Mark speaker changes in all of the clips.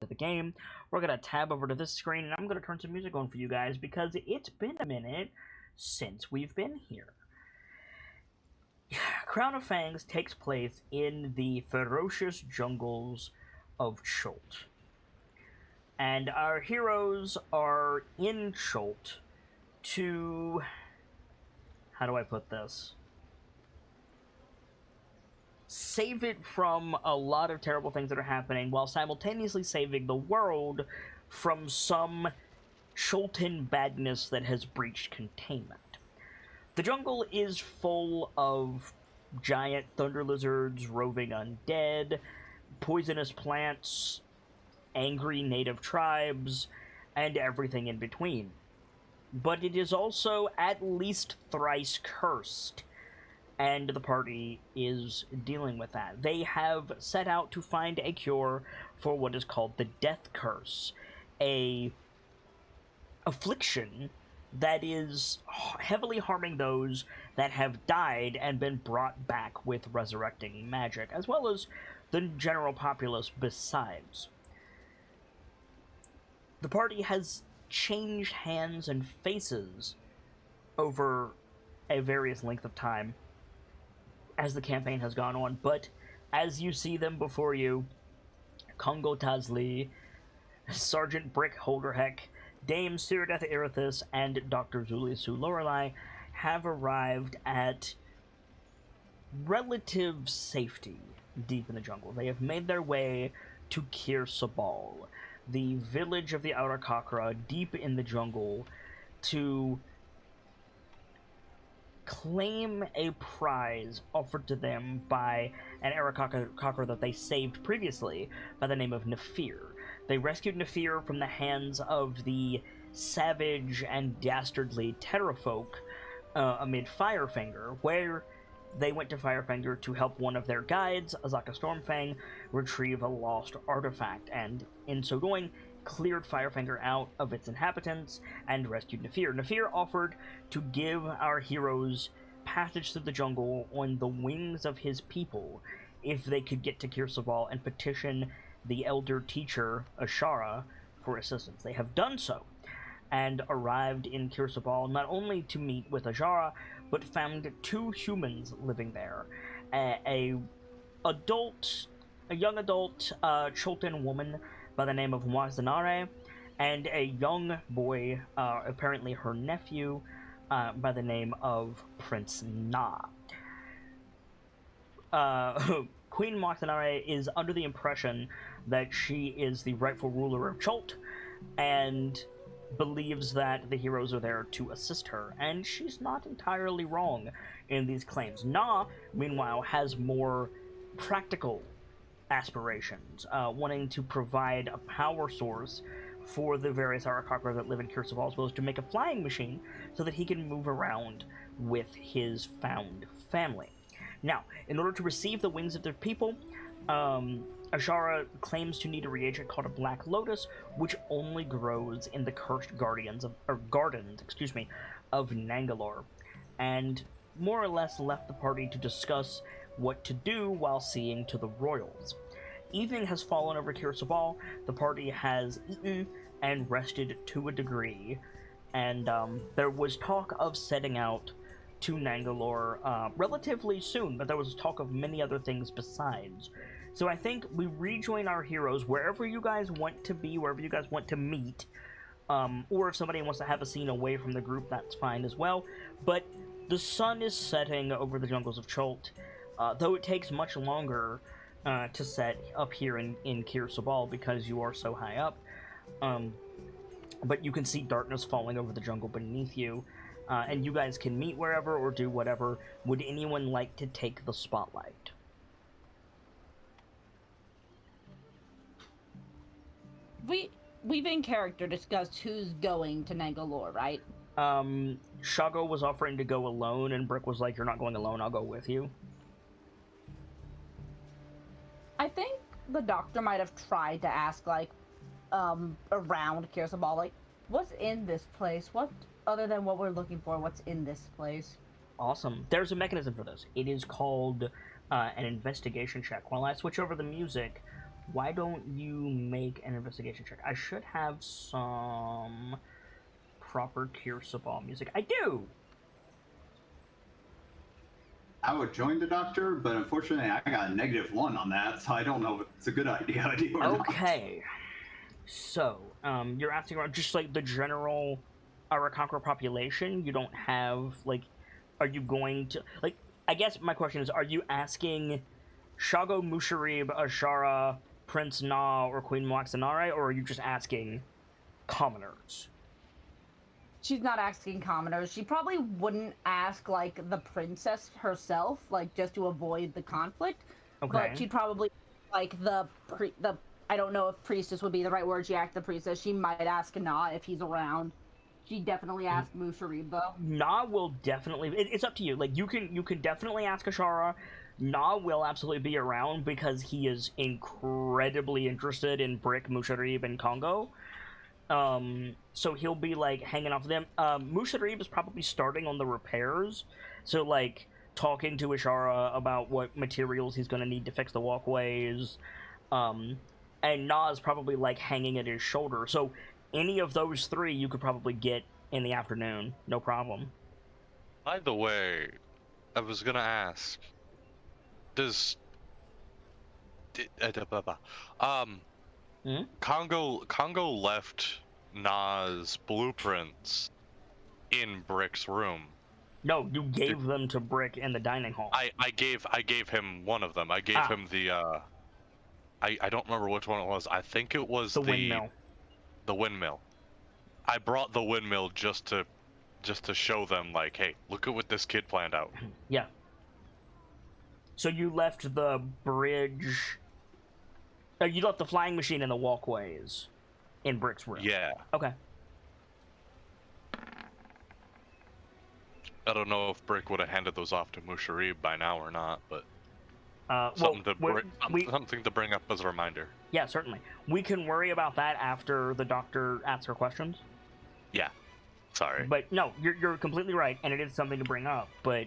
Speaker 1: the game, we're going to tab over to this screen, and I'm going to turn some music on for you guys because it's been a minute since we've been here. Crown of Fangs takes place in the ferocious jungles of Cholt. And our heroes are in Cholt to... how do I put this? Save it from a lot of terrible things that are happening while simultaneously saving the world from some Choltan badness that has breached containment. The jungle is full of giant thunder lizards, roving undead, poisonous plants, angry native tribes, and everything in between. But it is also at least thrice cursed, and the party is dealing with that. They have set out to find a cure for what is called the Death Curse, a affliction that is heavily harming those that have died and been brought back with resurrecting magic, as well as the general populace besides. The party has changed hands and faces over a various length of time as the campaign has gone on, but as you see them before you, Congo Tazli, Sergeant Brick Holderheck, Dame Sirideth Irithis, and Dr. Zulisu Lorelei have arrived at relative safety deep in the jungle. They have made their way to Kir Sabal, the village of the Outer Kakra, deep in the jungle, to claim a prize offered to them by an Arakakra that they saved previously by the name of Nefir. They rescued Nefir from the hands of the savage and dastardly Terrafolk amid Firefinger, where they went to Firefinger to help one of their guides, Azaka Stormfang, retrieve a lost artifact, and in so doing, cleared Firefinger out of its inhabitants and rescued Nefir. Nefir offered to give our heroes passage through the jungle on the wings of his people if they could get to Kir Sabal and petition the elder teacher, Ashara, for assistance. They have done so, and arrived in Kir Sabal not only to meet with Ashara, but found two humans living there. A young adult Choltan woman by the name of Mwazanare, and a young boy, apparently her nephew, by the name of Prince Na. Queen Mwazanare is under the impression that she is the rightful ruler of Cholt, and believes that the heroes are there to assist her, and she's not entirely wrong in these claims. Na, meanwhile, has more practical aspirations, wanting to provide a power source for the various Arakakra that live in Kir Sabal, as well as to make a flying machine so that he can move around with his found family. Now, in order to receive the wings of their people, Ashara claims to need a reagent called a Black Lotus, which only grows in the cursed gardens of Nangalore, and more or less left the party to discuss what to do while seeing to the royals. Evening has fallen over Kir Sabal. The party has eaten and rested to a degree, and there was talk of setting out to Nangalore relatively soon, but there was talk of many other things besides. So I think we rejoin our heroes wherever you guys want to be, wherever you guys want to meet, or if somebody wants to have a scene away from the group, that's fine as well. But the sun is setting over the jungles of Cholt, though it takes much longer to set up here in Kir Sabal because you are so high up. But you can see darkness falling over the jungle beneath you, and you guys can meet wherever or do whatever. Would anyone like to take the spotlight?
Speaker 2: We've in character discussed who's going to Nangalore, right?
Speaker 1: Shago was offering to go alone, and Brick was like, "You're not going alone, I'll go with you."
Speaker 2: I think the doctor might have tried to ask, like, around Kir Sabal, like, what's in this place? What, other than what we're looking for, what's in this place?
Speaker 1: Awesome. There's a mechanism for this. It is called an investigation check. While I switch over the music, Why don't you make an investigation check? I should have some proper Kirsabal music. I do!
Speaker 3: I would join the doctor, but unfortunately I got a -1 on that, so I don't know if it's a good idea or not.
Speaker 1: Okay. So, you're asking around just like the general Arakakra population. You don't have, like, are you going to, like, I guess my question is, are you asking Shago, Musharib, Ashara, Prince Na, or Queen Moxanare, or are you just asking commoners?
Speaker 2: She's not asking commoners. She probably wouldn't ask, like, the princess herself, like, just to avoid the conflict.
Speaker 1: Okay.
Speaker 2: But she'd probably, like, the I don't know if priestess would be the right word. She asked the priestess. She might ask Na if he's around. She definitely asked Musharib, though.
Speaker 1: Na will definitely. It's up to you. Like, you can definitely ask Ashara. Na will absolutely be around because he is incredibly interested in Brick, Musharib, and Congo. So he'll be, like, hanging off of them. Musharib is probably starting on the repairs. So, like, talking to Ashara about what materials he's going to need to fix the walkways. And Na is probably, like, hanging at his shoulder. So any of those three you could probably get in the afternoon. No problem.
Speaker 4: By the way, I was going to ask, Congo left Na's blueprints in Brick's room.
Speaker 1: No, you gave them to Brick in the dining hall.
Speaker 4: I gave him one of them. I gave him the I don't remember which one it was. I think it was
Speaker 1: the windmill.
Speaker 4: The windmill. I brought the windmill just to show them, like, hey, look at what this kid planned out.
Speaker 1: Yeah. So you left the bridge. You left the flying machine in the walkways in Brick's room.
Speaker 4: Yeah.
Speaker 1: Okay.
Speaker 4: I don't know if Brick would have handed those off to Musharib by now or not, but something to bring up as a reminder.
Speaker 1: Yeah, certainly. We can worry about that after the doctor asks her questions.
Speaker 4: Yeah. Sorry.
Speaker 1: But no, you're completely right, and it is something to bring up. But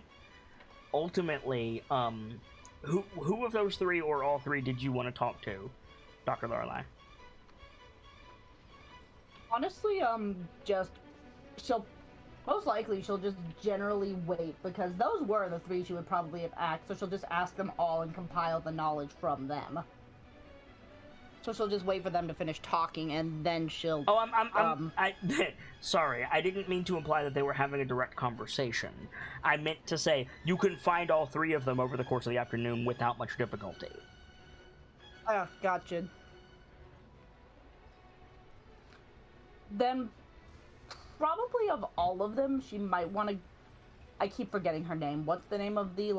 Speaker 1: ultimately, who of those three or all three did you want to talk to, Dr. Lorelei?
Speaker 2: Honestly, most likely she'll just generally wait, because those were the three she would probably have asked, so she'll just ask them all and compile the knowledge from them. So she'll just wait for them to finish talking, and then she'll...
Speaker 1: Oh, sorry, I didn't mean to imply that they were having a direct conversation. I meant to say, you can find all three of them over the course of the afternoon without much difficulty.
Speaker 2: Oh, gotcha. Then, probably of all of them, she might want to... I keep forgetting her name. What's the name of the,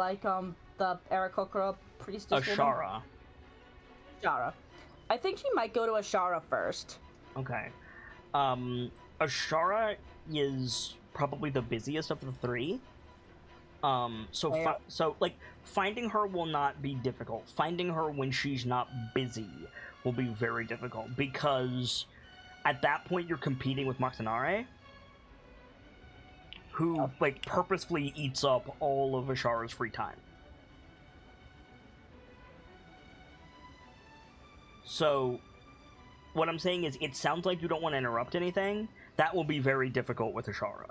Speaker 2: the Aarakocra priestess?
Speaker 1: Ashara.
Speaker 2: Ashara. I think she might go to Ashara first.
Speaker 1: Okay. Ashara is probably the busiest of the three. So finding her will not be difficult. Finding her when she's not busy will be very difficult, because at that point you're competing with Moxanare, who, like, purposefully eats up all of Ashara's free time. So, what I'm saying is, it sounds like you don't want to interrupt anything. That will be very difficult with Ashara.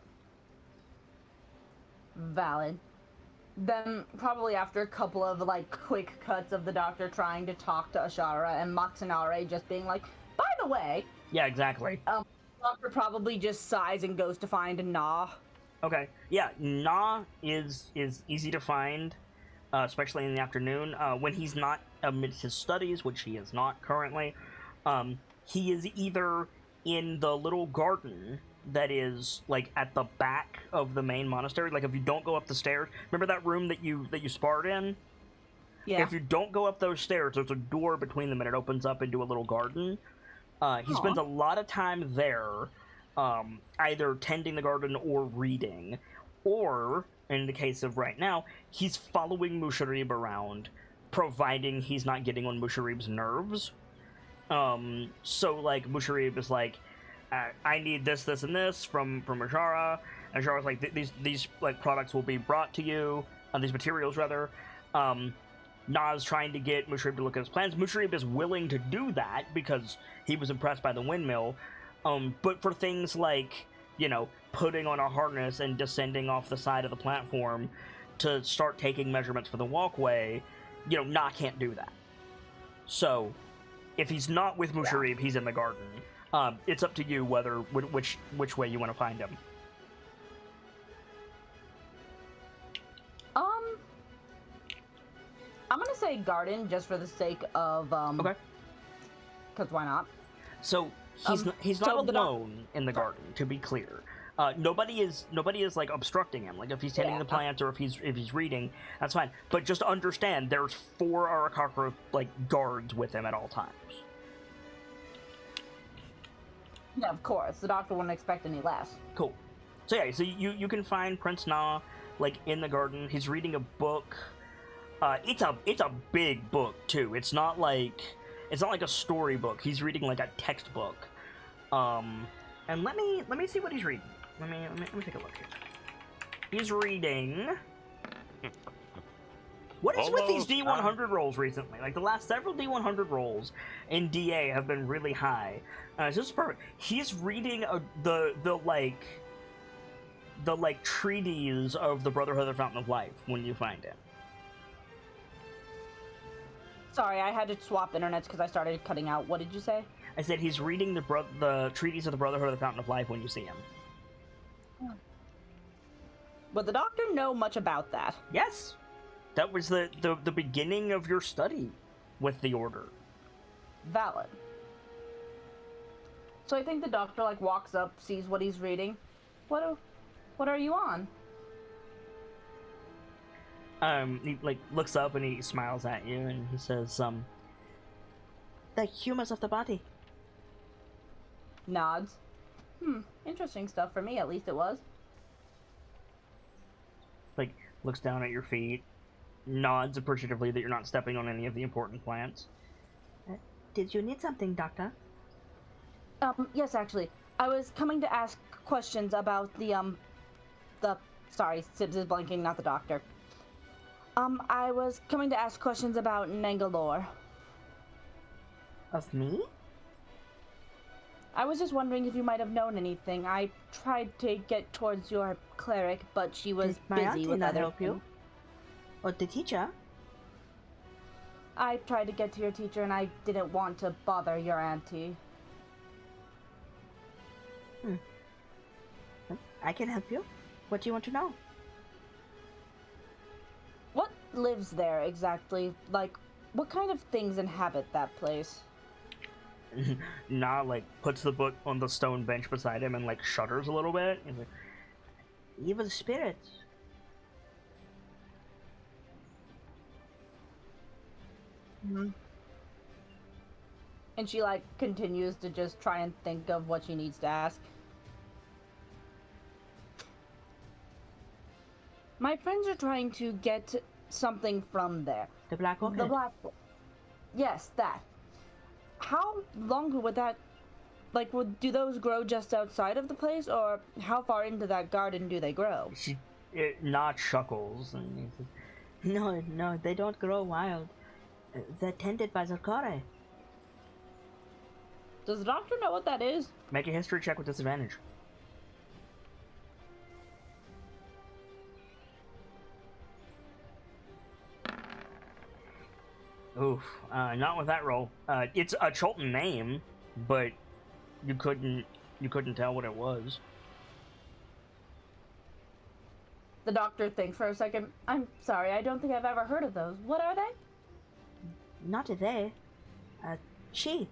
Speaker 2: Valid. Then, probably after a couple of, quick cuts of the doctor trying to talk to Ashara and Moxanare just being like, by the way...
Speaker 1: Yeah, exactly.
Speaker 2: Doctor probably just sighs and goes to find Na.
Speaker 1: Okay. Yeah, Na is easy to find, especially in the afternoon. When he's not amidst his studies, which he is not currently, he is either in the little garden that is, like, at the back of the main monastery. Like, if you don't go up the stairs, remember that room that you sparred in?
Speaker 2: Yeah.
Speaker 1: If you don't go up those stairs, there's a door between them and it opens up into a little garden. He spends a lot of time there, either tending the garden or reading, or, in the case of right now, he's following Musharib around, providing he's not getting on Musharib's nerves. So, like, Musharib is like, I need this, this, and this from Ashara. And Ashara's like, these like, products will be brought to you, these materials, rather. Nas trying to get Musharib to look at his plans. Musharib is willing to do that because he was impressed by the windmill. But for things like, putting on a harness and descending off the side of the platform to start taking measurements for the walkway, Nah can't do that. So, if he's not with Musharib, he's in the garden. It's up to you which way you want to find him.
Speaker 2: I'm gonna say garden just for the sake of
Speaker 1: Okay.
Speaker 2: Because why not?
Speaker 1: So he's not alone in the garden. To be clear, nobody is like obstructing him. Like if he's tending the plants or if he's reading, that's fine. But just understand, there's 4 Arakocra like guards with him at all times.
Speaker 2: Yeah, of course. The doctor wouldn't expect any less.
Speaker 1: Cool. So yeah, so you can find Prince Na like in the garden. He's reading a book. It's a big book too. It's not like a storybook. He's reading like a textbook. And let me see what he's reading. Let me take a look here. He's reading. What is with these D100 rolls recently? Like the last several D100 rolls in DA have been really high. So this is perfect. He's reading the treatise of the Brotherhood of the Fountain of Life when you find it.
Speaker 2: Sorry, I had to swap internets because I started cutting out. What did you say?
Speaker 1: I said he's reading the treatise of the Brotherhood of the Fountain of Life when you see him.
Speaker 2: Would the doctor know much about that?
Speaker 1: Yes. That was the beginning of your study with the Order.
Speaker 2: Valid. So I think the doctor walks up, sees what he's reading. What are you on?
Speaker 1: He looks up and he smiles at you and he says, the humus of the body.
Speaker 2: Nods. Interesting stuff for me, at least it was.
Speaker 1: Looks down at your feet, nods appreciatively that you're not stepping on any of the important plants. Did you need something, Doctor?
Speaker 2: Yes, actually. I was coming to ask questions about sorry, Sibs is blinking, not the doctor. I was coming to ask questions about Nangalore.
Speaker 1: Of me?
Speaker 2: I was just wondering if you might have known anything. I tried to get towards your cleric, but she was busy with other
Speaker 1: help you? Or the teacher?
Speaker 2: I tried to get to your teacher and I didn't want to bother your auntie.
Speaker 1: I can help you. What do you want to know?
Speaker 2: What lives there exactly? What kind of things inhabit that place?
Speaker 1: Na puts the book on the stone bench beside him and shudders a little bit. He's like, evil spirits.
Speaker 2: And she continues to just try and think of what she needs to ask. My friends are trying to get something from there.
Speaker 1: The Black Orchid?
Speaker 2: The Black Orchid. Yes, that. How long would that... do those grow just outside of the place, or how far into that garden do they grow?
Speaker 1: Not chuckles. And he says, no, they don't grow wild. They're tended by Zarkare.
Speaker 2: Does the doctor know what that is?
Speaker 1: Make a history check with disadvantage. Oof, not with that roll. It's a Cholton name, but you couldn't tell what it was.
Speaker 2: The doctor thinks for a second. I'm sorry, I don't think I've ever heard of those. What are they?
Speaker 1: Not a they. She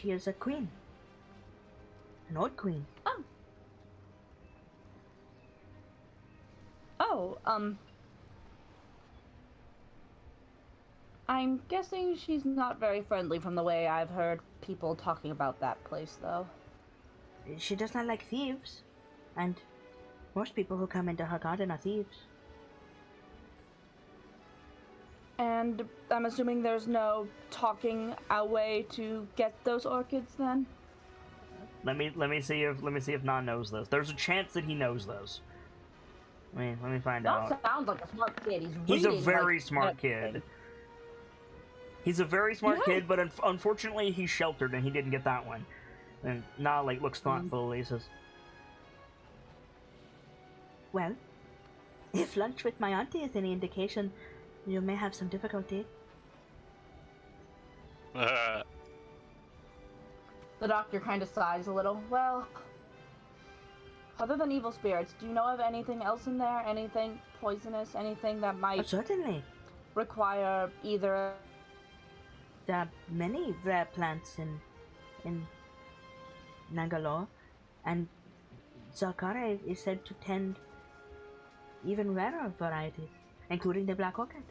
Speaker 1: is a queen. An old queen.
Speaker 2: Oh, I'm guessing she's not very friendly from the way I've heard people talking about that place, though.
Speaker 1: She does not like thieves, and most people who come into her garden are thieves.
Speaker 2: And I'm assuming there's no talking our way to get those orchids, then?
Speaker 1: Let me see if Nan knows this. There's a chance that he knows this. Let me find out.
Speaker 2: That sounds like a smart kid.
Speaker 1: He's a very smart kid. He's a very smart kid, but unfortunately he's sheltered and he didn't get that one. And Na looks thoughtful. He says,
Speaker 5: "Well, if lunch with my auntie is any indication, you may have some difficulty."
Speaker 2: The doctor kind of sighs a little. Well, other than evil spirits, do you know of anything else in there? Anything poisonous? Anything that might
Speaker 5: Certainly.
Speaker 2: require either...
Speaker 5: There are many rare plants in Nangalo, and Zakare is said to tend even rarer varieties, including the black orchid.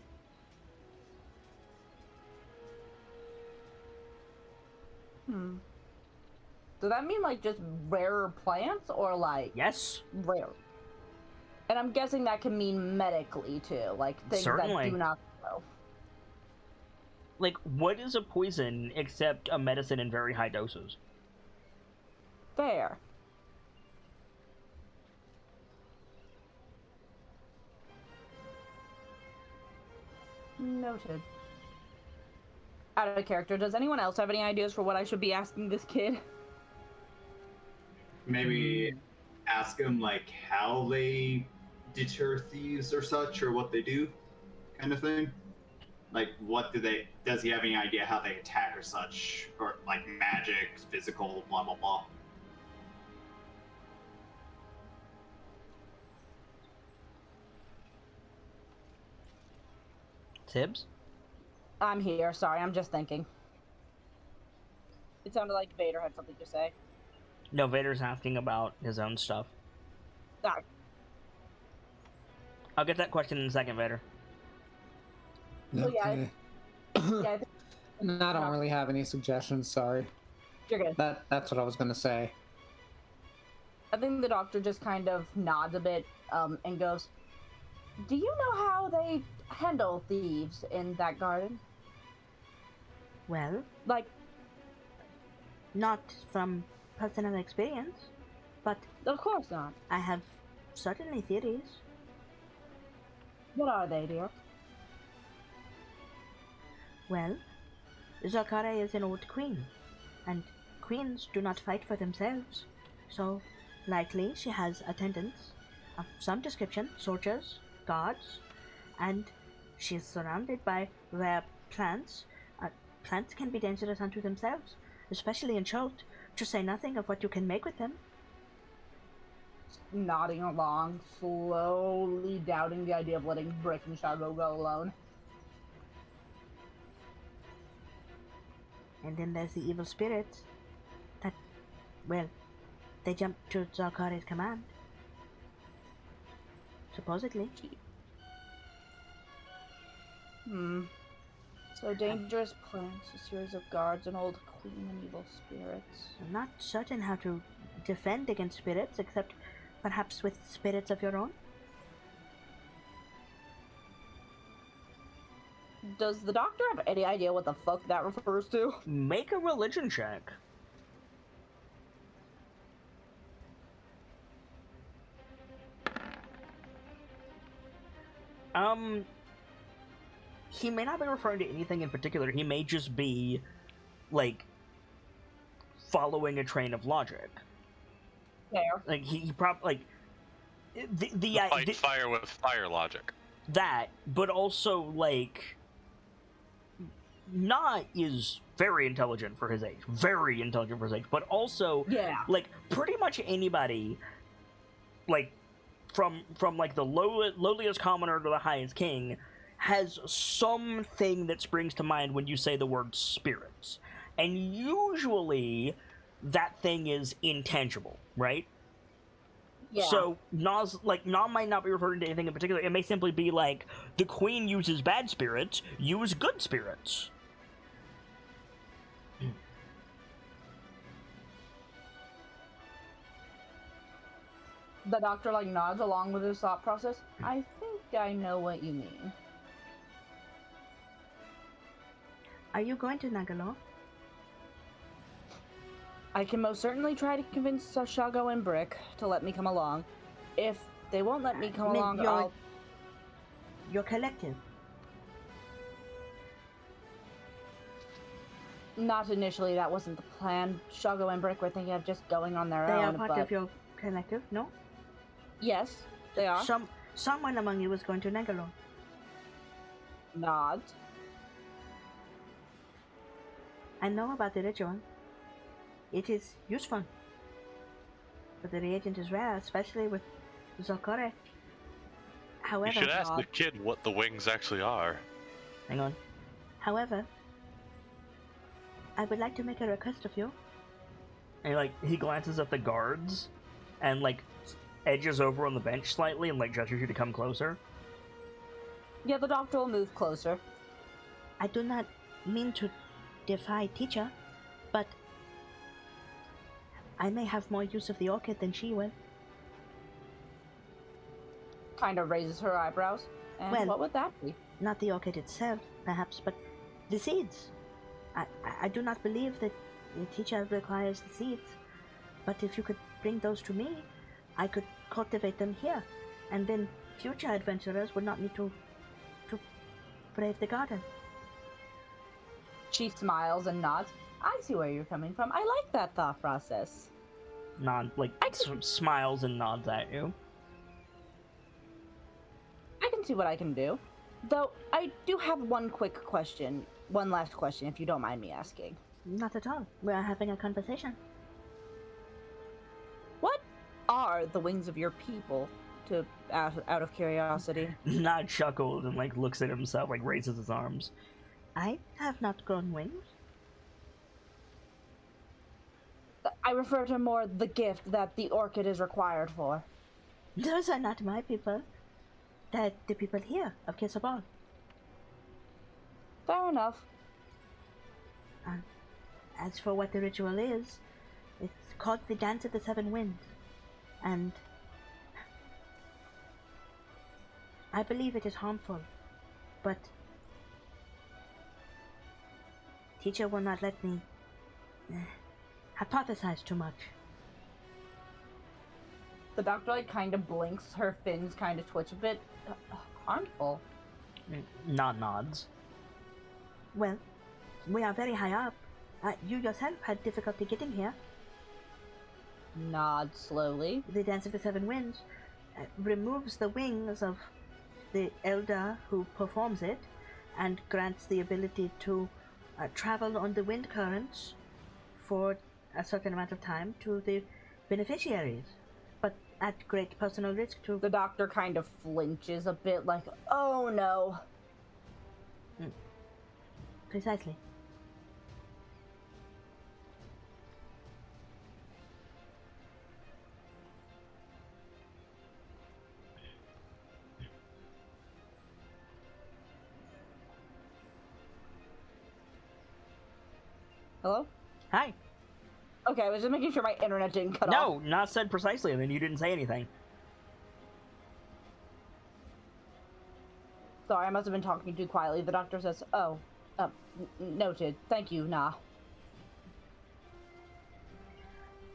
Speaker 2: Does that mean like just rarer plants or like...
Speaker 1: yes.
Speaker 2: Rare. And I'm guessing that can mean medically too, like things
Speaker 1: Certainly.
Speaker 2: that do not grow.
Speaker 1: Like, what is a poison except a medicine in very high doses?
Speaker 2: Fair. Noted. Out of character, does anyone else have any ideas for what I should be asking this kid?
Speaker 3: Maybe ask him like how they deter thieves or such, or what they do, kind of thing. Like, does he have any idea how they attack or such, or like magic, physical, blah blah blah.
Speaker 1: Tibbs?
Speaker 2: I'm here, sorry, I'm just thinking. It sounded like Vader had something to say.
Speaker 1: No, Vader's asking about his own stuff.
Speaker 2: Ah.
Speaker 1: I'll get that question in a second, Vader.
Speaker 2: Okay.
Speaker 6: Okay.
Speaker 2: Yeah,
Speaker 6: And I don't really have any suggestions, sorry.
Speaker 2: you're good.
Speaker 6: That's what I was gonna say.
Speaker 2: I think the doctor just kind of nods a bit, and goes, "Do you know how they handle thieves in that garden?
Speaker 5: Well,
Speaker 2: Like,
Speaker 5: not from personal experience, but
Speaker 2: of course not.
Speaker 5: I have certainly theories.
Speaker 2: What are they, dear?"
Speaker 5: Well, Zakare is an old queen, and queens do not fight for themselves, so likely she has attendants of some description, soldiers, guards, and she is surrounded by rare plants. Plants can be dangerous unto themselves, especially in Chult, to say nothing of what you can make with them.
Speaker 2: Nodding along, slowly doubting the idea of letting Brick and Shadow go alone.
Speaker 5: And then there's the evil spirits that, well, they jump to Zakare's command. Supposedly.
Speaker 2: So dangerous plants, a series of guards, an old queen, and evil spirits.
Speaker 5: I'm not certain how to defend against spirits, except perhaps with spirits of your own.
Speaker 2: Does the doctor have any idea what the fuck that refers to?
Speaker 1: Make a religion check. He may not be referring to anything in particular. He may just be, like, following a train of logic.
Speaker 2: Fair.
Speaker 1: Like, he probably, like,
Speaker 4: Fight fire with fire logic.
Speaker 1: that, but also, like, Na is very intelligent for his age. Very intelligent for his age. But also,
Speaker 2: Yeah.
Speaker 1: like, pretty much anybody, like, from like, the lowliest commoner to the highest king, has something that springs to mind when you say the word spirits. And usually, that thing is intangible, right?
Speaker 2: Yeah.
Speaker 1: So, Na might not be referring to anything in particular. It may simply be like, the queen uses bad spirits, use good spirits.
Speaker 2: The doctor, like, nods along with his thought process. I think I know what you mean.
Speaker 5: Are you going to Nagalo?
Speaker 2: I can most certainly try to convince Shago and Brick to let me come along. If they won't let me come along, I'll...
Speaker 5: Your collective.
Speaker 2: Not initially, that wasn't the plan. Shago and Brick were thinking of just going on their
Speaker 5: They
Speaker 2: own,
Speaker 5: are part of your collective, no?
Speaker 2: Yes, they are.
Speaker 5: Someone among you is going to Negalo.
Speaker 2: Nod.
Speaker 5: I know about the ritual. It is useful. But the reagent is rare, especially with Zokore. However,
Speaker 4: You should ask the kid what the wings actually are.
Speaker 1: Hang on.
Speaker 5: However, I would like to make a request of you.
Speaker 1: And he glances at the guards, and edges over on the bench slightly, and gestures you to come closer.
Speaker 2: Yeah, the doctor will move closer.
Speaker 5: I do not mean to defy teacher, but I may have more use of the orchid than she will.
Speaker 2: Kind of raises her eyebrows. And
Speaker 5: Well,
Speaker 2: what would that be?
Speaker 5: Not the orchid itself, perhaps, but the seeds. I do not believe that the teacher requires the seeds, but if you could bring those to me, I could cultivate them here, and then future adventurers would not need to brave the garden.
Speaker 2: She smiles and nods. I see where you're coming from. I like that thought process.
Speaker 1: Smiles and nods at you.
Speaker 2: I can see what I can do. Though, I do have one last question, if you don't mind me asking.
Speaker 5: Not at all. We are having a conversation.
Speaker 2: What are the wings of your people, out of curiosity?
Speaker 1: Nod chuckles and looks at himself, raises his arms.
Speaker 5: I have not grown wings.
Speaker 2: I refer to more the gift that the orchid is required for.
Speaker 5: Those are not my people. They're the people here of Kisabal.
Speaker 2: Fair enough.
Speaker 5: As for what the ritual is, it's called the Dance of the Seven Winds. And I believe it is harmful, but teacher will not let me hypothesize too much.
Speaker 2: The doctor kind of blinks, her fins kind of twitch a bit. Harmful.
Speaker 1: Nod nods.
Speaker 5: Well, we are very high up. You yourself had difficulty getting here.
Speaker 2: Nod slowly.
Speaker 5: The Dance of the Seven Winds removes the wings of the elder who performs it and grants the ability to travel on the wind currents for a certain amount of time to the beneficiaries, but at great personal risk to...
Speaker 2: The doctor kind of flinches a bit, oh no.
Speaker 5: Precisely.
Speaker 2: Hello?
Speaker 1: Hi.
Speaker 2: Okay, I was just making sure my internet didn't cut off.
Speaker 1: No, not said precisely, and then you didn't say anything.
Speaker 2: Sorry, I must have been talking too quietly. The doctor says, noted. Thank you, Nah.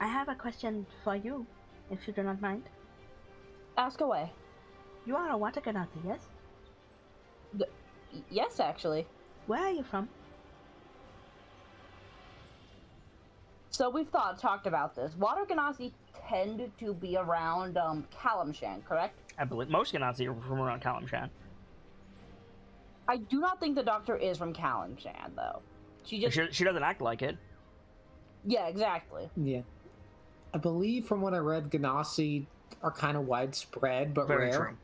Speaker 5: I have a question for you, if you do not mind.
Speaker 2: Ask away.
Speaker 5: You are a water Ganassi, yes?
Speaker 2: Yes, actually.
Speaker 5: Where are you from?
Speaker 2: So we've talked about this. Water Ganassi tend to be around Kalimshan, correct?
Speaker 1: I believe most Ganassi are from around Kalimshan.
Speaker 2: I do not think the doctor is from Kalimshan, though. She
Speaker 1: doesn't act like it.
Speaker 2: Yeah, exactly.
Speaker 6: Yeah. I believe from what I read, Ganassi are kind of widespread, but
Speaker 1: Very
Speaker 6: rare.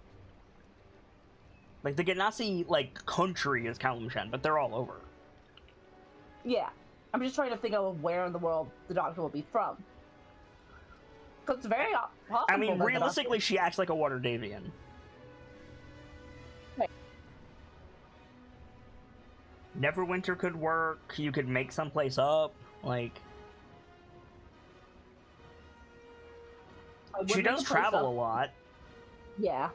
Speaker 1: true. The Ganassi, country is Kalimshan, but they're all over.
Speaker 2: Yeah. I'm just trying to think of where in the world the doctor will be from. Because it's very possible.
Speaker 1: I mean, realistically, she acts like a Water Davian.
Speaker 2: Right.
Speaker 1: Neverwinter could work. You could make someplace up. She does travel a lot.
Speaker 2: Yeah.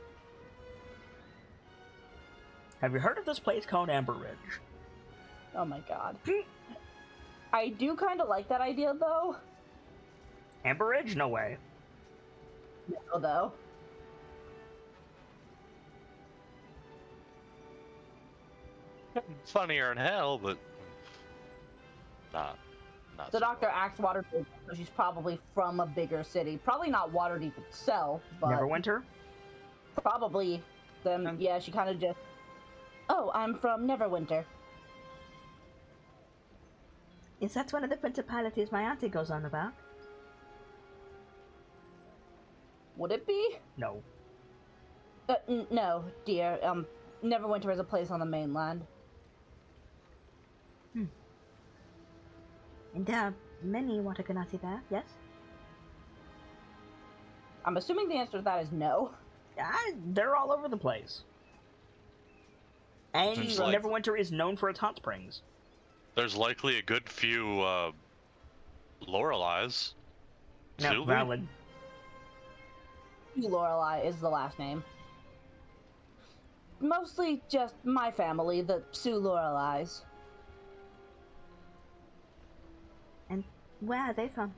Speaker 1: Have you heard of this place called Amber Ridge?
Speaker 2: Oh my god. I do kind of like that idea, though.
Speaker 1: Amber Ridge? No way.
Speaker 2: No, though.
Speaker 4: Funnier in hell, but Not
Speaker 2: The
Speaker 4: so
Speaker 2: doctor
Speaker 4: far.
Speaker 2: acts Waterdeep, so she's probably from a bigger city. Probably not Waterdeep itself, but
Speaker 1: Neverwinter?
Speaker 2: probably them. Yeah, she kind of just. Oh, I'm from Neverwinter.
Speaker 5: Is that one of the principalities my auntie goes on about?
Speaker 2: Would it be?
Speaker 1: No.
Speaker 2: No, dear. Neverwinter is a place on the mainland.
Speaker 5: And there are many water genasi there, yes?
Speaker 2: I'm assuming the answer to that is no.
Speaker 1: They're all over the place. And
Speaker 4: Seems like-
Speaker 1: Neverwinter is known for its hot springs.
Speaker 4: There's likely a good few Loreleis.
Speaker 1: No,
Speaker 4: Sylvie?
Speaker 1: valid.
Speaker 2: Lorelei is the last name. Mostly just my family, the Sue Lorelei's.
Speaker 5: And where are they from?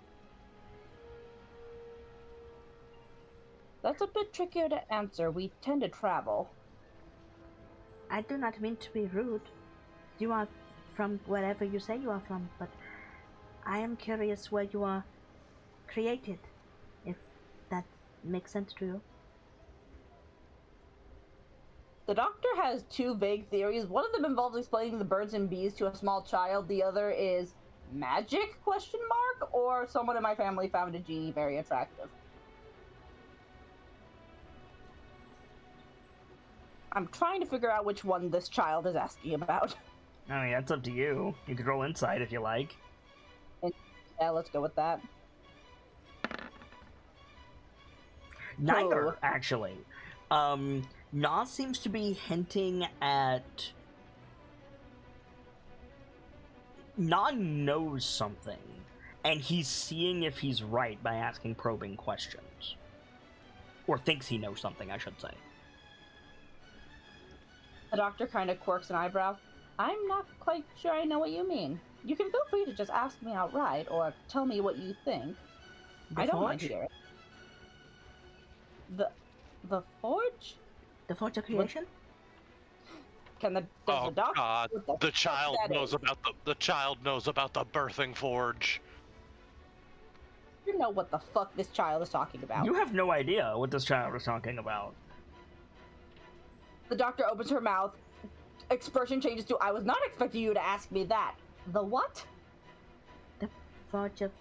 Speaker 2: That's a bit trickier to answer. We tend to travel.
Speaker 5: I do not mean to be rude. You are from wherever you say you are from, but I am curious where you are created, if that makes sense to you.
Speaker 2: The doctor has two vague theories. One of them involves explaining the birds and bees to a small child. The other is magic, ? Or someone in my family found a genie very attractive. I'm trying to figure out which one this child is asking about.
Speaker 1: I mean, that's up to you. You can roll insight if you like.
Speaker 2: Yeah, let's go with that.
Speaker 1: Neither,
Speaker 2: Oh.
Speaker 1: actually. Nas seems to be hinting at... Nan knows something, and he's seeing if he's right by asking probing questions. Or thinks he knows something, I should say.
Speaker 2: The doctor kind of quirks an eyebrow. I'm not quite sure I know what you mean. You can feel free to just ask me outright, or tell me what you think.
Speaker 5: The
Speaker 2: I don't mind
Speaker 5: Forge?
Speaker 2: hearing. The Forge?
Speaker 5: The Forge of Creation?
Speaker 2: Does
Speaker 4: Oh
Speaker 2: the doctor?
Speaker 4: God!
Speaker 2: what
Speaker 4: The child
Speaker 2: that
Speaker 4: knows
Speaker 2: is?
Speaker 4: about the child knows about the birthing forge.
Speaker 2: You know what the fuck this child is talking about.
Speaker 1: You have no idea what this child is talking about.
Speaker 2: The doctor opens her mouth. Expression changes to, I was not expecting you to ask me that. The what?
Speaker 5: The Forge of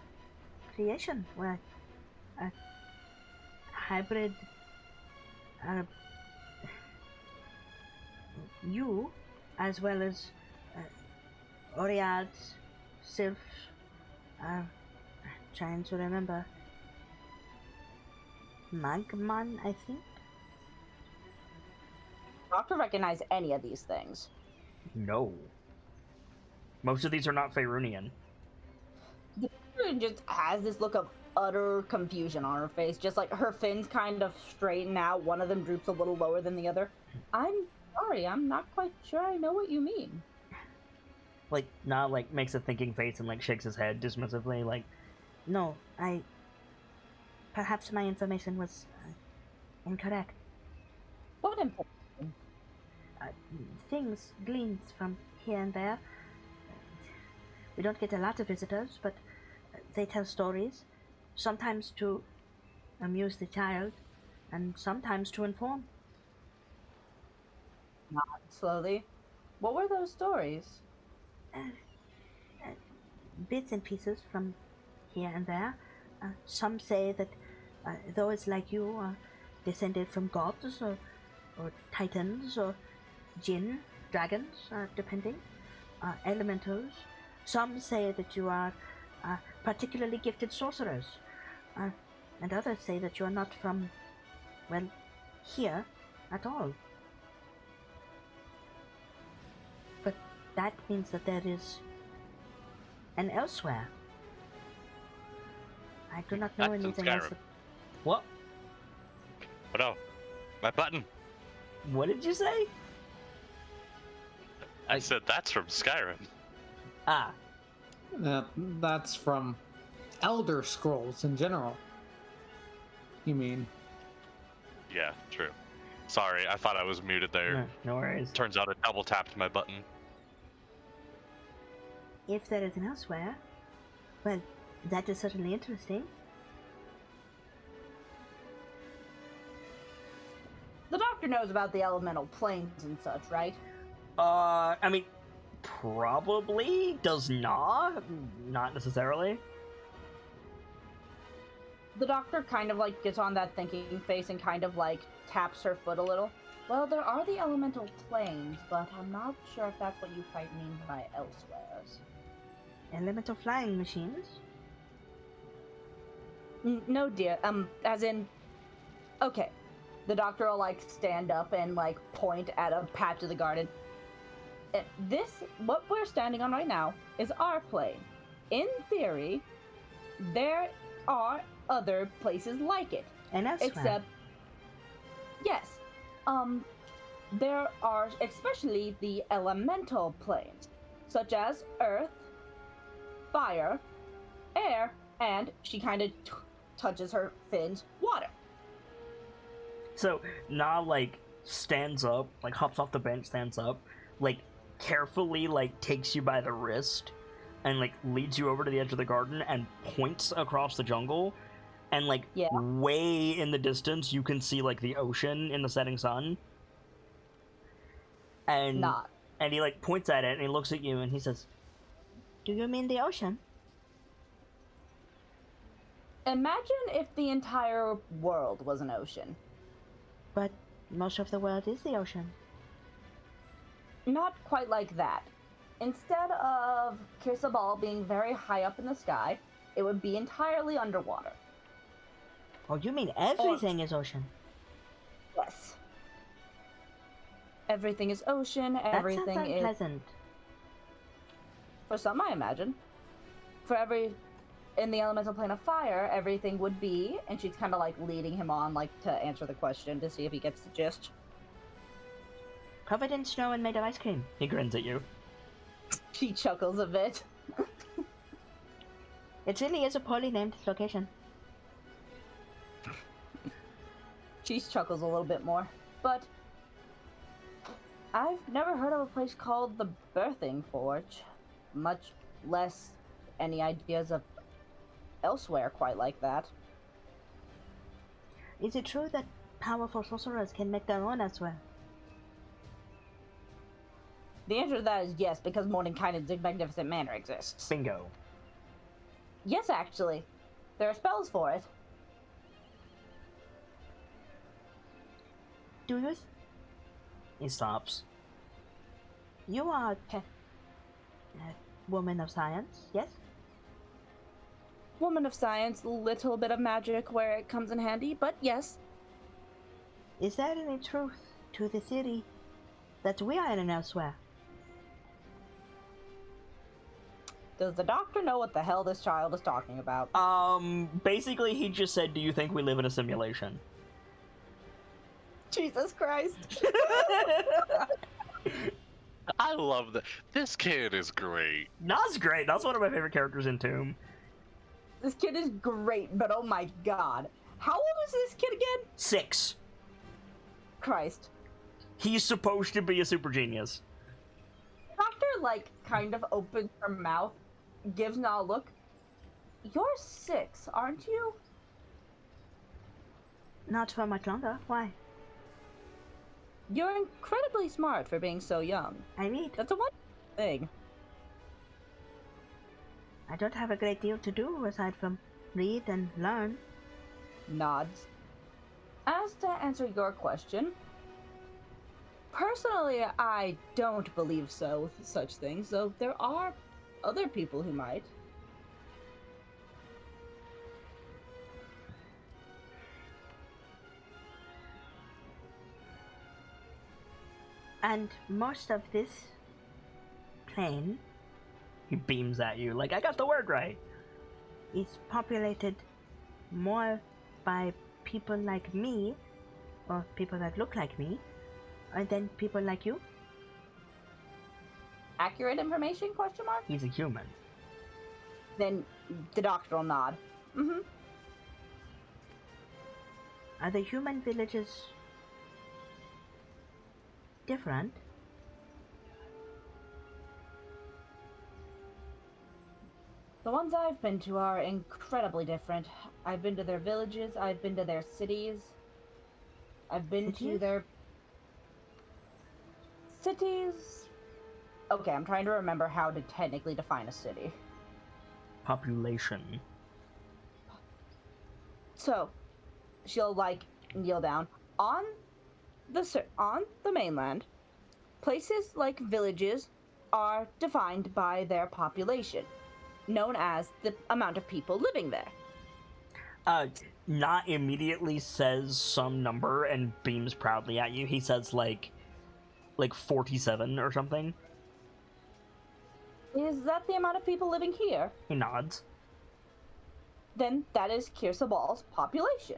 Speaker 5: Creation, where a hybrid you, as well as Oriad, Sylph, trying to remember, Magman, I think?
Speaker 2: Doctor recognize any of these things.
Speaker 1: No. Most of these are not Faerunian.
Speaker 2: The doctor just has this look of utter confusion on her face, just like her fins kind of straighten out. One of them droops a little lower than the other. I'm sorry, I'm not quite sure I know what you mean.
Speaker 1: Like, Na, like, makes a thinking face and, like, shakes his head dismissively, like,
Speaker 5: No, perhaps my information was incorrect.
Speaker 2: What information?
Speaker 5: Things gleaned from here and there. We don't get a lot of visitors, but they tell stories, sometimes to amuse the child, and sometimes to inform.
Speaker 2: Nod slowly. What were those stories?
Speaker 5: Bits and pieces from here and there. Some say that those like you are descended from gods or titans or jinn, dragons, depending, elementals. Some say that you are particularly gifted sorcerers, and others say that you are not from, well, here at all. But that means that there is an elsewhere. I do not know
Speaker 4: That's in
Speaker 5: anything
Speaker 4: Skyrim.
Speaker 5: else.
Speaker 1: what?
Speaker 4: Oh no, my button.
Speaker 1: What did you say?
Speaker 4: I said that's from Skyrim.
Speaker 1: Ah,
Speaker 6: That's from Elder Scrolls in general. You mean?
Speaker 4: Yeah, true. Sorry, I thought I was muted there.
Speaker 1: no worries.
Speaker 4: Turns out I double tapped my button.
Speaker 5: if there is an elsewhere, well, that is certainly interesting.
Speaker 2: The doctor knows about the elemental planes and such, right?
Speaker 1: I mean, probably does not necessarily.
Speaker 2: The doctor kind of like gets on that thinking face and kind of like taps her foot a little. Well, there are the elemental planes, but I'm not sure if that's what you might mean by elsewheres.
Speaker 5: Elemental flying machines?
Speaker 2: No, dear. As in, okay. The doctor will like stand up and like point at a patch of the garden. What we're standing on right now, is our plane. In theory, there are other places like it.
Speaker 5: And elsewhere.
Speaker 2: Except, yes, there are especially the elemental planes, such as earth, fire, air, and she kind of touches her fins, water.
Speaker 1: So Na like stands up, like hops off the bench, stands up, like carefully like takes you by the wrist, and like leads you over to the edge of the garden and points across the jungle, and like way in the distance you can see like the ocean in the setting sun. And and he like points at it and he looks at you and he says,
Speaker 5: "Do you mean the ocean?"
Speaker 2: Imagine if the entire world was an ocean.
Speaker 5: But most of the world is the ocean.
Speaker 2: Not quite like that. Instead of Kirsabal being very high up in the sky, it would be entirely underwater.
Speaker 5: Oh, you mean everything is ocean?
Speaker 2: Yes. Everything is ocean, everything
Speaker 5: that sounds unpleasant.
Speaker 2: For some, I imagine. In the elemental plane of fire, everything would be, and she's kind of like leading him on, like to answer the question to see if he gets the gist.
Speaker 5: Covered in snow and made of ice cream.
Speaker 1: He grins at you.
Speaker 2: She chuckles a bit.
Speaker 5: It really is a poorly named location.
Speaker 2: She chuckles a little bit more. But I've never heard of a place called the Birthing Forge, much less any ideas of elsewhere quite like that.
Speaker 5: Is it true that powerful sorcerers can make their own elsewhere?
Speaker 2: The answer to that is yes, because Mordenkainen's Magnificent Manor exists.
Speaker 1: Bingo.
Speaker 2: Yes, actually. There are spells for it.
Speaker 5: Do you...
Speaker 1: He stops.
Speaker 5: You are a woman of science, yes?
Speaker 2: Woman of science, little bit of magic where it comes in handy, but yes.
Speaker 5: Is there any truth to the theory that we are in an elsewhere?
Speaker 2: Does the doctor know what the hell this child is talking about?
Speaker 1: Basically he just said, do you think we live in a simulation?
Speaker 2: Jesus Christ.
Speaker 4: I love that. This kid is great.
Speaker 1: Na's great. That's one of my favorite characters in Tomb.
Speaker 2: This kid is great, but oh my god. How old is this kid again?
Speaker 1: 6.
Speaker 2: Christ.
Speaker 1: He's supposed to be a super genius.
Speaker 2: Doctor, like, kind of opens her mouth, gives Na a look. You're 6, aren't you?
Speaker 5: Not for much longer. Why?
Speaker 2: You're incredibly smart for being so young.
Speaker 5: I read.
Speaker 2: That's a wonderful thing.
Speaker 5: I don't have a great deal to do aside from read and learn.
Speaker 2: Nods. As to answer your question, personally, I don't believe so with such things, though there are other people who might.
Speaker 5: And most of this plane
Speaker 1: He beams at you like, I got the word right.
Speaker 5: is populated more by people like me, or people that look like me, than people like you.
Speaker 2: Accurate information, question mark?
Speaker 1: He's a human.
Speaker 2: Then the doctor will nod. Mm-hmm.
Speaker 5: Are the human villages different?
Speaker 2: The ones I've been to are incredibly different. I've been to their villages, I've been to their cities, I've been to their cities. Okay, I'm trying to remember how to technically define a city.
Speaker 1: Population.
Speaker 2: So, she'll like kneel down on the mainland. Places like villages are defined by their population, known as the amount of people living there.
Speaker 1: Not immediately says some number and beams proudly at you. He says like 47 or something.
Speaker 2: Is that the amount of people living here?
Speaker 1: He nods.
Speaker 2: Then that is Kirsabal's population.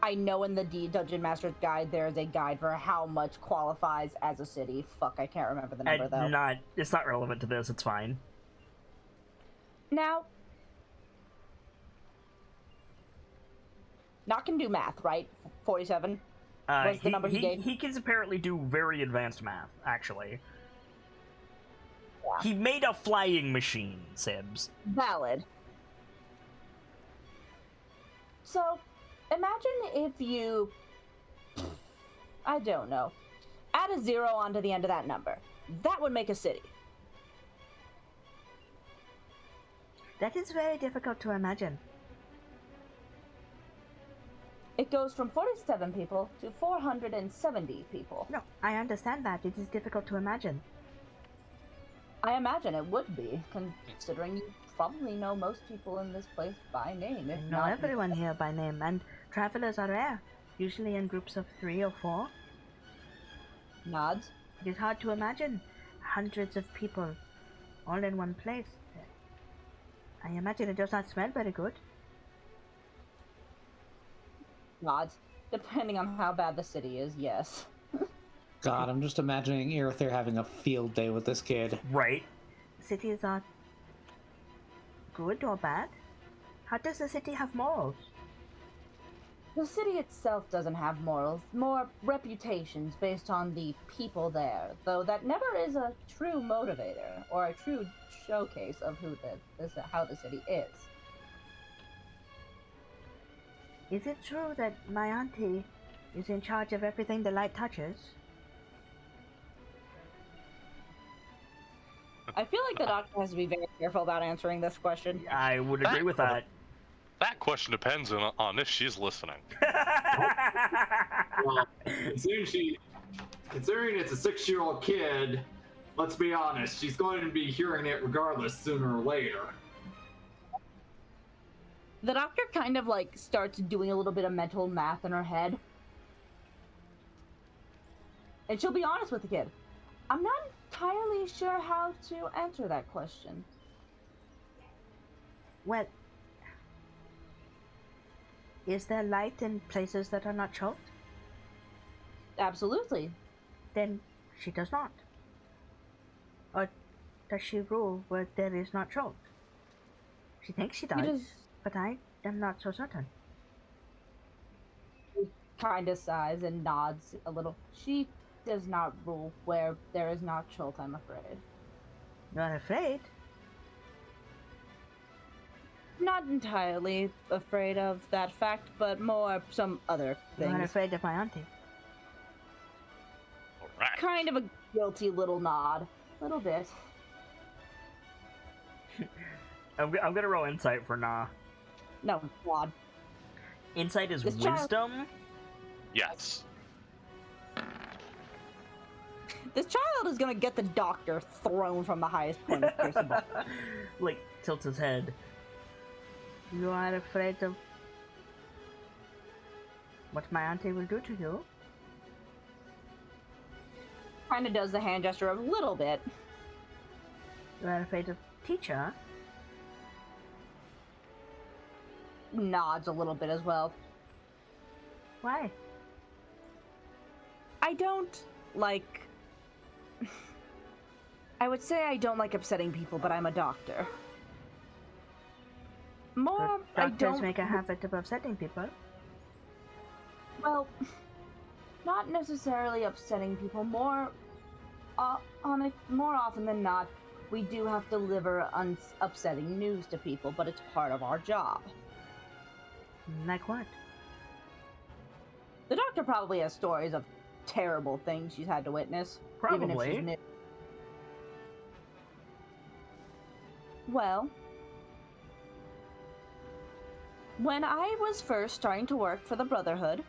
Speaker 2: I know in the Dungeon Master's Guide there is a guide for how much qualifies as a city. Fuck, I can't remember the number though.
Speaker 1: It's not relevant to this, it's fine.
Speaker 2: Now, Not can do math, right? 47 was the number he gave?
Speaker 1: He can apparently do very advanced math, actually.
Speaker 2: Yeah.
Speaker 1: He made a flying machine, Sibs.
Speaker 2: Valid. So, imagine if you... I don't know. Add a 0 onto the end of that number. That would make a city.
Speaker 5: That is very difficult to imagine.
Speaker 2: It goes from 47 people to 470 people.
Speaker 5: No, I understand that. It is difficult to imagine.
Speaker 2: I imagine it would be, considering you probably know most people in this place by name. If
Speaker 5: I know
Speaker 2: not
Speaker 5: everyone here by name, and travelers are rare, usually in groups of 3 or 4.
Speaker 2: Nods.
Speaker 5: It is hard to imagine hundreds of people all in one place. I imagine it does not smell very good.
Speaker 2: Nods. Depending on how bad the city is, yes.
Speaker 6: God, I'm just imagining Erither having a field day with this kid.
Speaker 1: Right.
Speaker 5: Cities are good or bad? How does the city have morals?
Speaker 2: The city itself doesn't have morals, more reputations based on the people there, though that never is a true motivator or a true showcase of how the city is.
Speaker 5: Is it true that my auntie is in charge of everything the light touches?
Speaker 2: I feel like the doctor has to be very careful about answering this question.
Speaker 1: I would agree with that.
Speaker 4: That question depends on if she's listening.
Speaker 3: Well, considering it's a 6-year-old kid, let's be honest, she's going to be hearing it regardless sooner or later.
Speaker 2: The doctor kind of like starts doing a little bit of mental math in her head. And she'll be honest with the kid. I'm not entirely sure how to answer that question.
Speaker 5: Well, is there light in places that are not choked?
Speaker 2: Absolutely.
Speaker 5: Then she does not. Or does she rule where there is not choked? She thinks she does, but I am not so certain.
Speaker 2: She kind of sighs and nods a little. She does not rule where there is not chult, I'm afraid.
Speaker 5: You're afraid?
Speaker 2: Not entirely afraid of that fact, but more some other things.
Speaker 5: You're afraid of my auntie.
Speaker 4: Alright.
Speaker 2: Kind of a guilty little nod. Little bit.
Speaker 1: I'm gonna roll insight for Nah.
Speaker 2: No, nod.
Speaker 1: Insight is
Speaker 2: This child-
Speaker 1: wisdom?
Speaker 4: Yes.
Speaker 2: This child is gonna get the doctor thrown from the highest point of Crucible.
Speaker 1: Like, tilts his head.
Speaker 5: You are afraid of what my auntie will do to you?
Speaker 2: Kind of does the hand gesture a little bit.
Speaker 5: You are afraid of teacher?
Speaker 2: Nods a little bit as well.
Speaker 5: Why?
Speaker 2: I don't like... I would say I don't like upsetting people, but I'm a doctor. More,
Speaker 5: But
Speaker 2: I
Speaker 5: doctors
Speaker 2: don't...
Speaker 5: make a habit of upsetting people.
Speaker 2: Well, not necessarily upsetting people. More often than not, we do have to deliver upsetting news to people, but it's part of our job.
Speaker 5: Like what?
Speaker 2: The doctor probably has stories of terrible things she's had to witness.
Speaker 1: Probably.
Speaker 2: Even if she's new. Well, when I was first starting to work for the Brotherhood,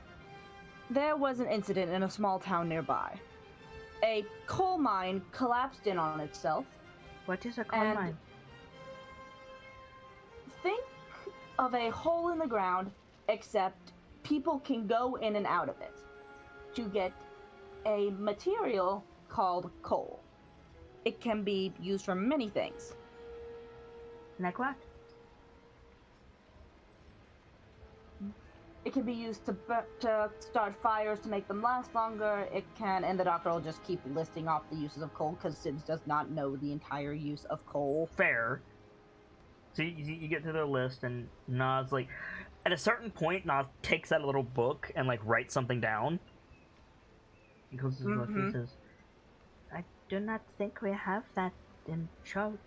Speaker 2: there was an incident in a small town nearby. A coal mine collapsed in on itself.
Speaker 5: What is a coal mine?
Speaker 2: Think of a hole in the ground, except people can go in and out of it to get a material called coal. It can be used for many things.
Speaker 5: Like what?
Speaker 2: It can be used to start fires to make them last longer. It can, and the doctor will just keep listing off the uses of coal because Sims does not know the entire use of coal.
Speaker 1: Fair. So you get to the list, and Nas, like, at a certain point, Nas takes out a little book and, like, writes something down.
Speaker 5: He goes to his book, he says, I do not think we have that in Choate.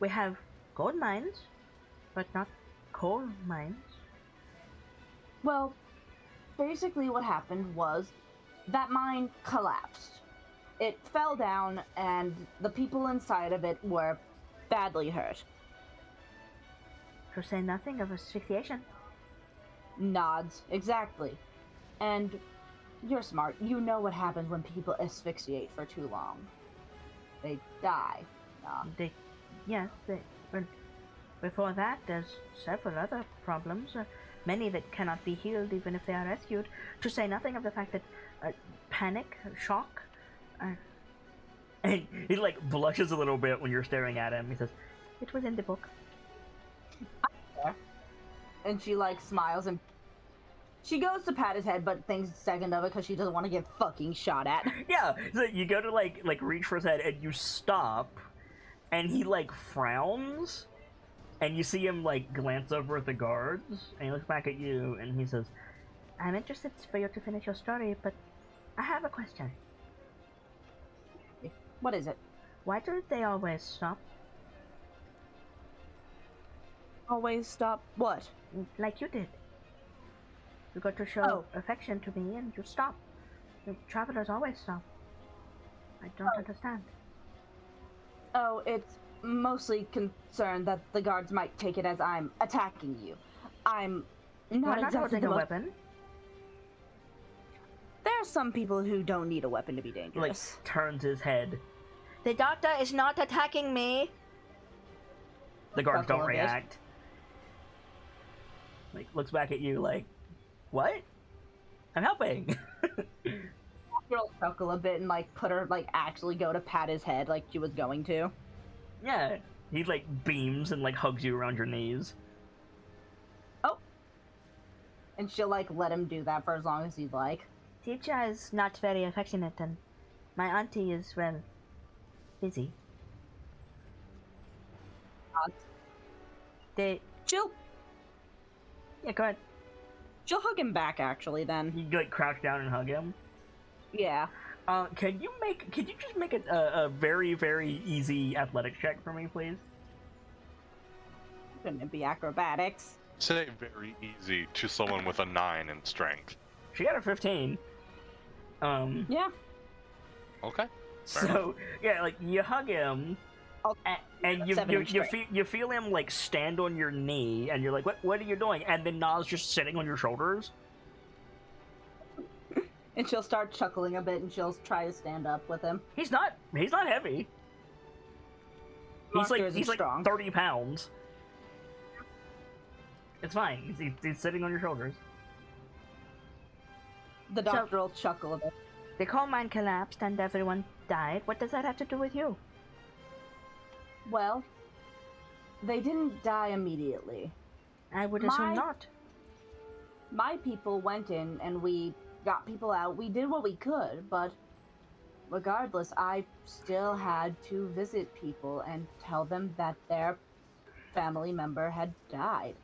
Speaker 5: We have gold mines, but not coal mines.
Speaker 2: Well, basically what happened was that mine collapsed. It fell down, and the people inside of it were badly hurt.
Speaker 5: To say nothing of asphyxiation.
Speaker 2: Nods, exactly. And you're smart. You know what happens when people asphyxiate for too long. They die.
Speaker 5: But before that, there's several other problems. Many that cannot be healed even if they are rescued. To say nothing of the fact that panic, shock.
Speaker 1: And he, like, blushes a little bit when you're staring at him. He says,
Speaker 5: it was in the book.
Speaker 2: And she, like, smiles and she goes to pat his head, but thinks a second of it because she doesn't want to get fucking shot at.
Speaker 1: Yeah, so you go to, like reach for his head, and you stop, and he, like, frowns, and you see him, like, glance over at the guards, and he looks back at you, and he says,
Speaker 5: I'm interested for you to finish your story, but I have a question.
Speaker 2: What is it?
Speaker 5: Why do they always stop?
Speaker 2: Always stop what?
Speaker 5: Like you did. You got to show affection to me and you stop. The travelers always stop. I don't understand.
Speaker 2: Oh, it's mostly concerned that the guards might take it as I'm attacking you. I'm not exactly
Speaker 5: holding a weapon.
Speaker 2: There are some people who don't need a weapon to be dangerous.
Speaker 1: like, turns his head.
Speaker 5: The doctor is not attacking me.
Speaker 1: The guards don't react. Like, looks back at you like, what? I'm helping.
Speaker 2: Girl chuckle a bit and, like, put her, like, actually go to pat his head like she was going to.
Speaker 1: Yeah. He, like, beams and, like, hugs you around your knees.
Speaker 2: Oh. And she'll, like, let him do that for as long as he'd like.
Speaker 5: Teacher is not very affectionate, and my auntie is, well, busy.
Speaker 2: She'll
Speaker 5: go ahead.
Speaker 2: She'll hug him back, actually, then.
Speaker 1: You, like, crouch down and hug him?
Speaker 2: Yeah.
Speaker 1: Can you just make a very, very easy athletics check for me, please?
Speaker 2: Couldn't it be acrobatics?
Speaker 4: Say very easy to someone with a 9 in strength.
Speaker 1: She got a 15.
Speaker 2: Yeah.
Speaker 4: Okay.
Speaker 1: So, yeah, like, you hug him, and you feel him, like, stand on your knee, and you're like, what are you doing? And then Nas just sitting on your shoulders.
Speaker 2: And she'll start chuckling a bit, and she'll try to stand up with him.
Speaker 1: He's not heavy. He's like
Speaker 2: strong.
Speaker 1: 30 pounds. It's fine. He's sitting on your shoulders.
Speaker 2: The doctor will chuckle a bit.
Speaker 5: The coal mine collapsed and everyone died. What does that have to do with you?
Speaker 2: Well, they didn't die immediately.
Speaker 5: I would assume not.
Speaker 2: My people went in and we got people out. We did what we could, but regardless, I still had to visit people and tell them that their family member had died.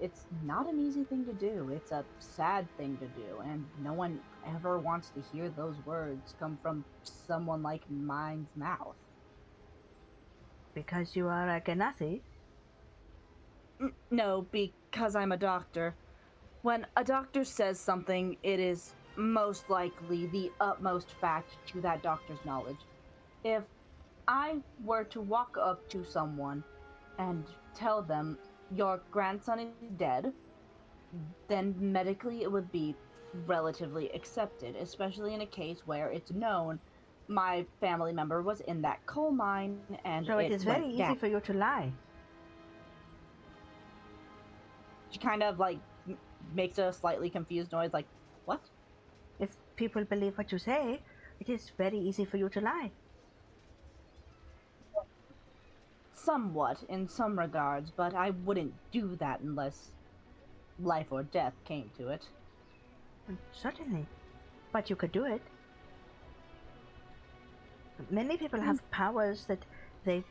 Speaker 2: It's not an easy thing to do. It's a sad thing to do, and no one ever wants to hear those words come from someone like mine's mouth.
Speaker 5: Because you are a Ganassi?
Speaker 2: No, because I'm a doctor. When a doctor says something, it is most likely the utmost fact to that doctor's knowledge. If I were to walk up to someone and tell them your grandson is dead, then medically it would be relatively accepted, especially in a case where it's known my family member was in that coal mine and
Speaker 5: So it is very easy
Speaker 2: down.
Speaker 5: for you to lie.
Speaker 2: She kind of like makes a slightly confused noise, like, what?
Speaker 5: If people believe what you say, it is very easy for you to lie.
Speaker 2: Somewhat, in some regards, but I wouldn't do that unless life or death came to it.
Speaker 5: Certainly. But you could do it. Many people have powers that they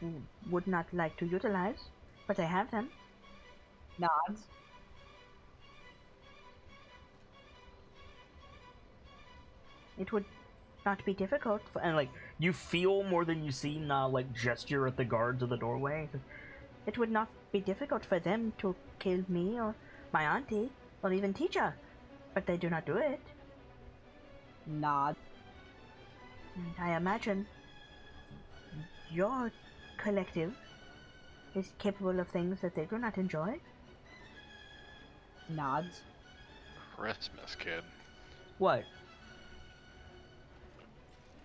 Speaker 5: would not like to utilize, but they have them.
Speaker 2: Nods.
Speaker 5: It would not be difficult.
Speaker 1: And like, you feel more than you see Na like gesture at the guards of the doorway.
Speaker 5: It would not be difficult for them to kill me or my auntie or even teacher, but they do not do it.
Speaker 2: Nod.
Speaker 5: And I imagine your collective is capable of things that they do not enjoy.
Speaker 2: Nods.
Speaker 4: Christmas kid.
Speaker 1: What?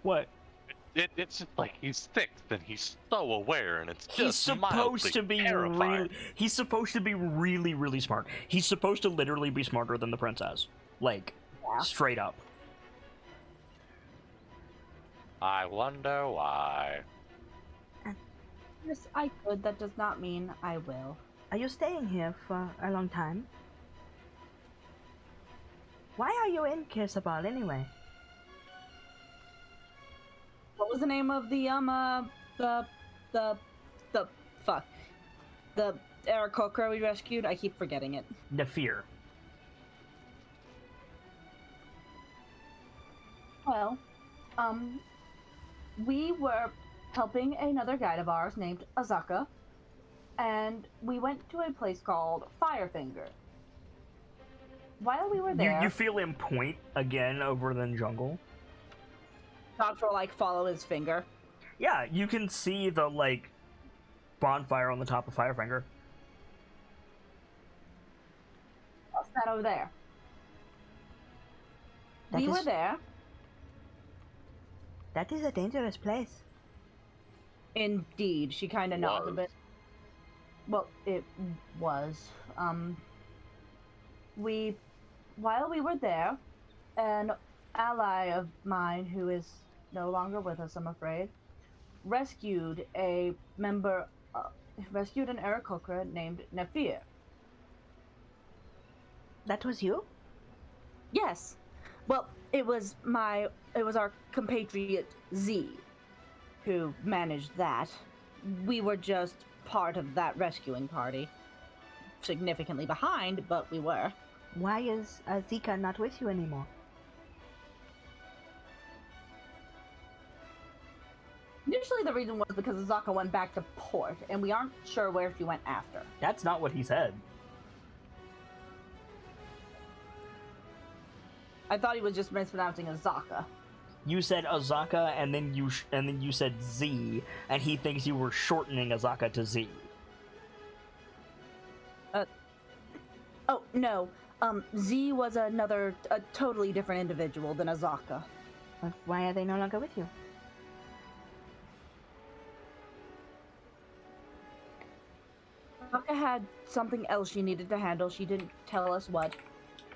Speaker 1: What?
Speaker 4: It's just like he's sixth and he's so aware, and it's just
Speaker 1: He's supposed to be
Speaker 4: terrifying.
Speaker 1: he's supposed to be really, really smart. He's supposed to literally be smarter than the princess. Like,
Speaker 2: Yeah.
Speaker 1: straight up.
Speaker 4: I wonder why.
Speaker 2: Yes, I could. That does not mean I will.
Speaker 5: Are you staying here for a long time? Why are you in Kirsabal anyway?
Speaker 2: What was the name of the fuck, the Aarakocra we rescued? I keep forgetting it.
Speaker 1: Nefir.
Speaker 2: Well, we were helping another guide of ours named Azaka, and we went to a place called Firefinger. While we were there,
Speaker 1: You feel him point again over the jungle.
Speaker 2: not for like follow his finger.
Speaker 1: Yeah, you can see the like bonfire on the top of Firefinger.
Speaker 2: What's that over there?
Speaker 5: That
Speaker 2: We
Speaker 5: is-
Speaker 2: were there.
Speaker 5: That is a dangerous place.
Speaker 2: Indeed, she kind of nods a
Speaker 4: Was.
Speaker 2: bit. Well, it was. While we were there, an ally of mine who is no longer with us, I'm afraid, rescued an Aarakocra named Nefir.
Speaker 5: That was you?
Speaker 2: Yes. Well, it was our compatriot Z who managed that. We were just part of that rescuing party. Significantly behind, but we were.
Speaker 5: Why is Zika not with you anymore?
Speaker 2: Initially, the reason was because Azaka went back to port, and we aren't sure where she went after.
Speaker 1: That's not what he said.
Speaker 2: I thought he was just mispronouncing Azaka.
Speaker 1: You said Azaka, and then you said Z, and he thinks you were shortening Azaka to Z.
Speaker 2: Oh, no. Z was a totally different individual than Azaka.
Speaker 5: But why are they no longer with you?
Speaker 2: Azaka had something else she needed to handle. She didn't tell us what.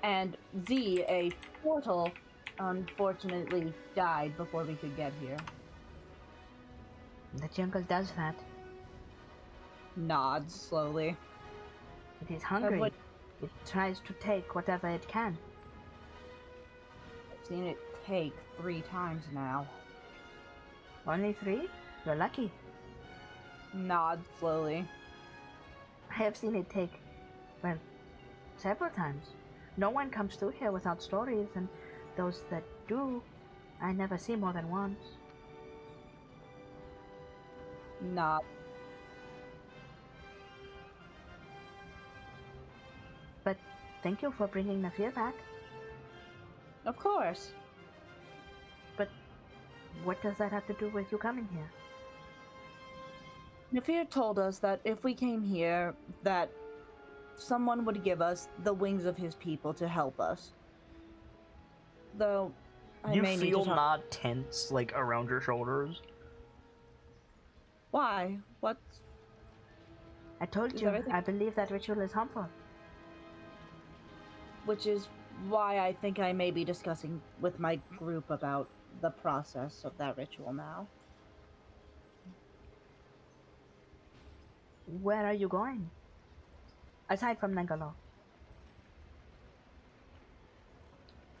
Speaker 2: And Z, a portal, unfortunately died before we could get here.
Speaker 5: The jungle does that.
Speaker 2: Nods slowly.
Speaker 5: It is hungry.
Speaker 2: would-
Speaker 5: It tries to take whatever it can.
Speaker 2: I've seen it take 3 times now.
Speaker 5: Only 3? You're lucky.
Speaker 2: Nods slowly.
Speaker 5: I have seen it take, well, several times. No one comes through here without stories, and those that do, I never see more than once.
Speaker 2: Nod.
Speaker 5: thank you for bringing Nafir back.
Speaker 2: Of course.
Speaker 5: But what does that have to do with you coming here?
Speaker 2: Nafir told us that if we came here, that someone would give us the wings of his people to help us. Though, I
Speaker 1: you
Speaker 2: may need to
Speaker 1: feel
Speaker 2: talk...
Speaker 1: not tense, like, around your shoulders.
Speaker 2: Why? What?
Speaker 5: I told you, I believe that ritual is harmful.
Speaker 2: Which is why I think I may be discussing with my group about the process of that ritual now.
Speaker 5: Where are you going? Aside from Nangalo.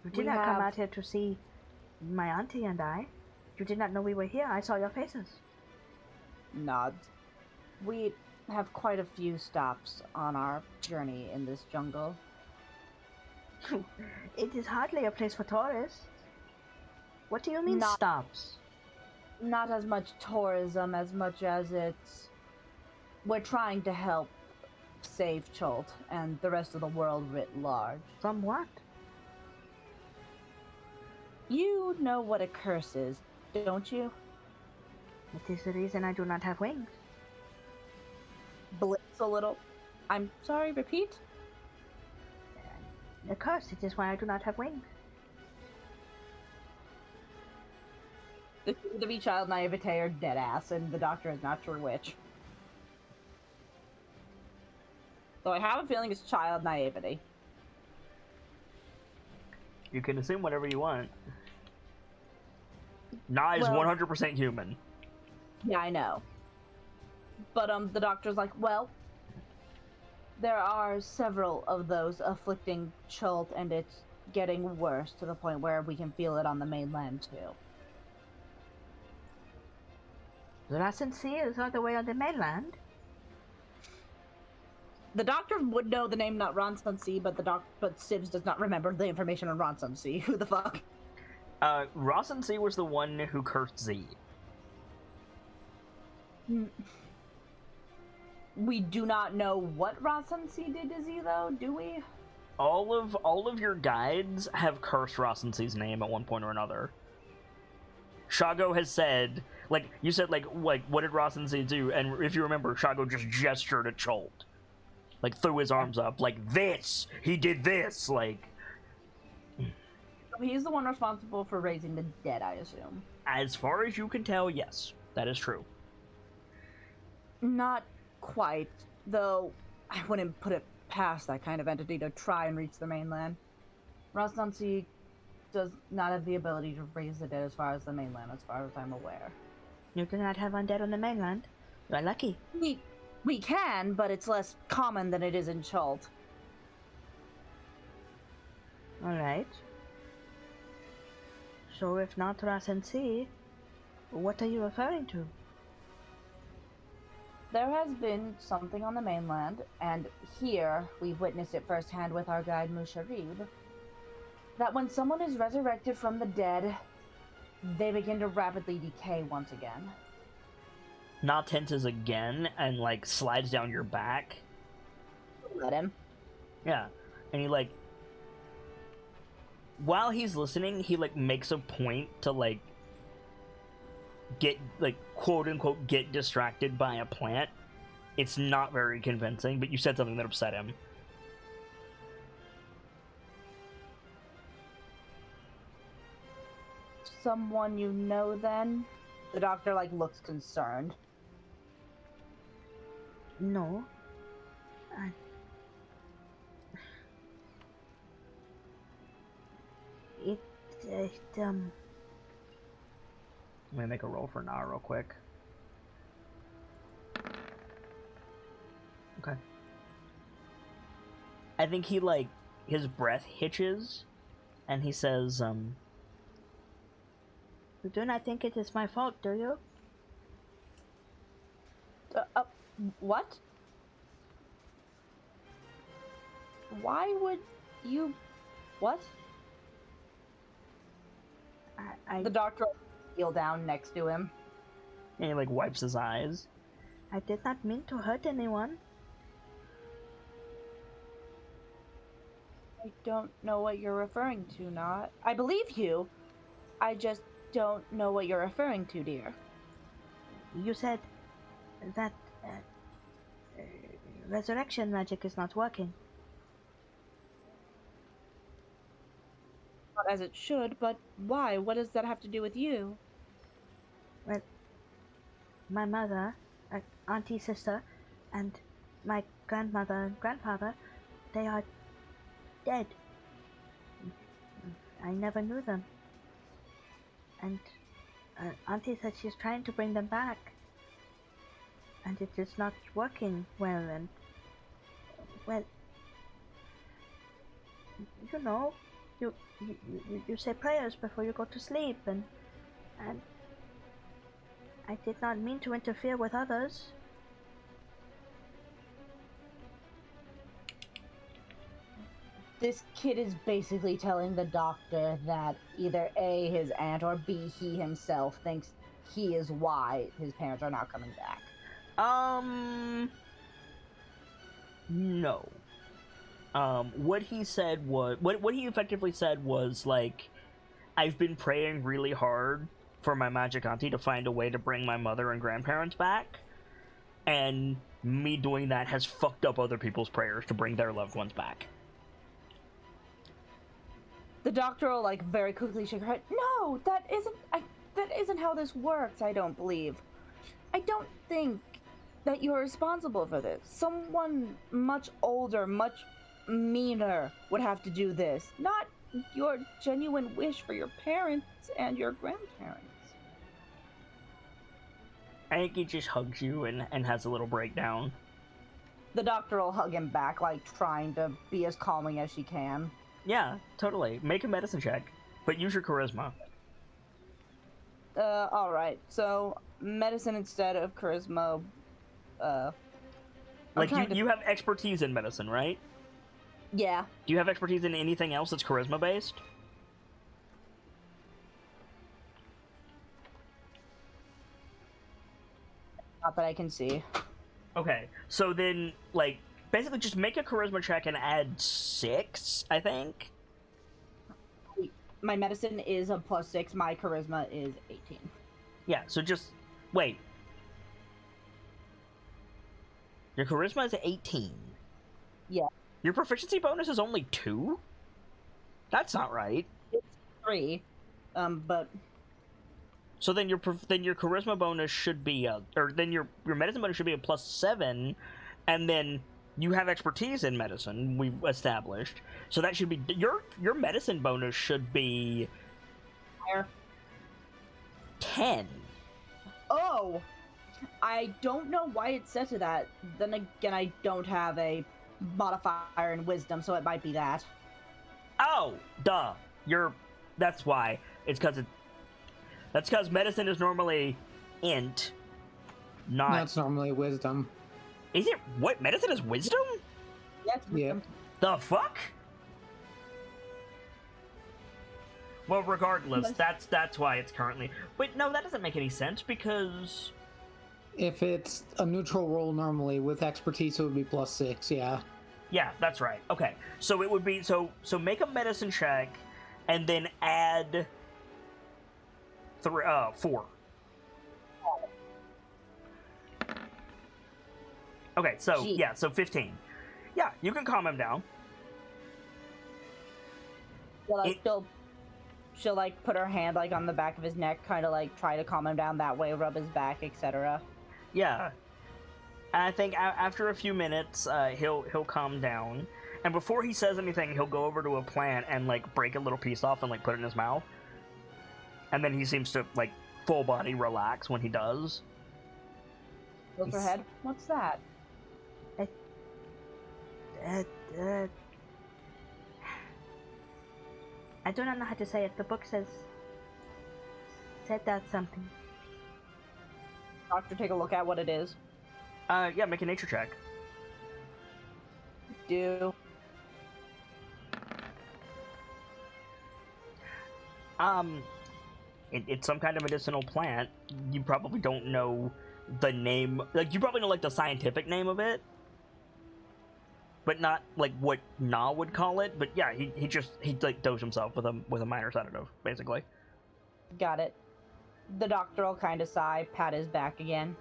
Speaker 5: You did not come out here to see my auntie and I. You did not know we were here. I saw your faces.
Speaker 2: Nods. We have quite a few stops on our journey in this jungle.
Speaker 5: It is hardly a place for tourists. What do you mean stops?
Speaker 2: Not as much tourism as much as it's... We're trying to help save Chult and the rest of the world writ large.
Speaker 5: From what?
Speaker 2: You know what a curse is, don't you?
Speaker 5: It is the reason I do not have wings.
Speaker 2: Blitz a little. I'm sorry, repeat?
Speaker 5: A curse, it is why I do not have wings.
Speaker 2: The be child naivete or dead ass, and the doctor is not sure which. Though I have a feeling it's child naivety.
Speaker 1: You can assume whatever you want. Na is 100% human.
Speaker 2: Yeah, I know. But the doctor's like, well, there are several of those afflicting Chult, and it's getting worse to the point where we can feel it on the mainland too.
Speaker 5: The Rasen Sea is all the way on the mainland.
Speaker 2: The doctor would know the name, not Ronson Sea, but Sibs does not remember the information on Ronson Sea. Who the fuck?
Speaker 1: Ronson Sea was the one who cursed Z.
Speaker 2: We do not know what Ronson Sea did to Z, though, do we?
Speaker 1: All of your guides have cursed Ronson Sea's name at one point or another. Shago has said, like, you said, like, what did Ronson Sea do? And if you remember, Shago just gestured at Chult. Like, threw his arms up, like, this! He did this! Like...
Speaker 2: He's the one responsible for raising the dead, I assume.
Speaker 1: As far as you can tell, yes. That is true.
Speaker 2: Not quite, though I wouldn't put it past that kind of entity to try and reach the mainland. Rastansi does not have the ability to raise the dead as far as the mainland, as far as I'm aware.
Speaker 5: You do not have undead on the mainland. You are lucky.
Speaker 2: We can, but it's less common than it is in Chult.
Speaker 5: Alright. So if not Rasensi, what are you referring to?
Speaker 2: There has been something on the mainland, and here we've witnessed it firsthand with our guide Musharib, that when someone is resurrected from the dead, they begin to rapidly decay once again.
Speaker 1: Na tenses again and, like, slides down your back.
Speaker 2: Let him.
Speaker 1: Yeah. And he, like... While he's listening, he, like, makes a point to, like... get, like, quote-unquote, get distracted by a plant. It's not very convincing, but you said something that upset him.
Speaker 2: Someone you know, then? The doctor, like, looks concerned.
Speaker 5: No.
Speaker 1: I'm gonna make a roll for Na real quick. Okay. I think he, like, his breath hitches, and he says,
Speaker 5: You do not think it is my fault, do you?
Speaker 2: What? Why would you... What? The doctor will kneel down next to him.
Speaker 1: and he, like, wipes his eyes.
Speaker 5: I did not mean to hurt anyone.
Speaker 2: I don't know what you're referring to, not. I believe you. I just don't know what you're referring to, dear.
Speaker 5: You said that resurrection magic is not working.
Speaker 2: Not as it should, but why? What does that have to do with you?
Speaker 5: Well, my mother, auntie, sister, and my grandmother and grandfather, they are dead. I never knew them. And auntie said she's trying to bring them back. And it is not working well, and, well, you know, you say prayers before you go to sleep, and I did not mean to interfere with others.
Speaker 2: This kid is basically telling the doctor that either A, his aunt, or B, he himself thinks he is why his parents are not coming back.
Speaker 1: No. What he said was... What he effectively said was, like, I've been praying really hard for my magic auntie to find a way to bring my mother and grandparents back, and me doing that has fucked up other people's prayers to bring their loved ones back.
Speaker 2: The doctor will, like, very quickly shake her head. No, that isn't how this works, I don't believe. I don't think that you're responsible for this. Someone much older, much meaner would have to do this, not your genuine wish for your parents and your grandparents.
Speaker 1: I think he just hugs you and has a little breakdown.
Speaker 2: The doctor will hug him back, like, trying to be as calming as she can.
Speaker 1: Yeah, totally. Make a medicine check, but use your charisma.
Speaker 2: Alright. So, medicine instead of charisma.
Speaker 1: Like, you have expertise in medicine, right?
Speaker 2: Yeah.
Speaker 1: Do you have expertise in anything else that's charisma-based?
Speaker 2: Not that I can see.
Speaker 1: Okay, so then, like, basically just make a charisma check and add 6, I think?
Speaker 2: My medicine is a +6, my charisma is 18.
Speaker 1: Yeah, so just... Wait. Your charisma is 18?
Speaker 2: Yeah.
Speaker 1: Your proficiency bonus is only 2? That's not right.
Speaker 2: It's 3, but...
Speaker 1: So then your charisma bonus should be then your medicine bonus should be a +7, and then you have expertise in medicine, we've established. So that should be your medicine bonus should be
Speaker 2: higher.
Speaker 1: 10.
Speaker 2: Oh, I don't know why it's set to that. Then again, I don't have a modifier in wisdom, so it might be that.
Speaker 1: Oh, duh. That's why. That's because medicine is normally int, not...
Speaker 6: That's normally wisdom.
Speaker 1: Is it? What? Medicine is wisdom?
Speaker 2: Yes.
Speaker 6: Yeah.
Speaker 1: The fuck? Well, regardless, that's why it's currently... Wait, no, that doesn't make any sense, because...
Speaker 6: If it's a neutral roll normally, with expertise it would be +6, yeah.
Speaker 1: Yeah, that's right. Okay, so it would be... So make a medicine check, and then add... 4. Okay, so,
Speaker 2: Gee.
Speaker 1: yeah, so 15. Yeah, you can calm him down.
Speaker 2: Well, she'll like put her hand like on the back of his neck, kind of like try to calm him down that way, rub his back, etc.
Speaker 1: Yeah. And I think after a few minutes, he'll calm down. And before he says anything, he'll go over to a plant and, like, break a little piece off and, like, put it in his mouth. And then he seems to, like, full body relax when he does.
Speaker 2: Tilts her head. What's that?
Speaker 5: I do not know how to say it. The book said that something.
Speaker 2: Doctor, take a look at what it is.
Speaker 1: Yeah, make a nature check.
Speaker 2: Do.
Speaker 1: It's some kind of medicinal plant. You probably don't know the name. Like, you probably know, like, the scientific name of it. but not like what Na would call it. But yeah, he like dosed himself with a minor sedative, basically.
Speaker 2: Got it. The doctor will kind of sigh, pat his back again.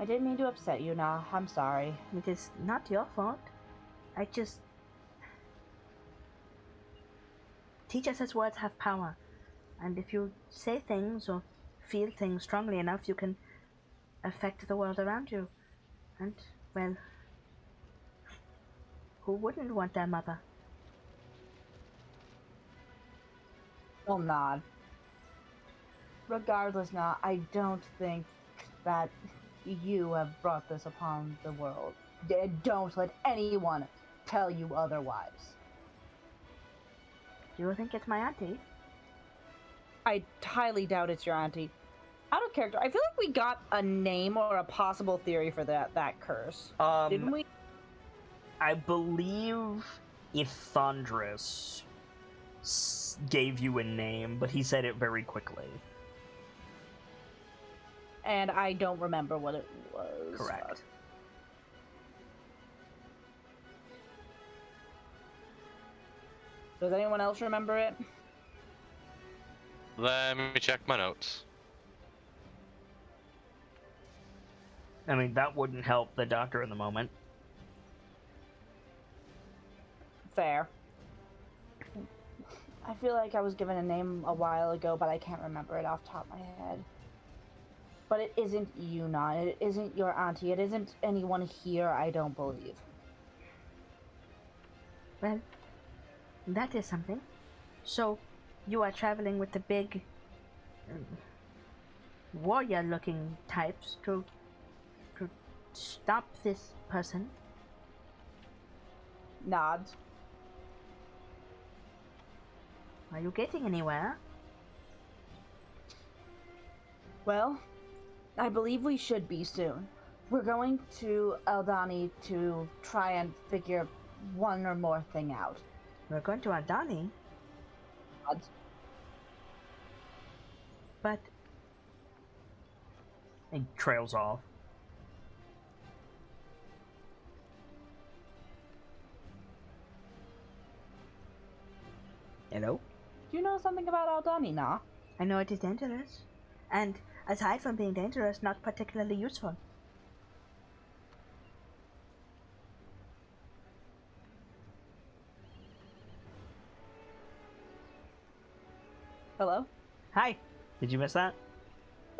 Speaker 2: I didn't mean to upset you, Na. I'm sorry.
Speaker 5: It is not your fault. I just... Teachers' words have power. And if you say things or feel things strongly enough, you can affect the world around you. And, well... who wouldn't want their mother?
Speaker 2: He'll nod. Regardless, Na, I don't think that you have brought this upon the world. Don't let anyone tell you otherwise.
Speaker 5: Do you think it's my auntie?
Speaker 2: I highly doubt it's your auntie. Out of character, I feel like we got a name or a possible theory for that curse. Didn't we?
Speaker 1: I believe Ithondris gave you a name, but he said it very quickly.
Speaker 2: And I don't remember what it was.
Speaker 1: Correct.
Speaker 2: Does anyone else remember it?
Speaker 4: Let me check my notes.
Speaker 1: I mean, that wouldn't help the doctor in the moment.
Speaker 2: Fair. I feel like I was given a name a while ago, but I can't remember it off the top of my head. But it isn't you, Na. It isn't your auntie. It isn't anyone here, I don't believe.
Speaker 5: Well, that is something. So, you are traveling with the big... warrior-looking types to stop this person?
Speaker 2: Nods.
Speaker 5: Are you getting anywhere?
Speaker 2: Well, I believe we should be soon. We're going to Aldani to try and figure one or more thing out.
Speaker 5: We're going to Aldani?
Speaker 2: Nods.
Speaker 5: But...
Speaker 1: He trails off. Hello?
Speaker 2: Do you know something about Aldani, Na?
Speaker 5: I know it is dangerous. And, aside from being dangerous, not particularly useful.
Speaker 2: Hello?
Speaker 1: Hi. Did you miss that?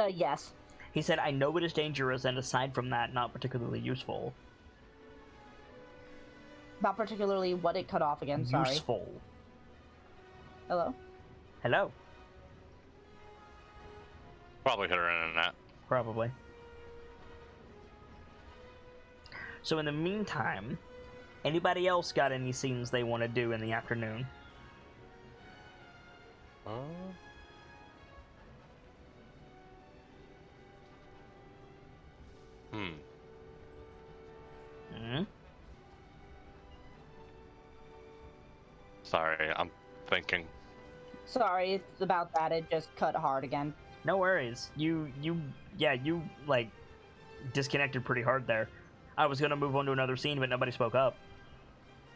Speaker 2: Yes.
Speaker 1: He said, I know it is dangerous, and aside from that, not particularly useful.
Speaker 2: Not particularly what it cut off again, sorry.
Speaker 1: Useful.
Speaker 2: Hello?
Speaker 1: Hello?
Speaker 4: Probably hit her internet.
Speaker 1: Probably. So in the meantime, anybody else got any scenes they want to do in the afternoon?
Speaker 4: Sorry, I'm thinking.
Speaker 2: Sorry, it's about that. It just cut hard again.
Speaker 1: No worries. You like disconnected pretty hard there. I was gonna move on to another scene, but nobody spoke up.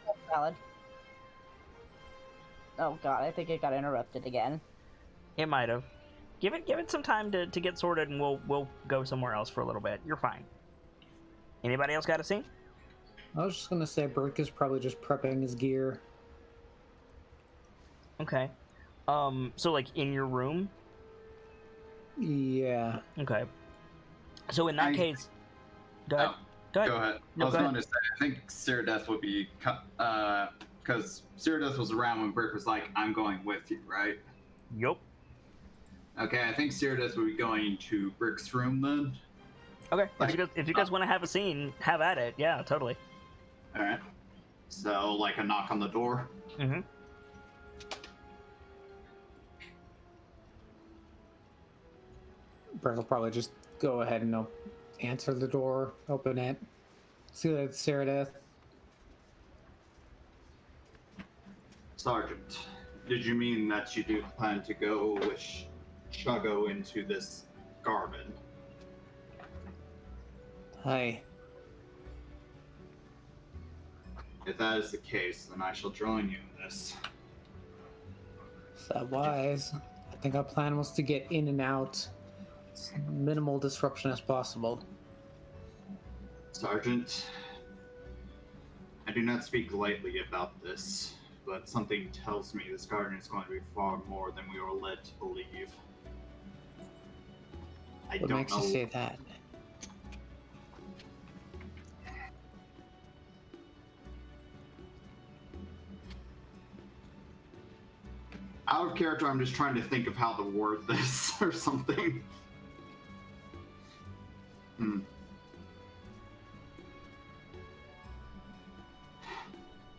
Speaker 2: That's valid. Oh god, I think it got interrupted again.
Speaker 1: It might have. Give it some time to get sorted, and we'll go somewhere else for a little bit. You're fine. Anybody else got a scene?
Speaker 6: I was just gonna say Burke is probably just prepping his gear.
Speaker 1: Okay. So like in your room?
Speaker 6: Yeah.
Speaker 1: Okay. So in that case, go ahead. Go ahead.
Speaker 3: Go ahead.
Speaker 1: No,
Speaker 3: I was
Speaker 1: go
Speaker 3: going
Speaker 1: ahead.
Speaker 3: to say, I think Cyrodiil would be, because Cyrodiil was around when Brick was like, I'm going with you, right?
Speaker 1: Yup.
Speaker 3: Okay, I think Cyrodiil would be going to Brick's room then.
Speaker 1: Okay.
Speaker 3: Like,
Speaker 1: if you guys want to have a scene, have at it. Yeah, totally.
Speaker 3: Alright. So, like a knock on the door.
Speaker 1: Mm-hmm.
Speaker 6: Burke will probably just go ahead and answer the door, open it, see that it's Cyrodiil.
Speaker 3: Sergeant, did you mean that you do plan to go with Shuggo into this garden?
Speaker 6: Hi.
Speaker 3: If that is the case, then I shall join you in this.
Speaker 6: Is that wise? I think our plan was to get in and out as minimal disruption as possible.
Speaker 3: Sergeant, I do not speak lightly about this, but something tells me this garden is going to be far more than we were led to believe.
Speaker 6: What makes you say that?
Speaker 3: Out of character, I'm just trying to think of how to word this or something.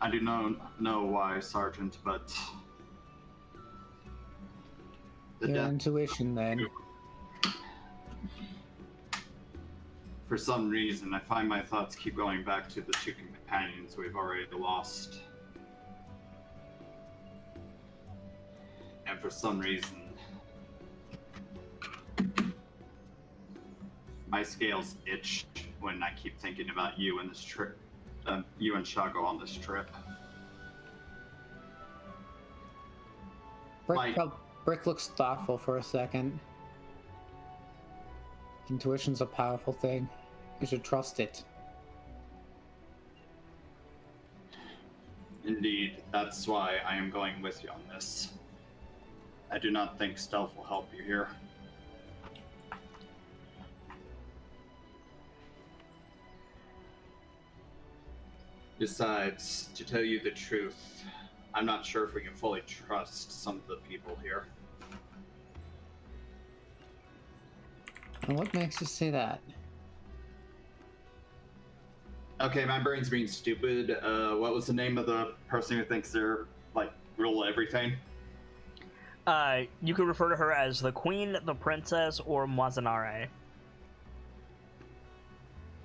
Speaker 3: I do not know why, Sergeant, but...
Speaker 6: Your intuition, then.
Speaker 3: For some reason, I find my thoughts keep going back to the two companions we've already lost. And for some reason, my scales itch when I keep thinking about you and this trip, you and Shago on this trip.
Speaker 6: Brick looks thoughtful for a second. Intuition's a powerful thing. You should trust it.
Speaker 3: Indeed, that's why I am going with you on this. I do not think stealth will help you here. Besides, to tell you the truth, I'm not sure if we can fully trust some of the people here.
Speaker 6: And what makes you say that?
Speaker 3: Okay, my brain's being stupid. What was the name of the person who thinks they're, like, rule everything?
Speaker 1: You could refer to her as the Queen, the Princess, or Mazanare.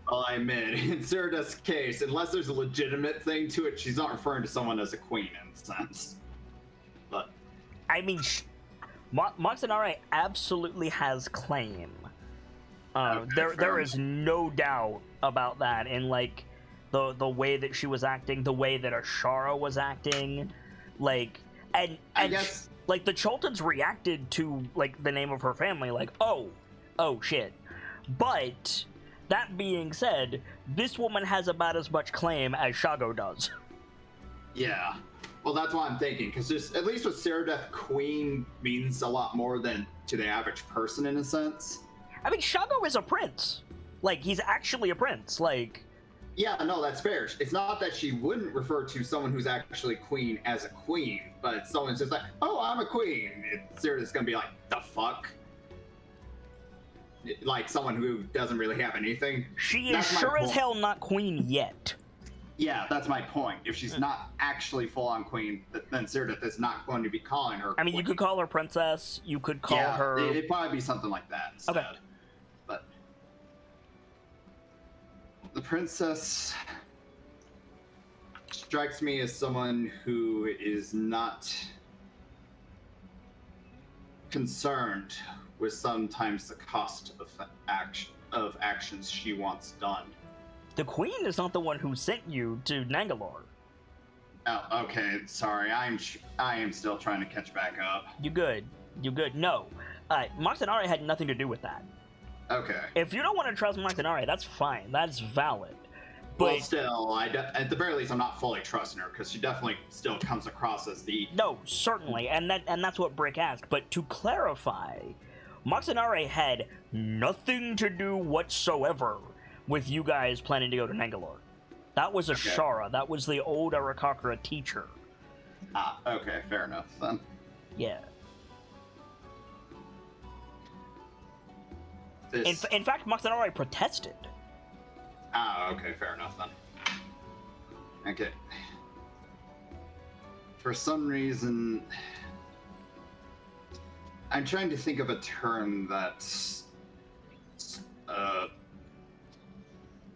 Speaker 3: Well, I admit, in Cerida's case, unless there's a legitimate thing to it, she's not referring to someone as a queen in a sense. But
Speaker 1: I mean, Mazanare absolutely has claim. There is no doubt about that in, like, the way that she was acting, the way that Ashara was acting, like, and
Speaker 3: I guess...
Speaker 1: like, the Choltons reacted to, like, the name of her family, like, oh shit. But, that being said, this woman has about as much claim as Shago does.
Speaker 3: Yeah. Well, that's what I'm thinking, because at least with Cerida, queen means a lot more than to the average person, in a sense.
Speaker 1: I mean, Shago is a prince. Like, he's actually a prince, like...
Speaker 3: Yeah, no, that's fair. It's not that she wouldn't refer to someone who's actually queen as a queen, but someone's just like, oh, I'm a queen. Cerida's gonna be like, the fuck? Like someone who doesn't really have anything.
Speaker 1: She is sure as hell not queen yet.
Speaker 3: Yeah, that's my point. If she's not actually full-on queen, then Cerida is not going to be calling her
Speaker 1: I mean,
Speaker 3: queen.
Speaker 1: You could call her princess, you could call her...
Speaker 3: It'd probably be something like that instead.
Speaker 1: Okay.
Speaker 3: But the princess strikes me as someone who is not concerned with sometimes the cost of actions she wants done.
Speaker 1: The queen is not the one who sent you to Nangalore.
Speaker 3: Oh, okay. Sorry, I am still trying to catch back up.
Speaker 1: You good? No, Mazanare had nothing to do with that.
Speaker 3: Okay.
Speaker 1: If you don't want to trust Mazanare, that's fine. That's valid. But
Speaker 3: well, still, at the very least, I'm not fully trusting her because she definitely still comes across as the...
Speaker 1: No, certainly, and that's what Brick asked. But to clarify, Mazanare had nothing to do whatsoever with you guys planning to go to Nangalore. That was Ashara. That was the old Arakakra teacher.
Speaker 3: Ah, okay, fair enough then.
Speaker 1: Yeah. In fact, Mazanare protested.
Speaker 3: Ah, okay, fair enough then. Okay. For some reason, I'm trying to think of a term that's...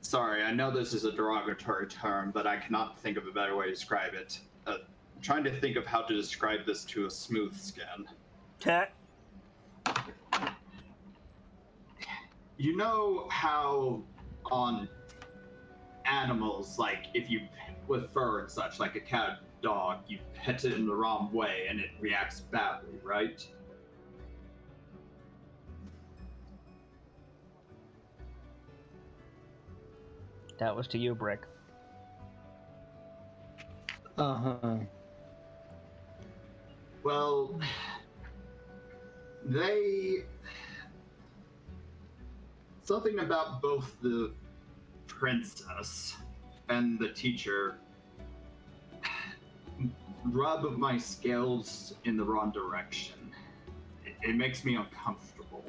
Speaker 3: Sorry, I know this is a derogatory term, but I cannot think of a better way to describe it. I'm trying to think of how to describe this to a smooth skin.
Speaker 1: Okay.
Speaker 3: You know how on animals, like, if you with fur and such, like a cat, dog, you pet it in the wrong way and it reacts badly, right?
Speaker 1: That was to you, Brick.
Speaker 6: Uh-huh.
Speaker 3: Well, something about both the princess and the teacher rub my scales in the wrong direction. It makes me uncomfortable.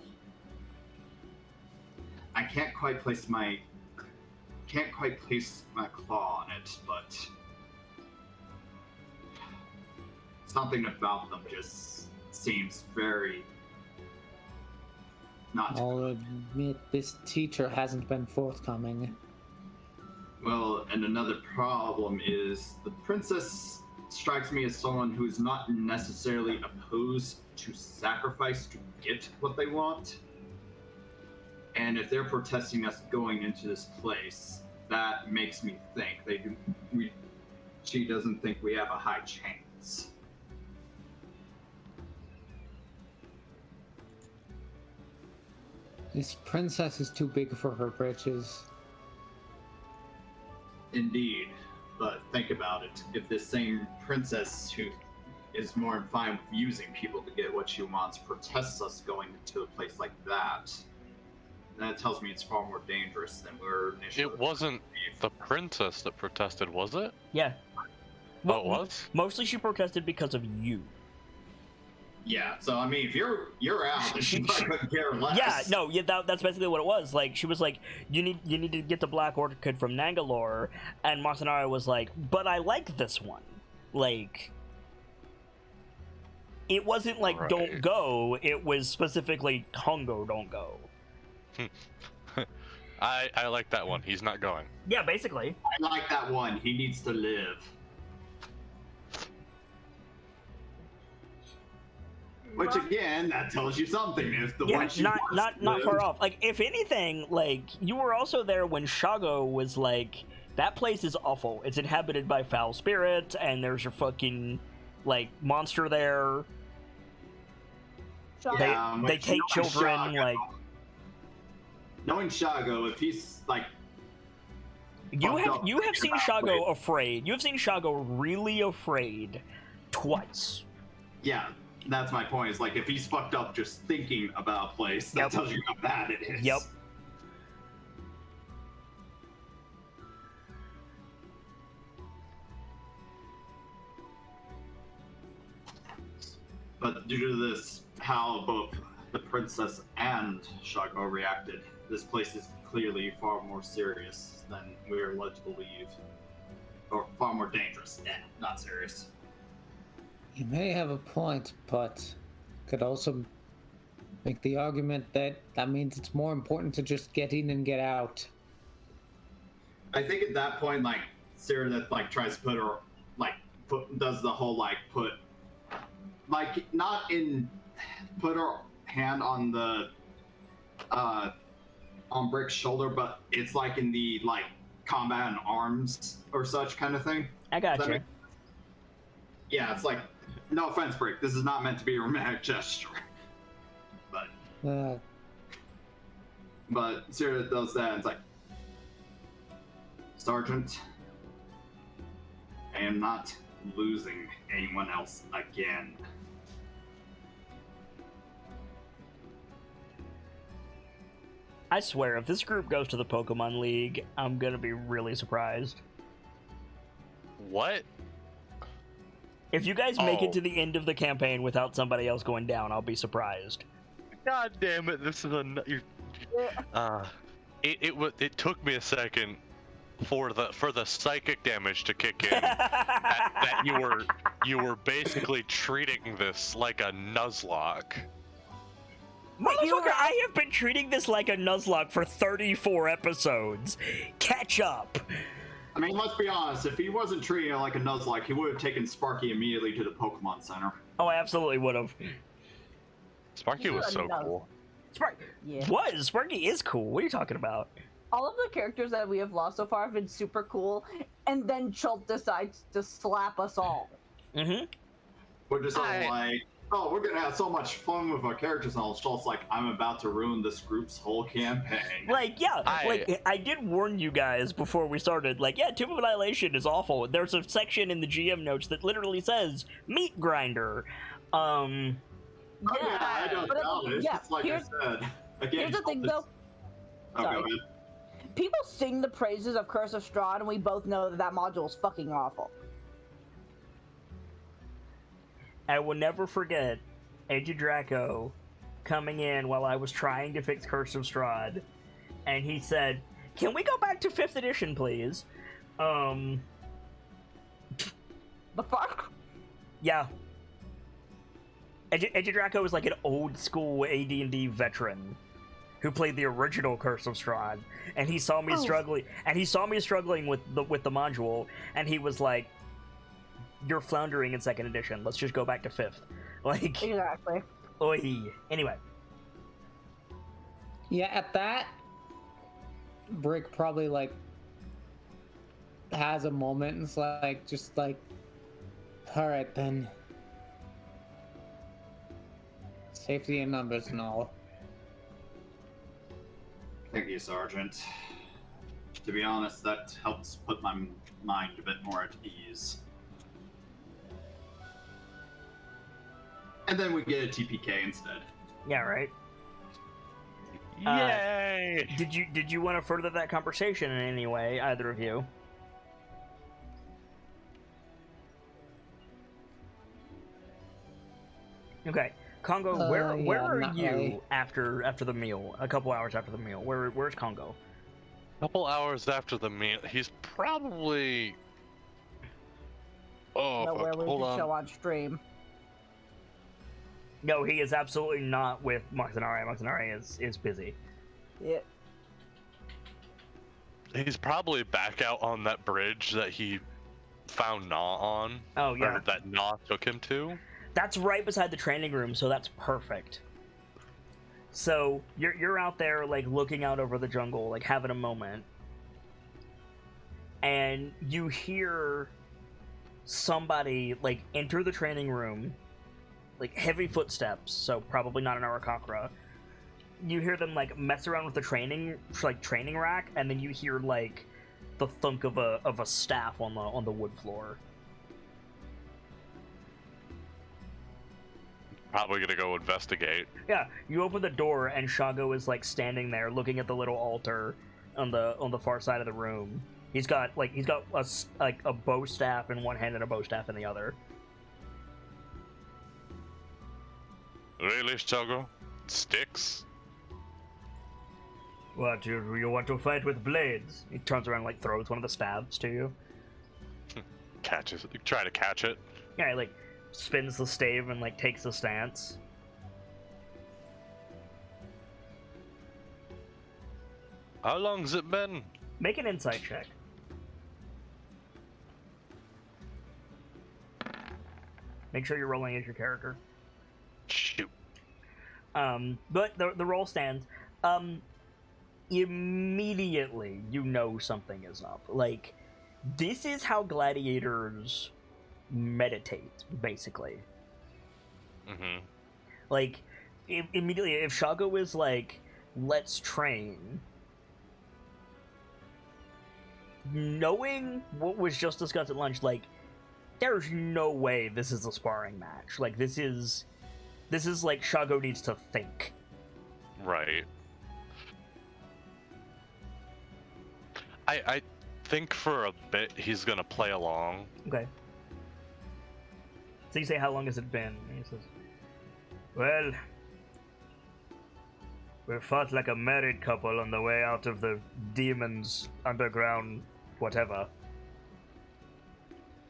Speaker 3: I can't quite place my claw on it, but something about them just seems very not.
Speaker 6: I'll admit this teacher hasn't been forthcoming.
Speaker 3: Well, and another problem is the princess strikes me as someone who's not necessarily opposed to sacrifice to get what they want. And if they're protesting us going into this place, that makes me think she doesn't think we have a high chance.
Speaker 6: This princess is too big for her britches.
Speaker 3: Indeed, but think about it. If this same princess who is more fine with using people to get what she wants protests us going into a place like that, that tells me it's far more dangerous than we were initially.
Speaker 4: It wasn't the princess that protested, was it?
Speaker 1: Yeah.
Speaker 4: Oh, it was?
Speaker 1: Mostly she protested because of you.
Speaker 3: Yeah, so I mean, if you're out, then she couldn't care less.
Speaker 1: Yeah, no, that's basically what it was. Like, she was like, you need to get the Black Orchid from Nangalore, and Masanari was like, but I like this one. Like, it wasn't like
Speaker 4: Right.
Speaker 1: don't go, it was specifically Hongo don't go.
Speaker 4: I like that one. He's not going.
Speaker 1: Yeah, basically.
Speaker 3: I like that one. He needs to live. Which again, that tells you something. If the one she
Speaker 1: not far off. Like, if anything, like, you were also there when Shago was like, that place is awful. It's inhabited by foul spirits, and there's your fucking like monster there. They take children.
Speaker 3: Shago,
Speaker 1: like,
Speaker 3: knowing Shago, if he's like,
Speaker 1: you have seen Shago afraid. You have seen Shago really afraid twice.
Speaker 3: Yeah. That's my point. Is like if he's fucked up just thinking about a place, that tells you how bad it is.
Speaker 1: Yep.
Speaker 3: But due to this, how both the princess and Shago reacted, this place is clearly far more serious than we are led to believe, or far more dangerous. Yeah, not serious.
Speaker 6: You may have a point, but could also make the argument that means it's more important to just get in and get out.
Speaker 3: I think at that point, like, Sarah that like tries to put her, like, does the whole like put her hand on the on Brick's shoulder, but it's like in the like combat and arms or such kind of thing.
Speaker 1: I got you.
Speaker 3: Yeah, it's like, no offense, Brick, this is not meant to be a romantic gesture. But Sarah does that and it's like, Sergeant, I am not losing anyone else again.
Speaker 1: I swear, if this group goes to the Pokemon League, I'm gonna be really surprised.
Speaker 4: What?
Speaker 1: If you guys make it to the end of the campaign without somebody else going down, I'll be surprised.
Speaker 4: God damn it! This is it took me a second for the psychic damage to kick in. that you were basically treating this like a Nuzlocke.
Speaker 1: Motherfucker, I have been treating this like a Nuzlocke for 34 episodes. Catch up.
Speaker 3: I mean, let's be honest, if he wasn't treating it like a Nuzlocke, he would have taken Sparky immediately to the Pokemon Center.
Speaker 1: Oh, I absolutely would have.
Speaker 4: Sparky was so cool.
Speaker 1: Sparky is cool. What are you talking about?
Speaker 2: All of the characters that we have lost so far have been super cool, and then Chult decides to slap us all.
Speaker 1: Mm-hmm.
Speaker 3: We're just all like, oh, we're gonna have so much fun with our characters, and all. Schultz like, I'm about to ruin this group's whole campaign.
Speaker 1: Like, yeah, I did warn you guys before we started. Like, yeah, Tomb of Annihilation is awful. There's a section in the GM notes that literally says meat grinder.
Speaker 3: Oh, yeah, I don't doubt it.
Speaker 2: Yeah,
Speaker 3: It's like I said. Again,
Speaker 2: here's the thing, though.
Speaker 3: Oh,
Speaker 2: Sorry.
Speaker 3: go ahead.
Speaker 2: People sing the praises of Curse of Strahd, and we both know that module is fucking awful.
Speaker 1: I will never forget Edgy Draco coming in while I was trying to fix Curse of Strahd, and he said, "Can we go back to 5th edition, please?"
Speaker 2: The fuck?
Speaker 1: Yeah. Edgy Draco is like an old school AD&D veteran who played the original Curse of Strahd, and he saw me struggling. And he saw me struggling with the module, and he was like, "You're floundering in 2nd edition. Let's just go back to 5th." Like,
Speaker 2: Exactly.
Speaker 1: Oi. Anyway.
Speaker 6: Yeah, at that, Brick probably like has a moment and it's like, just like, all right then. Safety in numbers and all.
Speaker 3: Thank you, Sergeant. To be honest, that helps put my mind a bit more at ease. And then we get a TPK instead.
Speaker 1: Yeah, right.
Speaker 4: Yay!
Speaker 1: Did you want to further that conversation in any way, either of you? Okay, Congo, where are you
Speaker 6: really.
Speaker 1: after the meal? A couple hours after the meal. Where's Congo?
Speaker 4: Couple hours after the meal, he's probably. Oh,
Speaker 2: Nowhere
Speaker 4: fuck,
Speaker 2: we
Speaker 4: hold
Speaker 2: can
Speaker 4: on.
Speaker 2: show on stream.
Speaker 1: No, he is absolutely not with Maxinari. Maxinari is busy.
Speaker 2: Yeah.
Speaker 4: He's probably back out on that bridge that he found Gnaw on.
Speaker 1: Oh yeah,
Speaker 4: Or that Gnaw took him to.
Speaker 1: that's right beside the training room, so that's perfect. So you're out there like looking out over the jungle, like having a moment, and you hear somebody like enter the training room, like heavy footsteps, so probably not an Arakakra. You hear them like mess around with the training rack, and then you hear like the thunk of a staff on the wood floor.
Speaker 4: Probably gonna go investigate.
Speaker 1: Yeah, you open the door and Shago is like standing there looking at the little altar on the far side of the room. He's got a bow staff in one hand and a bow staff in the other.
Speaker 4: Really, Shogo? Sticks?
Speaker 1: What, you want to fight with blades? He turns around and like throws one of the stabs to you.
Speaker 4: Catches it. Try to catch it.
Speaker 1: Yeah, he like spins the stave and like takes a stance.
Speaker 4: How long's it been?
Speaker 1: Make an insight check. Make sure you're rolling as your character.
Speaker 4: Shoot.
Speaker 1: But the roll stands. Immediately you know something is up. Like, this is how gladiators meditate, basically.
Speaker 4: Mm-hmm.
Speaker 1: Like, immediately, if Shago is like, let's train, knowing what was just discussed at lunch, like, there's no way this is a sparring match. Like, this is like Shago needs to think.
Speaker 4: Right. I think for a bit he's gonna play along.
Speaker 1: Okay. So you say, how long has it been? And he says, well, we fought like a married couple on the way out of the demon's underground whatever.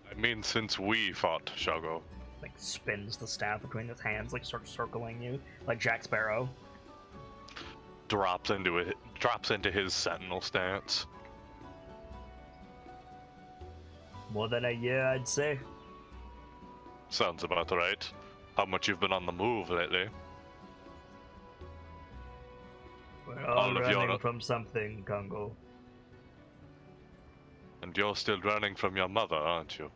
Speaker 4: I mean, since we fought, Shogo.
Speaker 1: Like, spins the staff between his hands, like, starts circling you, like Jack Sparrow.
Speaker 4: Drops into his sentinel stance.
Speaker 1: More than a year, I'd say.
Speaker 4: Sounds about right. How much you've been on the move lately?
Speaker 1: We're all
Speaker 4: All of
Speaker 1: running
Speaker 4: your-
Speaker 1: from something, Congo.
Speaker 4: And you're still running from your mother, aren't you?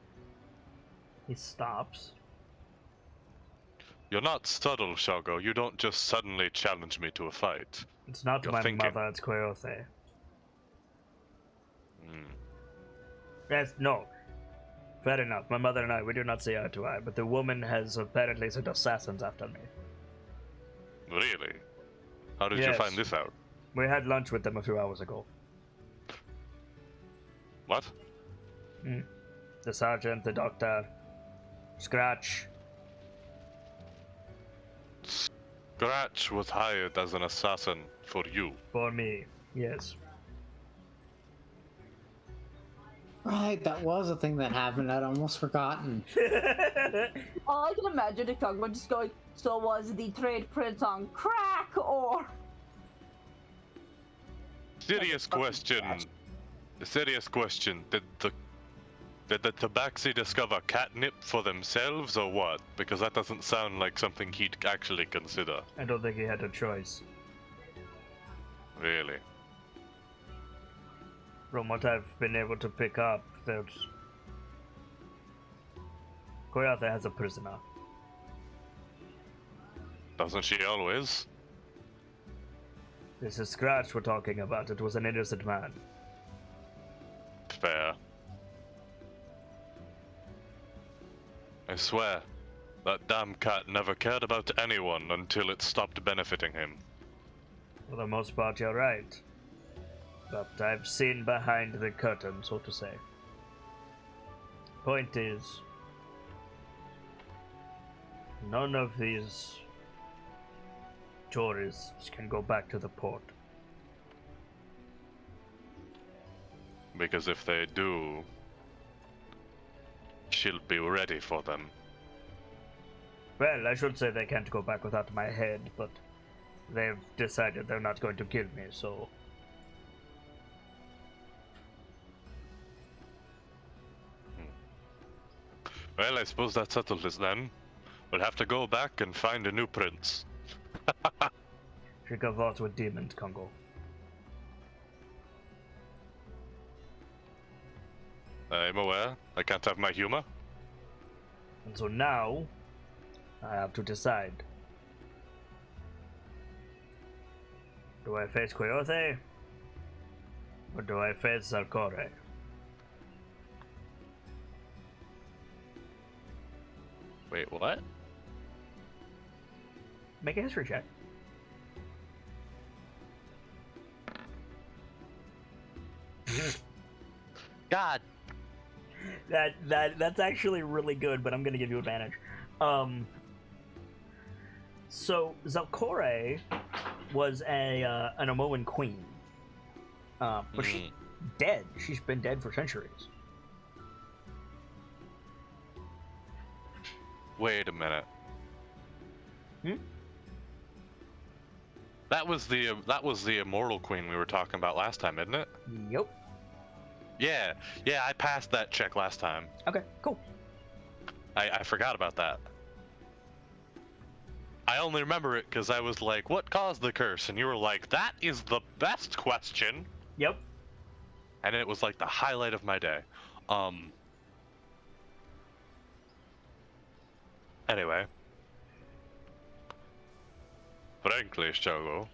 Speaker 1: He stops.
Speaker 4: You're not subtle, Shogo. You don't just suddenly challenge me to a fight.
Speaker 1: It's not
Speaker 4: You're
Speaker 1: my
Speaker 4: thinking.
Speaker 1: mother, it's Coyothe.
Speaker 4: Hmm.
Speaker 1: Yes, no. Fair enough. My mother and I, we do not see eye to eye, but the woman has apparently sent assassins after me.
Speaker 4: Really? How did you
Speaker 1: Yes.
Speaker 4: find this out?
Speaker 1: We had lunch with them a few hours ago.
Speaker 4: What?
Speaker 1: The sergeant, the doctor, Scratch.
Speaker 4: Scratch was hired as an assassin for you.
Speaker 1: For me, yes.
Speaker 6: Right, that was a thing that happened. I'd almost forgotten.
Speaker 2: All I can imagine is Koguma just going, so was the trade prince on crack, or...
Speaker 4: Serious question. Serious question. Did the Tabaxi discover catnip for themselves or what? Because that doesn't sound like something he'd actually consider.
Speaker 1: I don't think he had a choice.
Speaker 4: Really?
Speaker 1: From what I've been able to pick up, that Coyothe has a prisoner.
Speaker 4: Doesn't she always?
Speaker 1: This is Scratch we're talking about. It was an innocent man.
Speaker 4: Fair. I swear, that damn cat never cared about anyone until it stopped benefiting him.
Speaker 1: For the most part, you're right. But I've seen behind the curtain, so to say. Point is, none of these tourists can go back to the port.
Speaker 4: Because if they do, she'll be ready for them.
Speaker 1: Well, I should say they can't go back without my head, but they've decided they're not going to kill me, so...
Speaker 4: Well, I suppose that settles it then. We'll have to go back and find a new prince.
Speaker 1: She cavorts with demons, Congo.
Speaker 4: I'm aware. I can't have my humor.
Speaker 1: And so now, I have to decide. Do I face Coyothe? Or do I face Zalcore?
Speaker 4: Wait, what?
Speaker 1: Make a history check.
Speaker 4: God.
Speaker 1: That's actually really good, but I'm gonna give you advantage. So Zalcore was an Omoan queen, but she's dead. She's been dead for centuries.
Speaker 4: Wait a minute.
Speaker 1: Hmm?
Speaker 4: That was the immortal queen we were talking about last time, isn't it?
Speaker 1: Yep.
Speaker 4: Yeah, I passed that check last time.
Speaker 1: Okay, cool.
Speaker 4: I forgot about that. I only remember it because I was like, what caused the curse? And you were like, that is the best question.
Speaker 1: Yep.
Speaker 4: And it was like the highlight of my day. Anyway. Frankly, Shogo.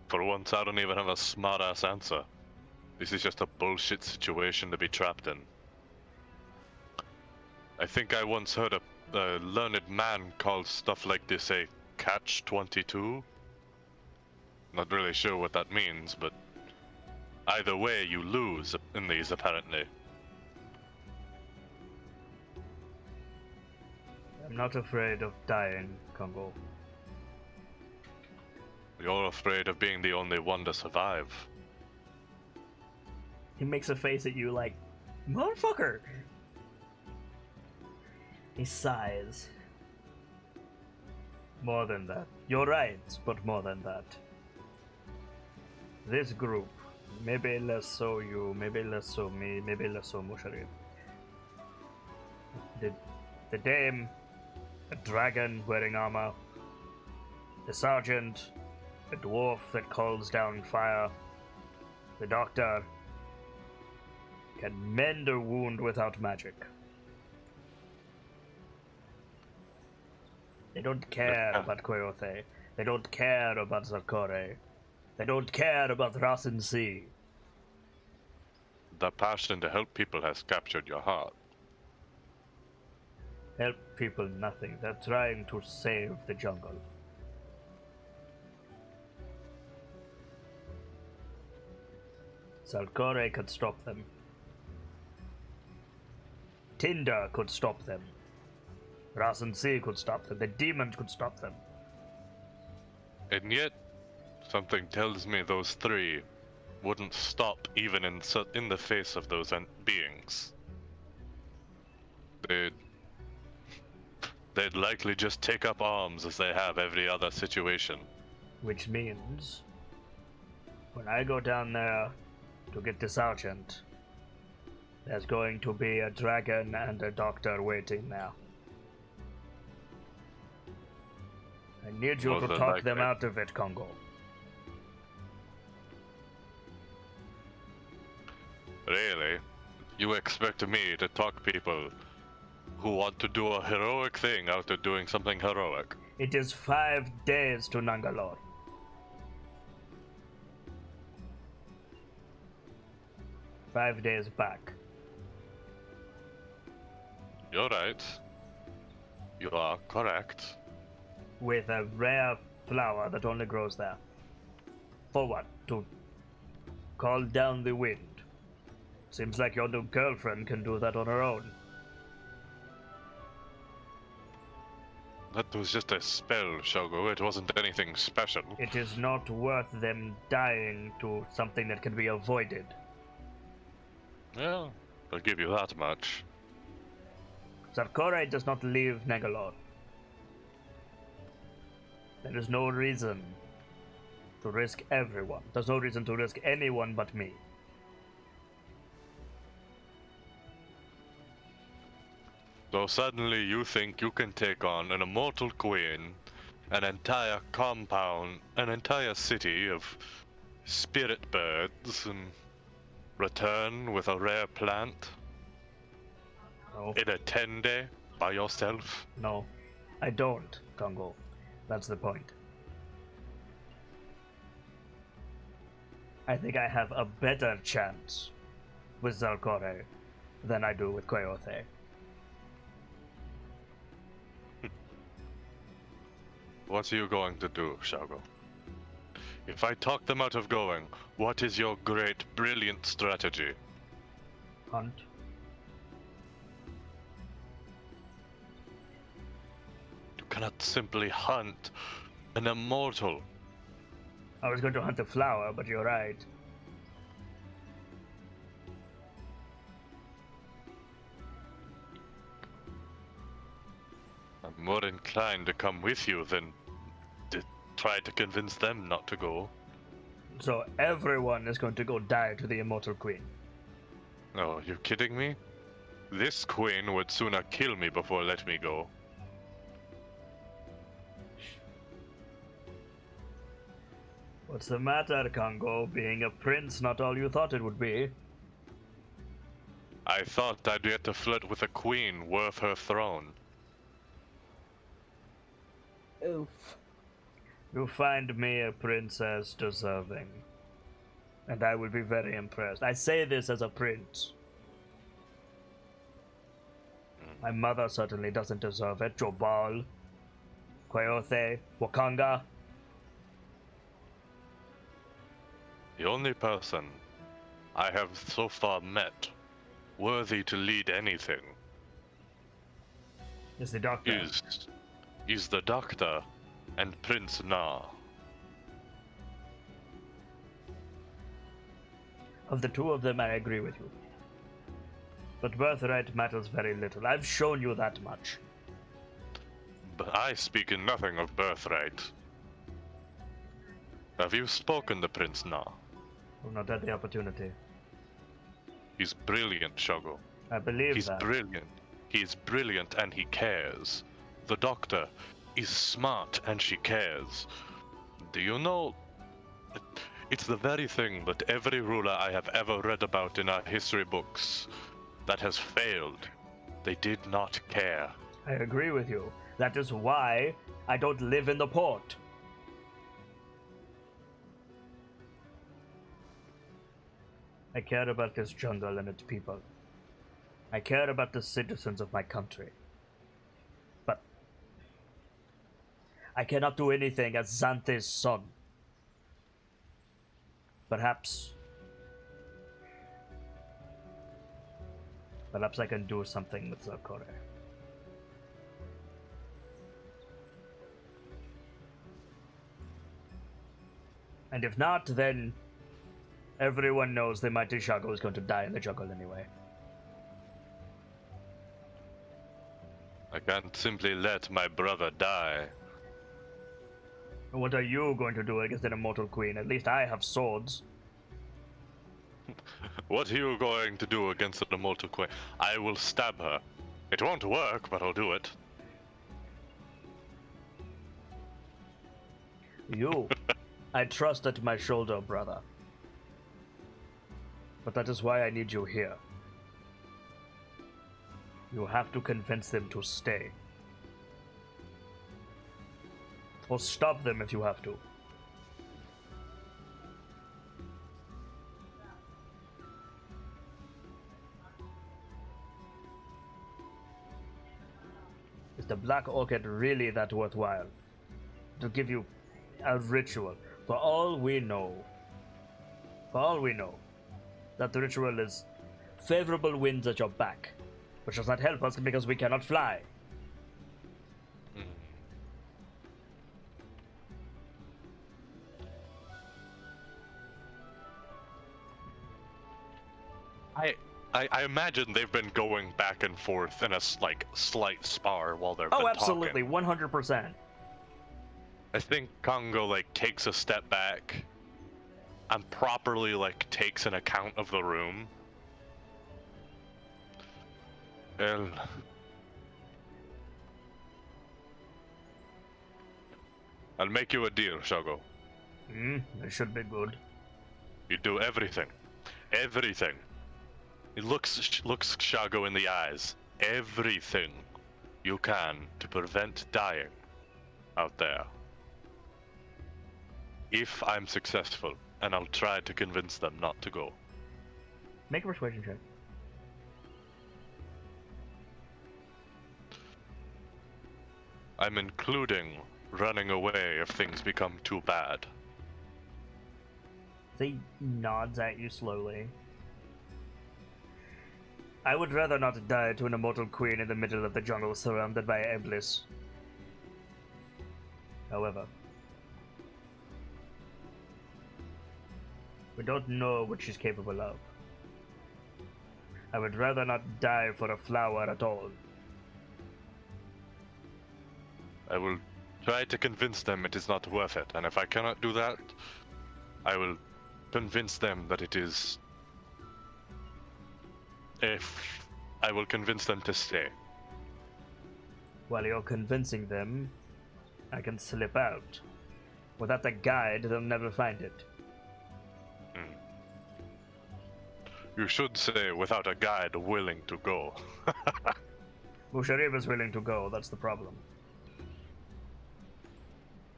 Speaker 4: For once, I don't even have a smart-ass answer. This is just a bullshit situation to be trapped in. I think I once heard a learned man call stuff like this a catch-22. Not really sure what that means, but either way, you lose in these, apparently.
Speaker 1: I'm not afraid of dying, Congo.
Speaker 4: You're afraid of being the only one to survive.
Speaker 1: He makes a face at you like, motherfucker! He sighs. More than that. You're right, but more than that. This group, maybe less so you, maybe less so me, maybe less so Mushari. The dame a dragon wearing armor, the sergeant, a dwarf that calls down fire, the doctor can mend a wound without magic. They don't care about Queothe. They don't care about Zarkore. They don't care about Rasen Sea.
Speaker 4: The passion to help people has captured your heart.
Speaker 1: Help people nothing. They're trying to save the jungle. Zarkore could stop them. Tinder could stop them. Rasen Sea could stop them. The demons could stop them.
Speaker 4: And yet, something tells me those three wouldn't stop even in the face of those beings. They'd likely just take up arms as they have every other situation.
Speaker 1: Which means, when I go down there to get the sergeant, there's going to be a dragon and a doctor waiting there. I need you to talk them out of it, Congo.
Speaker 4: Really? You expect me to talk people who want to do a heroic thing out of doing something heroic?
Speaker 1: It is 5 days to Nangalore. Five days back.
Speaker 4: You're right. You are correct.
Speaker 1: With a rare flower that only grows there. For what? To call down the wind. Seems like your new girlfriend can do that on her own.
Speaker 4: That was just a spell, Shogo. It wasn't anything special.
Speaker 1: It is not worth them dying to something that can be avoided.
Speaker 4: Well, I'll give you that much.
Speaker 1: Zarkore does not leave Nangalore. There is no reason to risk everyone. There's no reason to risk anyone but me.
Speaker 4: So suddenly you think you can take on an immortal queen, an entire compound, an entire city of spirit birds, and return with a rare plant?
Speaker 1: No.
Speaker 4: In a 10-day by yourself?
Speaker 1: No, I don't, Congo. That's the point. I think I have a better chance with Zarkore than I do with Queothe.
Speaker 4: What are you going to do, Shogo? If I talk them out of going, what is your great, brilliant strategy?
Speaker 1: Hunt.
Speaker 4: You cannot simply hunt an immortal.
Speaker 1: I was going to hunt a flower, but you're right.
Speaker 4: I'm more inclined to come with you than to try to convince them not to go.
Speaker 1: So everyone is going to go die to the immortal queen.
Speaker 4: Oh, you kidding me? This queen would sooner kill me before let me go.
Speaker 1: What's the matter, Congo? Being a prince not all you thought it would be.
Speaker 4: I thought I'd get to flirt with a queen worth her throne.
Speaker 2: Oof.
Speaker 1: You find me a princess deserving. And I will be very impressed. I say this as a prince. My mother certainly doesn't deserve it. Jobal, Queothe, Wakanga.
Speaker 4: The only person I have so far met worthy to lead anything
Speaker 1: Is the doctor.
Speaker 4: is the Doctor and Prince Na.
Speaker 1: Of the two of them, I agree with you. But birthright matters very little. I've shown you that much.
Speaker 4: But I speak in nothing of birthright. Have you spoken to Prince Na?
Speaker 1: I've not had the opportunity.
Speaker 4: He's brilliant, Shogo.
Speaker 1: I believe
Speaker 4: He's
Speaker 1: that.
Speaker 4: brilliant. He's brilliant and he cares. the doctor, is smart and she cares. Do you know? It's the very thing that every ruler I have ever read about in our history books that has failed. They did not care.
Speaker 1: I agree with you. That is why I don't live in the port. I care about this jungle and its people. I care about the citizens of my country. But I cannot do anything as Xanthe's son. Perhaps I can do something with Zakore. And if not, then everyone knows the mighty Shago is going to die in the jungle anyway.
Speaker 4: I can't simply let my brother die.
Speaker 1: What are you going to do against an immortal queen? At least I have swords.
Speaker 4: What are you going to do against the immortal queen? I will stab her. It won't work, but I'll do it.
Speaker 1: You, I trust at my shoulder, brother. But that is why I need you here. You have to convince them to stay. Or stop them if you have to. Is the Black Orchid really that worthwhile? To give you a ritual. For all we know, that the ritual is favorable winds at your back, which does not help us because we cannot fly.
Speaker 4: I imagine they've been going back and forth in a slight spar while they're
Speaker 1: Oh, absolutely, 100%.
Speaker 4: I think Congo takes a step back and properly takes an account of the room. I'll make you a deal, Shago.
Speaker 1: It should be good.
Speaker 4: You do everything. Everything. It looks Shago in the eyes. Everything you can to prevent dying out there. If I'm successful, and I'll try to convince them not to go.
Speaker 1: Make a persuasion check.
Speaker 4: I'm including running away if things become too bad.
Speaker 1: He nods at you slowly. I would rather not die to an immortal queen in the middle of the jungle surrounded by Iblis. However, we don't know what she's capable of. I would rather not die for a flower at all.
Speaker 4: I will try to convince them it is not worth it, and if I cannot do that, I will convince them that it is. If I will convince them to stay.
Speaker 1: While you're convincing them, I can slip out. Without the guide, they'll never find it.
Speaker 4: You should say without a guide willing to go.
Speaker 1: Musharib is willing to go, that's the problem.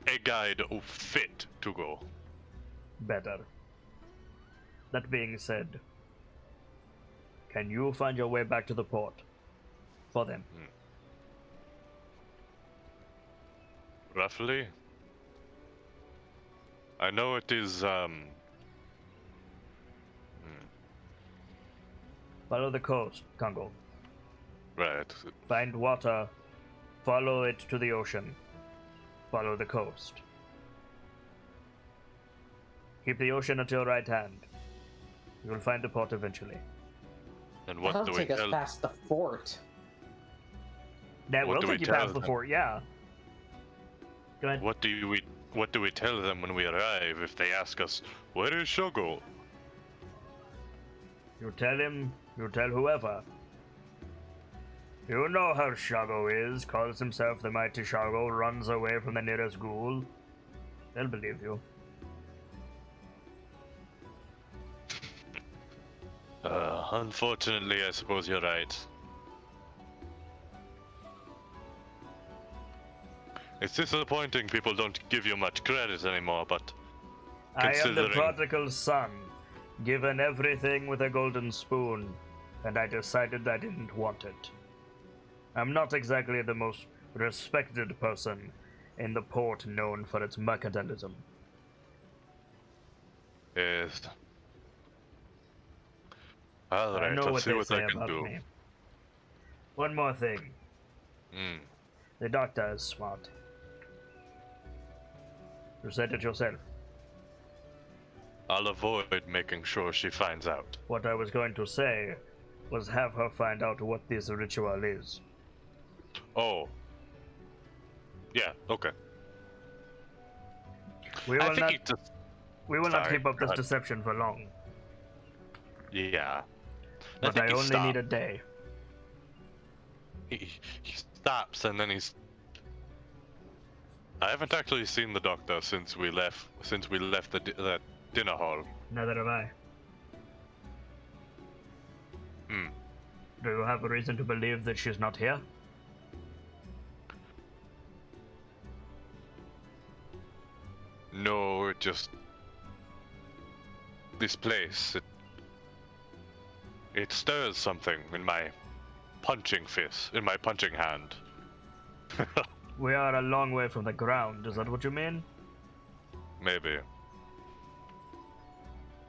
Speaker 4: A guide fit to go.
Speaker 1: Better. That being said, can you find your way back to the port? For them.
Speaker 4: Roughly? I know it is,
Speaker 1: Follow the coast, Congo.
Speaker 4: Right.
Speaker 1: Find water. Follow it to the ocean. Follow the coast. Keep the ocean at your right hand. You will find the port eventually.
Speaker 4: And what
Speaker 6: That'll
Speaker 4: do we
Speaker 6: take us
Speaker 4: tell?
Speaker 6: past the fort.
Speaker 1: That
Speaker 4: What
Speaker 1: will
Speaker 4: do
Speaker 1: take
Speaker 4: we
Speaker 1: you past
Speaker 4: tell
Speaker 1: the
Speaker 4: them?
Speaker 1: fort, yeah. Go ahead.
Speaker 4: What do we tell them when we arrive if they ask us, where is Shogo?
Speaker 1: You tell him, you tell whoever. You know how Shago is, calls himself the mighty Shago, runs away from the nearest ghoul. They'll believe you.
Speaker 4: Unfortunately, I suppose you're right. It's disappointing people don't give you much credit anymore, but
Speaker 1: I am the
Speaker 4: considering...
Speaker 1: prodigal son, given everything with a golden spoon, and I decided I didn't want it. I'm not exactly the most respected person in the port known for its mercantilism.
Speaker 4: Yes.
Speaker 1: I
Speaker 4: Alright,
Speaker 1: know
Speaker 4: I'll
Speaker 1: what
Speaker 4: see
Speaker 1: they
Speaker 4: what I
Speaker 1: say
Speaker 4: can
Speaker 1: about
Speaker 4: do.
Speaker 1: me. One more thing.
Speaker 4: Hmm.
Speaker 1: The doctor is smart. You said it yourself.
Speaker 4: I'll avoid making sure she finds out.
Speaker 1: What I was going to say was have her find out what this ritual is.
Speaker 4: Oh. Yeah, okay.
Speaker 1: We
Speaker 4: I
Speaker 1: will
Speaker 4: think
Speaker 1: not.
Speaker 4: he just...
Speaker 1: We will not
Speaker 4: Sorry,
Speaker 1: keep up
Speaker 4: go
Speaker 1: this
Speaker 4: ahead.
Speaker 1: deception for long.
Speaker 4: Yeah.
Speaker 1: But
Speaker 4: think
Speaker 1: I
Speaker 4: he
Speaker 1: only
Speaker 4: stopped.
Speaker 1: need a day.
Speaker 4: He stops and then he's... I haven't actually seen the doctor since we left that dinner hall.
Speaker 1: Neither have I.
Speaker 4: Hmm.
Speaker 1: Do you have a reason to believe that she's not here?
Speaker 4: No, it just... This place, it stirs something in my punching fist, in my punching hand.
Speaker 1: We are a long way from the ground, is that what you mean?
Speaker 4: Maybe.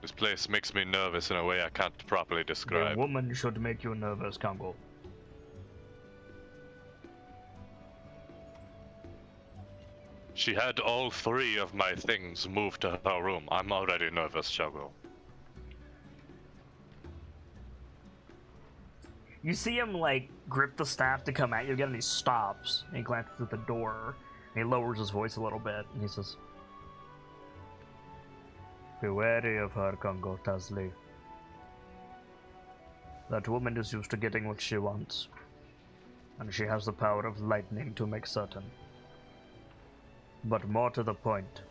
Speaker 4: This place makes me nervous in a way I can't properly
Speaker 1: The
Speaker 4: describe.
Speaker 1: woman should make you nervous, Congo.
Speaker 4: She had all 3 of my things moved to her room. I'm already nervous, Shago.
Speaker 1: You see him, like, grip the staff to come at you again, and he stops. And he glances at the door. And he lowers his voice a little bit, and he says, "Be wary of her, Congo Tazli. That woman is used to getting what she wants. And she has the power of lightning to make certain. But more to the point."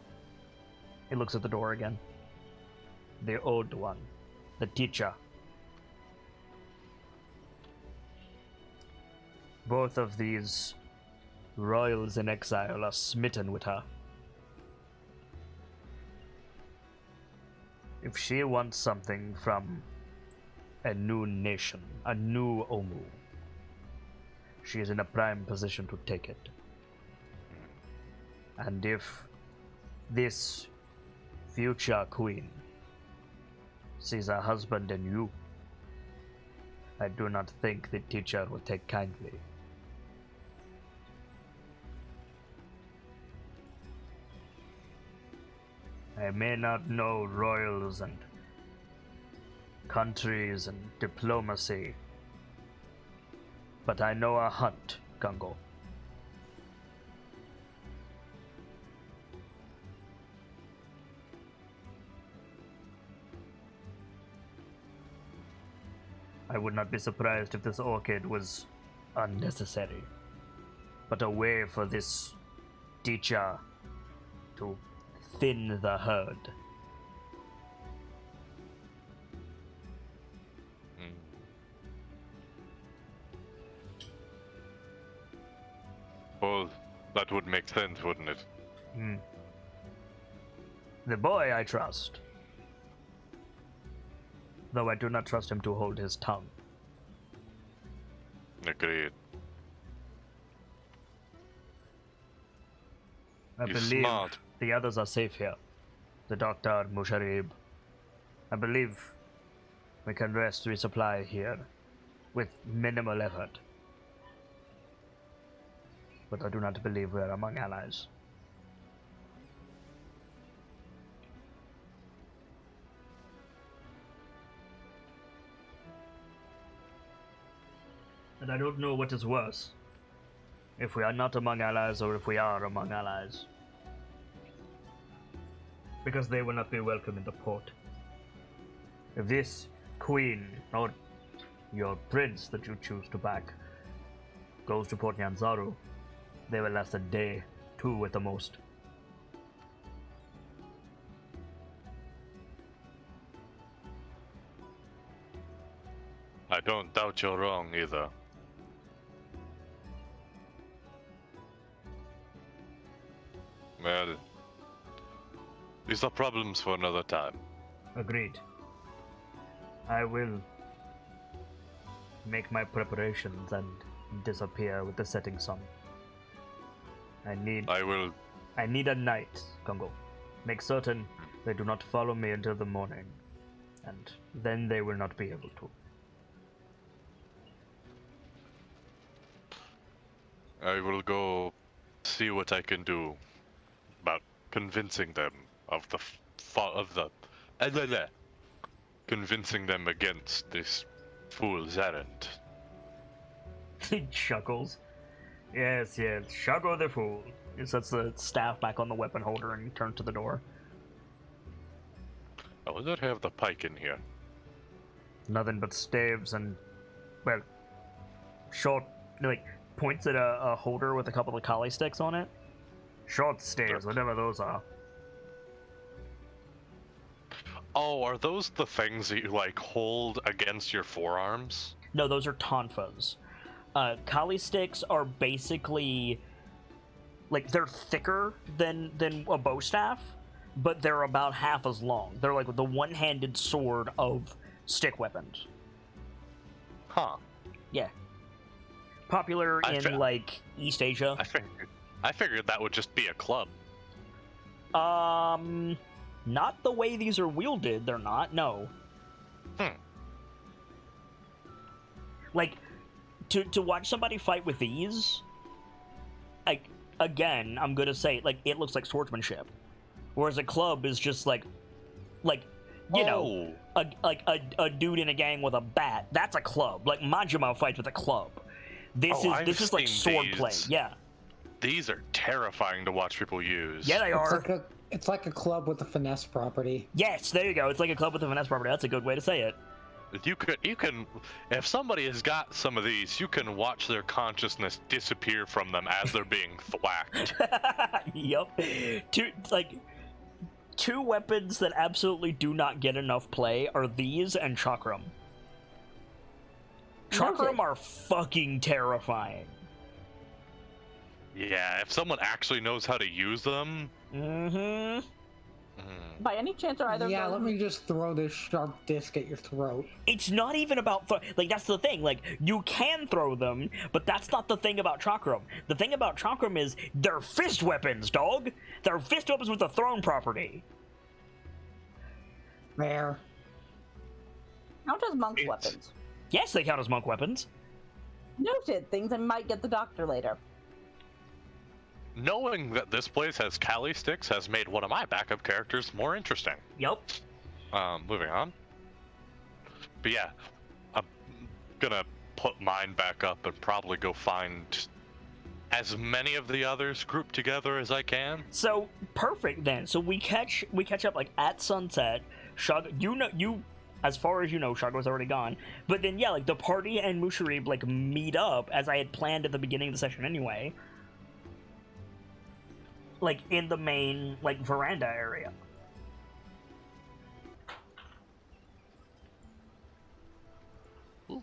Speaker 1: He looks at the door again. "The old one. The teacher. Both of these royals in exile are smitten with her. If she wants something from a new nation, a new Omu, she is in a prime position to take it. And if this future queen sees a husband in you, I do not think the teacher will take kindly. I may not know royals and countries and diplomacy, but I know a hunt, Gungo. I would not be surprised if this orchid was unnecessary, but a way for this teacher to thin the herd.
Speaker 4: Well, that would make sense, wouldn't it?
Speaker 1: Hmm. The boy I trust, though I do not trust him to hold his tongue.
Speaker 4: Agreed.
Speaker 1: I
Speaker 4: He's
Speaker 1: believe
Speaker 4: smart.
Speaker 1: the others are safe here. The doctor, Musharib. I believe we can rest, resupply here with minimal effort. But I do not believe we are among allies. And I don't know what is worse, if we are not among allies or if we are among allies. Because they will not be welcome in the port. If this queen, or your prince that you choose to back, goes to Port Nyanzaru, they will last a day, 2 at the most.
Speaker 4: I don't doubt you're wrong either. Well, these are problems for another time.
Speaker 1: Agreed. I will make my preparations and disappear with the setting sun. I need a night, Congo. Make certain they do not follow me until the morning, and then they will not be able to.
Speaker 4: I will go see what I can do about convincing them of convincing them against this fool's errand.
Speaker 1: He chuckles. Yes, Shago the fool. He sets the staff back on the weapon holder and turns to the door.
Speaker 4: I wonder if I have the pike in here.
Speaker 1: Nothing but staves and, well, short, like, points at a holder with a couple of collie sticks on it. Short staves, whatever those are.
Speaker 4: Oh, are those the things that you, like, hold against your forearms?
Speaker 1: No, those are tonfas. Collie sticks are basically, like, they're thicker than a bow staff, but they're about half as long. They're like the one-handed sword of stick weapons.
Speaker 4: Huh.
Speaker 1: Yeah. Popular in, like, East Asia.
Speaker 4: I figured that would just be a club.
Speaker 1: Not the way these are wielded, they're not, no. Like, to watch somebody fight with these, like, again, I'm gonna say, like, it looks like swordsmanship. Whereas a club is just like, you know, a dude in a gang with a bat. That's a club. Like, Majima fights with a club. This is like swordplay, yeah.
Speaker 4: These are terrifying to watch people use.
Speaker 1: Yeah, they are.
Speaker 6: It's like a club with a finesse property.
Speaker 1: Yes, there you go. It's like a club with a finesse property. That's a good way to say it.
Speaker 4: You can, if somebody has got some of these, you can watch their consciousness disappear from them as they're being thwacked.
Speaker 1: Yup. Two weapons that absolutely do not get enough play are these and Chakram. Chakram are fucking terrifying.
Speaker 4: Yeah, if someone actually knows how to use them.
Speaker 2: By any chance are either
Speaker 6: let me just throw this sharp disc at your throat.
Speaker 1: It's not even about like, that's the thing, like, you can throw them, but that's not the thing about Chakram. The thing about Chakram is they're fist weapons, dog. They're fist weapons with a thrown property.
Speaker 6: There.
Speaker 2: Count as monk weapons.
Speaker 1: Yes, they count as monk weapons.
Speaker 2: Noted. Things I might get the doctor later.
Speaker 4: Knowing that this place has Kali sticks has made one of my backup characters more interesting.
Speaker 1: Yep.
Speaker 4: Moving on. But yeah, I'm gonna put mine back up and probably go find as many of the others grouped together as I can.
Speaker 1: So perfect then. So we catch up like at sunset. Shag, as far as you know, Shago's already gone. But then yeah, like the party and Musharib like meet up as I had planned at the beginning of the session anyway. Like in the main like veranda area.
Speaker 4: Ooh.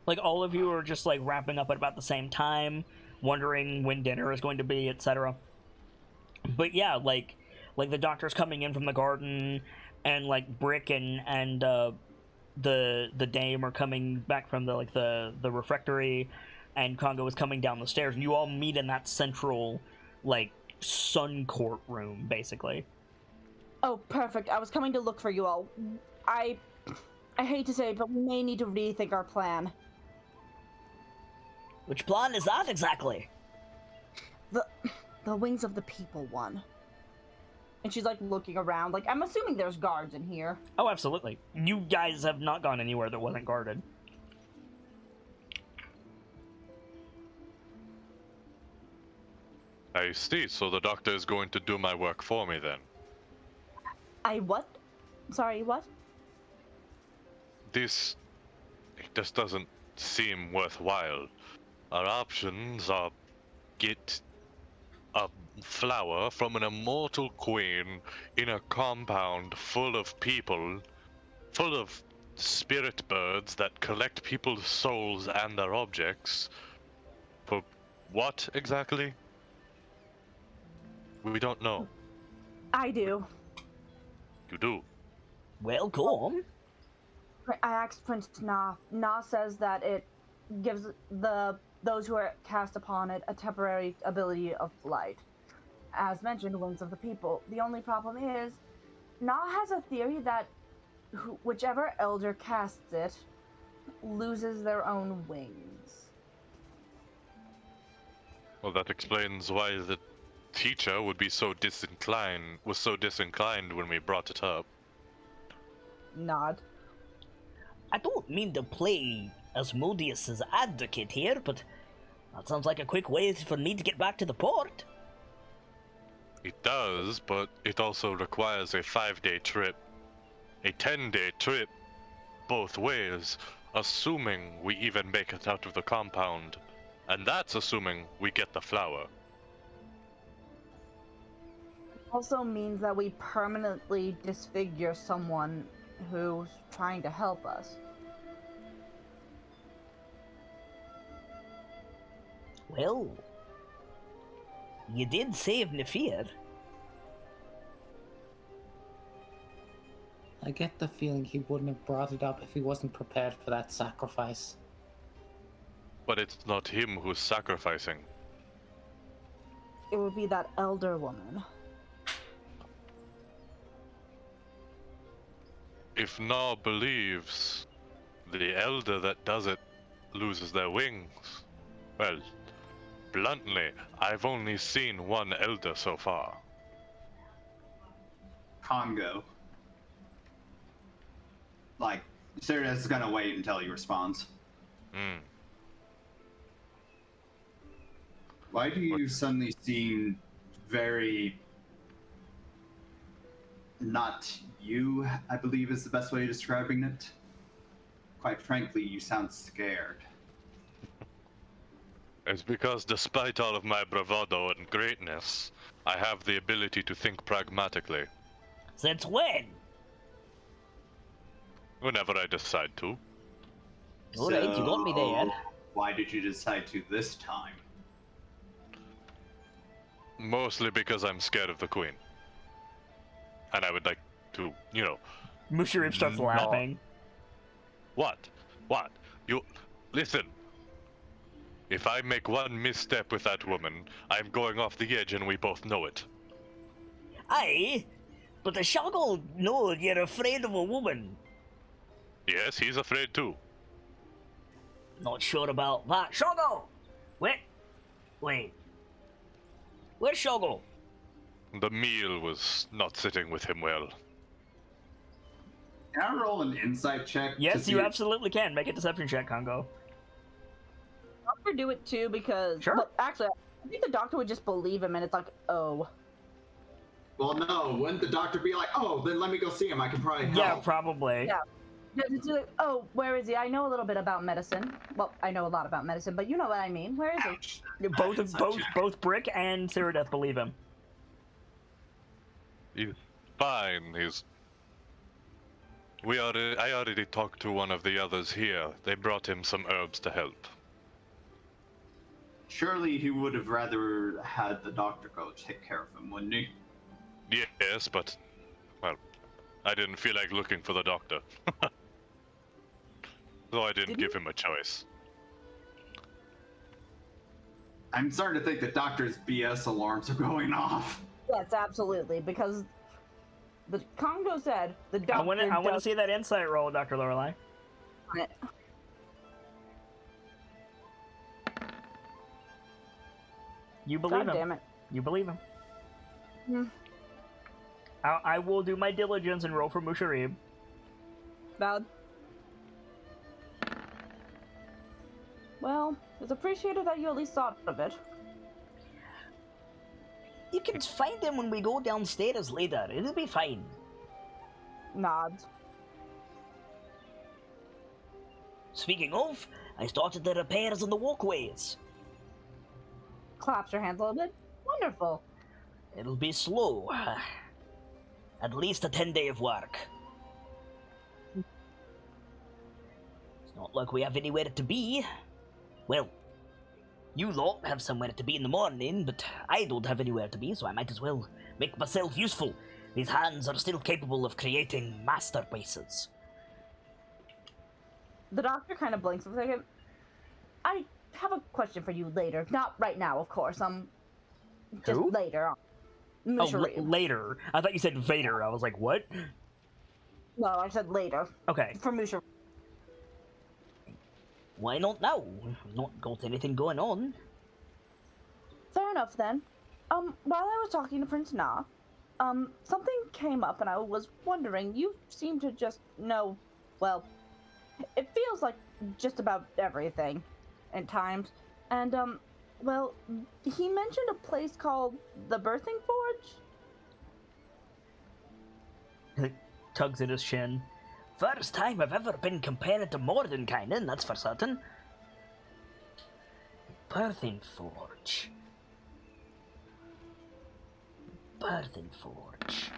Speaker 1: Like all of you are just like wrapping up at about the same time, wondering when dinner is going to be, etc. But yeah, like the doctor's coming in from the garden, and like Brick and the dame are coming back from the refectory, and Congo is coming down the stairs, and you all meet in that central like sun court room, basically.
Speaker 2: Oh, perfect. I was coming to look for you all. I hate to say it, but we may need to rethink our plan.
Speaker 1: Which plan is that exactly?
Speaker 2: The Wings of the People one. And she's like looking around. Like, I'm assuming there's guards in here.
Speaker 1: Oh, absolutely. You guys have not gone anywhere that wasn't guarded.
Speaker 4: I see, so the doctor is going to do my work for me then.
Speaker 2: What? Sorry, what?
Speaker 4: This just doesn't seem worthwhile. Our options are get a flower from an immortal queen in a compound full of people, full of spirit birds that collect people's souls and their objects. For what exactly? We don't know.
Speaker 2: I do.
Speaker 4: You do.
Speaker 1: Well, go on.
Speaker 2: I asked Prince Na. Na says that it gives those who are cast upon it a temporary ability of flight. As mentioned, wings of the people. The only problem is, Na has a theory that whichever elder casts it loses their own wings.
Speaker 4: Well, that explains why the teacher would be so disinclined when we brought it up.
Speaker 2: Nod.
Speaker 1: I don't mean to play Asmodeus's advocate here, but that sounds like a quick way for me to get back to the port.
Speaker 4: It does, but it also requires a 5-day trip. A 10-day trip both ways, assuming we even make it out of the compound. And that's assuming we get the flower.
Speaker 2: Also means that we permanently disfigure someone who's trying to help us.
Speaker 1: Well, you did save Nefir.
Speaker 6: I get the feeling he wouldn't have brought it up if he wasn't prepared for that sacrifice.
Speaker 4: But it's not him who's sacrificing.
Speaker 2: It would be that elder woman.
Speaker 4: If Na believes the elder that does it loses their wings, well, bluntly, I've only seen one elder so far.
Speaker 3: Congo. Like, Cyrus is gonna wait until he responds.
Speaker 4: Hmm.
Speaker 3: Why do you suddenly seem very... not you, I believe is the best way of describing it? Quite frankly, you sound scared.
Speaker 4: It's because despite all of my bravado and greatness, I have the ability to think pragmatically.
Speaker 1: Since when?
Speaker 4: Whenever I decide to.
Speaker 1: Alright, you got me there.
Speaker 3: Why did you decide to this time?
Speaker 4: Mostly because I'm scared of the queen. And I would like to,
Speaker 1: Musharib starts laughing.
Speaker 4: What? What? You... Listen. If I make one misstep with that woman, I'm going off the edge and we both know it.
Speaker 1: Aye, but the Shoggle knows you're afraid of a woman.
Speaker 4: Yes, he's afraid too.
Speaker 1: Not sure about that. Shoggle! Wait. Where's Shoggle?
Speaker 4: The meal was not sitting with him well.
Speaker 3: Can I roll an insight check?
Speaker 1: Yes, you absolutely can. Make a deception check, Congo.
Speaker 2: Doctor do it too because...
Speaker 1: Sure.
Speaker 2: But actually, I think the doctor would just believe him and it's like, oh.
Speaker 3: Well, no, wouldn't the doctor be like, oh, then let me go see him, I can probably help.
Speaker 1: Yeah, probably.
Speaker 2: Yeah. It's like, oh, where is he? I know a little bit about medicine. Well, I know a lot about medicine, but you know what I mean. Where is he?
Speaker 3: Ouch.
Speaker 1: Both Brick and Cyrodiil believe him.
Speaker 4: He's fine. I already talked to one of the others here. They brought him some herbs to help.
Speaker 3: Surely he would have rather had the doctor go take care of him, wouldn't he?
Speaker 4: Yes, but, well, I didn't feel like looking for the doctor. So I didn't give him a choice.
Speaker 3: I'm starting to think the doctor's BS alarms are going off.
Speaker 2: Yes, absolutely, because the Congo said the doctor
Speaker 1: I want to see that insight roll, Dr. Lorelei. You believe
Speaker 2: God
Speaker 1: him.
Speaker 2: damn it.
Speaker 1: You believe him.
Speaker 2: Hmm.
Speaker 1: I will do my diligence and roll for Musharib.
Speaker 2: Valid. Well, it's appreciated that you at least thought of it.
Speaker 1: You can find him when we go downstairs later. It'll be fine.
Speaker 2: Nods.
Speaker 1: Speaking of, I started the repairs on the walkways.
Speaker 2: Claps her hands a little bit. Wonderful.
Speaker 1: It'll be slow. At least a 10-day of work. It's not like we have anywhere to be. Well, you lot have somewhere to be in the morning, but I don't have anywhere to be, so I might as well make myself useful. These hands are still capable of creating masterpieces.
Speaker 2: The doctor kind of blinks for a second. I have a question for you later. Not right now, of course. Just
Speaker 1: Who?
Speaker 2: later on.
Speaker 1: Later. I thought you said Vader. I was like, what?
Speaker 2: No, I said later.
Speaker 1: Okay.
Speaker 2: For Musha.
Speaker 1: Why not now? I've not got anything going on.
Speaker 2: Fair enough then. While I was talking to Prince Na, something came up and I was wondering, you seem to just know, well, it feels like just about everything at times. And, well, he mentioned a place called the Birthing Forge?
Speaker 1: Tugs at his chin. First time I've ever been compared to Mordenkainen, that's for certain. Birthing Forge. Birthing Forge.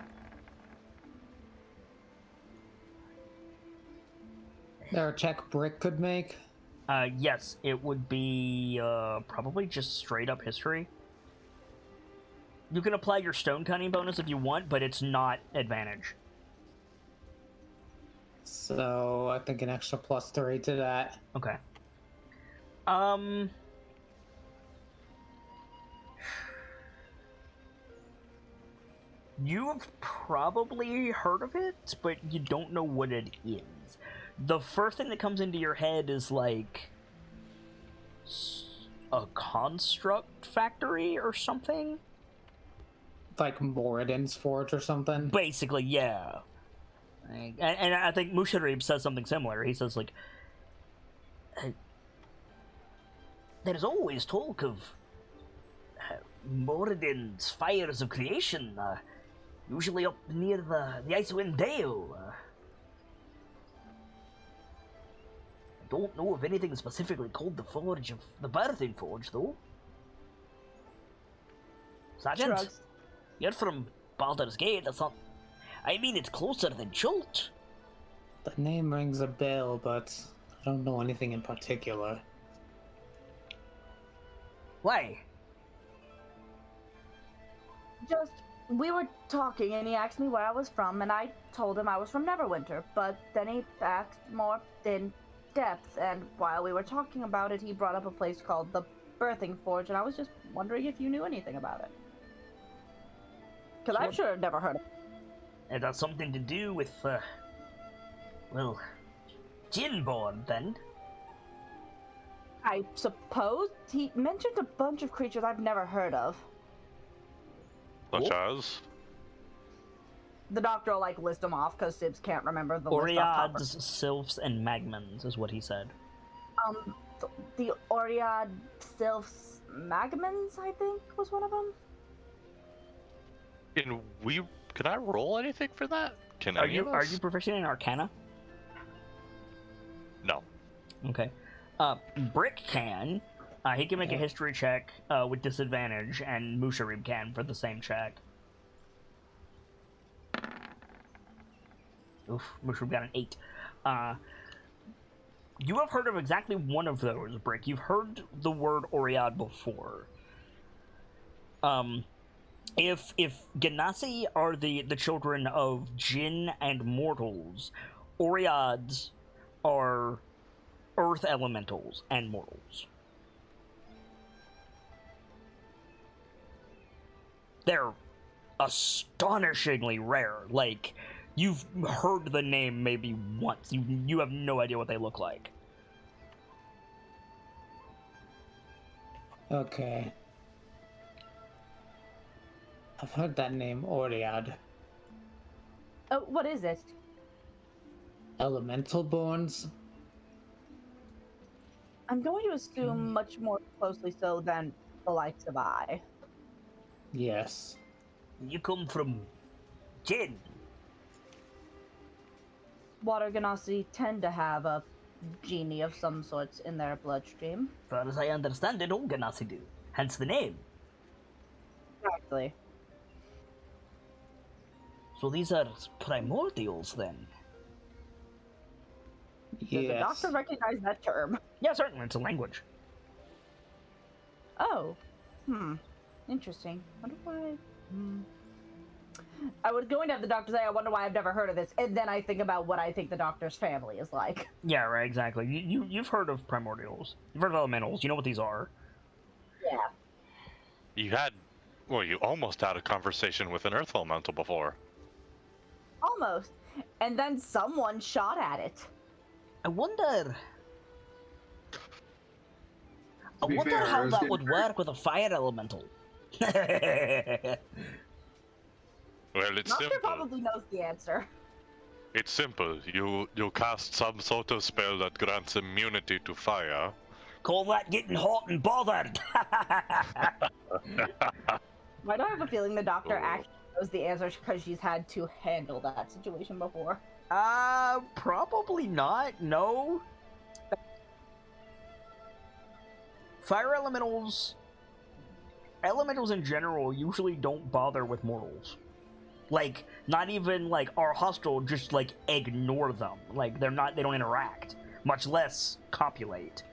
Speaker 6: There a check Brick could make?
Speaker 1: Yes, it would be, probably just straight up history. You can apply your stone cunning bonus if you want, but it's not advantage.
Speaker 6: So I think an extra +3 to that.
Speaker 1: Okay. You've probably heard of it, but you don't know what it is. The first thing that comes into your head is like a construct factory or something.
Speaker 6: Like Moradin's Forge or something?
Speaker 1: Basically, yeah. And I think Musharib says something similar. He says, like, there's always talk of Moradin's fires of creation, usually up near the Icewind Dale. I don't know of anything specifically called the Forge of the Birthing Forge, though. Sergeant,
Speaker 2: Shrugs.
Speaker 1: you're from Baldur's Gate. That's not. I mean, it's closer than Chult.
Speaker 6: The name rings a bell, but I don't know anything in particular.
Speaker 1: Why?
Speaker 2: Just, we were talking and he asked me where I was from and I told him I was from Neverwinter, but then he asked more in depth, and while we were talking about it, he brought up a place called the Birthing Forge, and I was just wondering if you knew anything about it. Because I'm sure I've never heard of it.
Speaker 1: It has something to do with, well, Jinborn, then.
Speaker 2: I suppose he mentioned a bunch of creatures I've never heard of.
Speaker 4: Such as?
Speaker 2: The doctor will, like, list them off, because Sibs can't remember the list off top.
Speaker 1: Oriads, Sylphs, and Magmans is what he said.
Speaker 2: The Oriad, Sylphs, Magmans, I think, was one of them.
Speaker 4: Can I roll anything for that?
Speaker 1: Are you proficient in Arcana?
Speaker 4: No.
Speaker 1: Okay. Brick can. He can make a history check with disadvantage, and Musharib can for the same check. Oof, Musharib got an 8. You have heard of exactly one of those, Brick. You've heard the word Oriad before. If Genasi are the children of Jinn and mortals, Oriads are earth elementals and mortals. They're astonishingly rare. Like, you've heard the name maybe once. You have no idea what they look like.
Speaker 6: Okay. I've heard that name, Oriad.
Speaker 2: Oh, what is it?
Speaker 6: Elemental Borns?
Speaker 2: I'm going to assume much more closely so than the likes of I.
Speaker 6: Yes.
Speaker 1: You come from Jinn.
Speaker 2: Water Ganassi tend to have a genie of some sorts in their bloodstream.
Speaker 1: Far as I understand it, all Ganassi do. Hence the name.
Speaker 2: Exactly.
Speaker 1: So these are primordials, then?
Speaker 2: Does the
Speaker 6: Yes.
Speaker 2: doctor recognize that term?
Speaker 1: Yeah, certainly, it's a language.
Speaker 2: Oh. Interesting. Wonder why. I was going to have the doctor say, I wonder why I've never heard of this, and then I think about what I think the doctor's family is like.
Speaker 1: Yeah, right, exactly. You've heard of primordials. You've heard of elementals. You know what these are.
Speaker 2: Yeah.
Speaker 4: You almost had a conversation with an earth elemental before.
Speaker 2: Almost. And then someone shot at it.
Speaker 1: I wonder
Speaker 3: To be fair,
Speaker 1: how
Speaker 3: Rose
Speaker 1: that
Speaker 3: didn't
Speaker 1: would
Speaker 3: hurt.
Speaker 1: work with a fire elemental.
Speaker 4: Well, it's
Speaker 2: Doctor
Speaker 4: simple.
Speaker 2: probably knows the answer.
Speaker 4: It's simple. You cast some sort of spell that grants immunity to fire.
Speaker 1: Call that getting hot and bothered.
Speaker 2: Why do I have a feeling the doctor
Speaker 4: Oh.
Speaker 2: actually knows the answer because she's had to handle that situation before?
Speaker 1: Probably not. No. Fire elementals in general usually don't bother with mortals. Like, not even like are hostile, just like ignore them. Like they don't interact, much less copulate.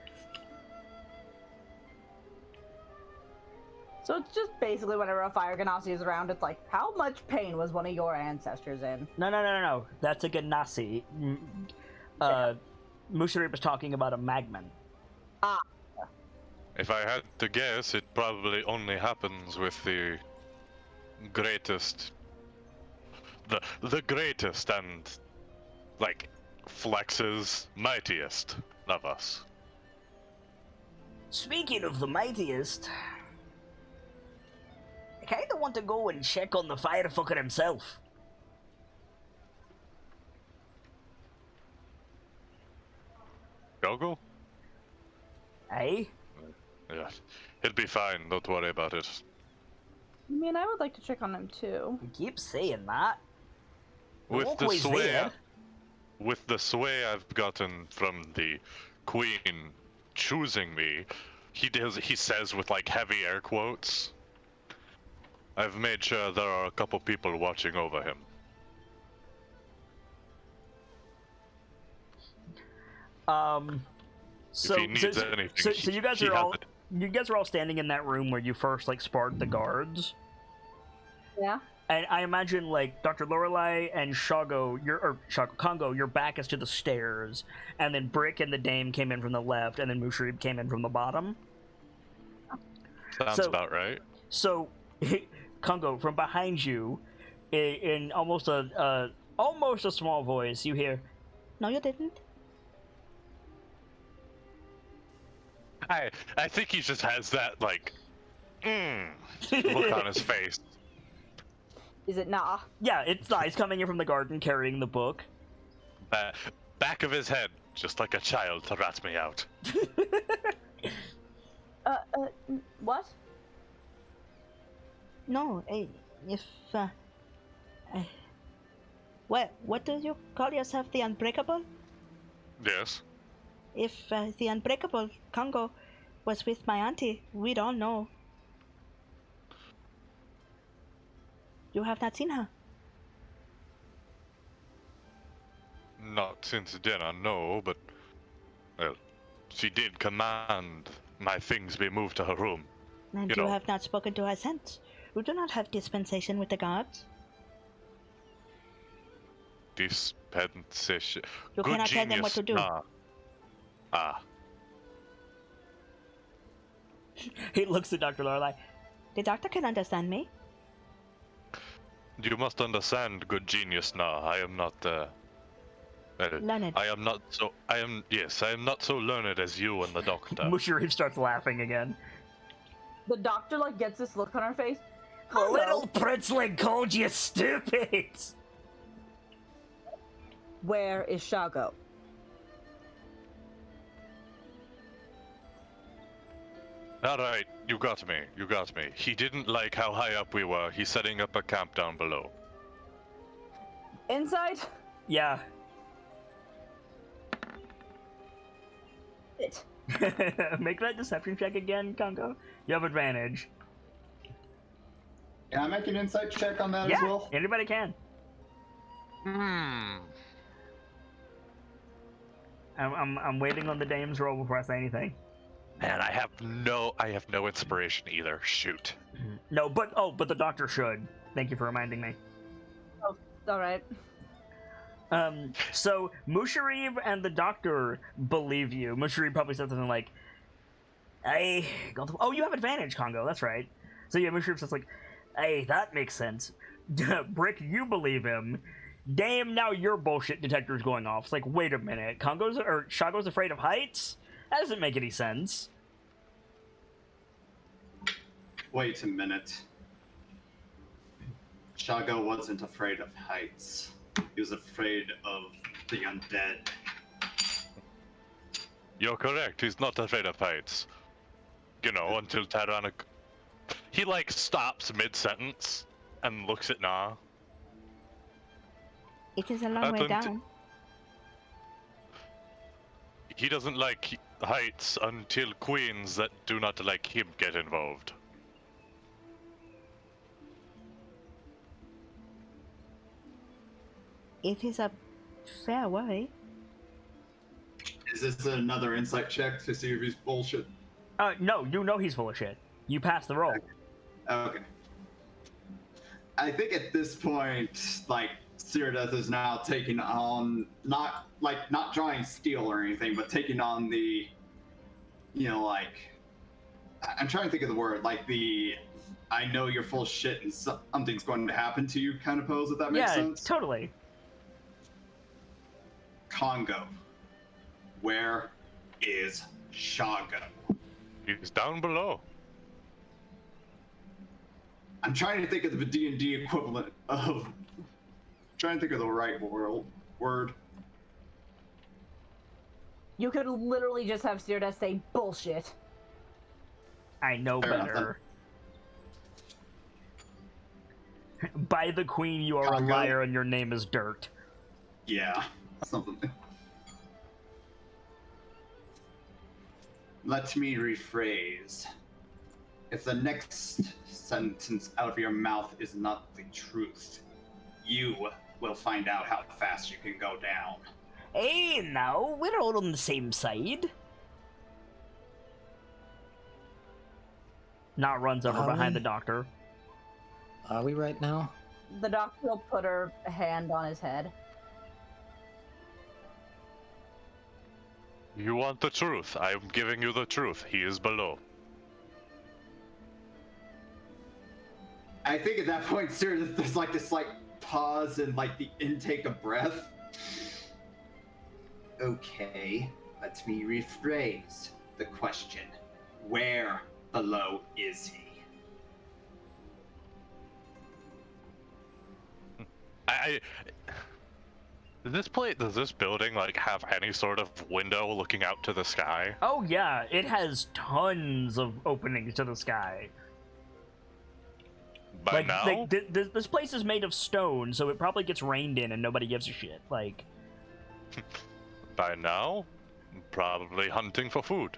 Speaker 2: So it's just basically whenever a fire ganassi is around, it's like, how much pain was one of your ancestors in?
Speaker 1: No. That's a Ganassi. Musharib was talking about a Magman.
Speaker 4: If I had to guess, it probably only happens with the greatest, the greatest and like flexes mightiest of us.
Speaker 1: Speaking of the mightiest, I kinda want to go and check on the firefucker himself.
Speaker 4: Gogo?
Speaker 1: Eh?
Speaker 4: Yeah, he'll be fine. Don't worry about it.
Speaker 2: I mean, I would like to check on him too.
Speaker 1: You keep saying that.
Speaker 4: With the
Speaker 1: Walkway's
Speaker 4: sway,
Speaker 1: there.
Speaker 4: with the sway I've gotten from the Queen choosing me, he says with like heavy air quotes, I've made sure there are a couple people watching over him.
Speaker 1: So,
Speaker 4: if he needs anything,
Speaker 1: so you guys
Speaker 4: he
Speaker 1: are
Speaker 4: has
Speaker 1: all
Speaker 4: it.
Speaker 1: you guys are all standing in that room where you first like sparred the guards.
Speaker 2: Yeah?
Speaker 1: And I imagine like Dr. Lorelei and Congo, your back is to the stairs, and then Brick and the Dame came in from the left, and then Musharib came in from the bottom.
Speaker 4: Sounds
Speaker 1: so-
Speaker 4: about right.
Speaker 1: So, Congo, from behind you, in almost a small voice, you hear,
Speaker 5: No, you didn't.
Speaker 4: I think he just has that like look on his face.
Speaker 2: Is it nah?
Speaker 1: yeah, it's Dice coming in from the garden carrying the book.
Speaker 4: Back of his head, just like a child to rat me out.
Speaker 2: What?
Speaker 5: No, what do you call yourself, the Unbreakable?
Speaker 4: Yes.
Speaker 5: If the Unbreakable Congo was with my auntie, we'd all know. You have not seen her.
Speaker 4: Not since dinner, no, but well, she did command my things be moved to her room.
Speaker 5: And
Speaker 4: You
Speaker 5: you
Speaker 4: know.
Speaker 5: have not spoken to her since. You do not have dispensation with the guards.
Speaker 4: Dispensation.
Speaker 5: You
Speaker 4: Good
Speaker 5: cannot tell them what
Speaker 4: genius,
Speaker 5: to do.
Speaker 4: nah. Ah,
Speaker 1: He looks at Dr. Lorelei.
Speaker 5: The doctor can understand me.
Speaker 4: you must understand, good genius. Nah, I am not. Well,
Speaker 5: Learned.
Speaker 4: I am not so. I am not so learned as you and the doctor.
Speaker 1: Musharib starts laughing again.
Speaker 2: The doctor, like, gets this look on her face.
Speaker 1: The
Speaker 2: Hello.
Speaker 1: little princeling called you stupid!
Speaker 2: Where is Shago?
Speaker 4: All right, you got me. You got me. He didn't like how high up we were. He's setting up a camp down below.
Speaker 2: Inside?
Speaker 1: Yeah.
Speaker 2: it.
Speaker 1: Make that deception check again, Congo. You have advantage.
Speaker 3: Can I make an insight check on that as well?
Speaker 1: Anybody can. I'm waiting on the dame's roll before I say anything.
Speaker 4: Man, I have no inspiration either. Shoot.
Speaker 1: No, but the doctor should. Thank you for reminding me.
Speaker 2: Oh, all right.
Speaker 1: So Mushariv and the doctor believe you. Mushariv probably said something like, "Hey, oh, you have advantage, Congo. That's right." So yeah, Mushariv says like, "Hey, that makes sense." Brick, you believe him. Damn, now your bullshit detector's going off. It's like, wait a minute, Shago's afraid of heights? That doesn't make any sense.
Speaker 3: Wait a minute. Shago wasn't afraid of heights. He was afraid of the undead.
Speaker 4: You're correct. He's not afraid of heights. You know, until Tyrannic. He like stops mid-sentence and looks at Na.
Speaker 5: It is a long way down.
Speaker 4: He doesn't like heights until queens that do not like him get involved.
Speaker 5: It is a fair worry.
Speaker 3: Is this another insight check to see if he's bullshit?
Speaker 1: No, you know he's full of shit. You passed the roll.
Speaker 3: Okay. I think at this point, like, Cyrdath is now taking on, not drawing steel or anything, but taking on the, I'm trying to think of the word, like the, I know you're full of shit and something's going to happen to you kind of pose, if that makes sense.
Speaker 1: Yeah, totally.
Speaker 3: Congo. Where is Shago?
Speaker 4: He's down below.
Speaker 3: I'm trying to think of the D&D equivalent of... trying to think of the right word.
Speaker 2: You could literally just have Cyrdath say bullshit.
Speaker 1: I know
Speaker 3: Fair
Speaker 1: better. By the queen, you are
Speaker 3: Congo.
Speaker 1: a liar and your name is dirt.
Speaker 3: Yeah, something. Let me rephrase. If the next sentence out of your mouth is not the truth, you will find out how fast you can go down.
Speaker 1: Hey, now, we're all on the same side. Not runs over behind the doctor.
Speaker 6: Are we right now?
Speaker 2: The doctor will put her hand on his head.
Speaker 4: You want the truth? I am giving you the truth. He is below.
Speaker 3: I think at that point, sir, there's like this like pause and like the intake of breath. Okay, let me rephrase the question. Where below is he?
Speaker 4: Does this building like have any sort of window looking out to the sky?
Speaker 1: Oh yeah, it has tons of openings to the sky.
Speaker 4: By now?
Speaker 1: This place is made of stone, so it probably gets rained in and nobody gives a shit. Like,
Speaker 4: By now? Probably hunting for food.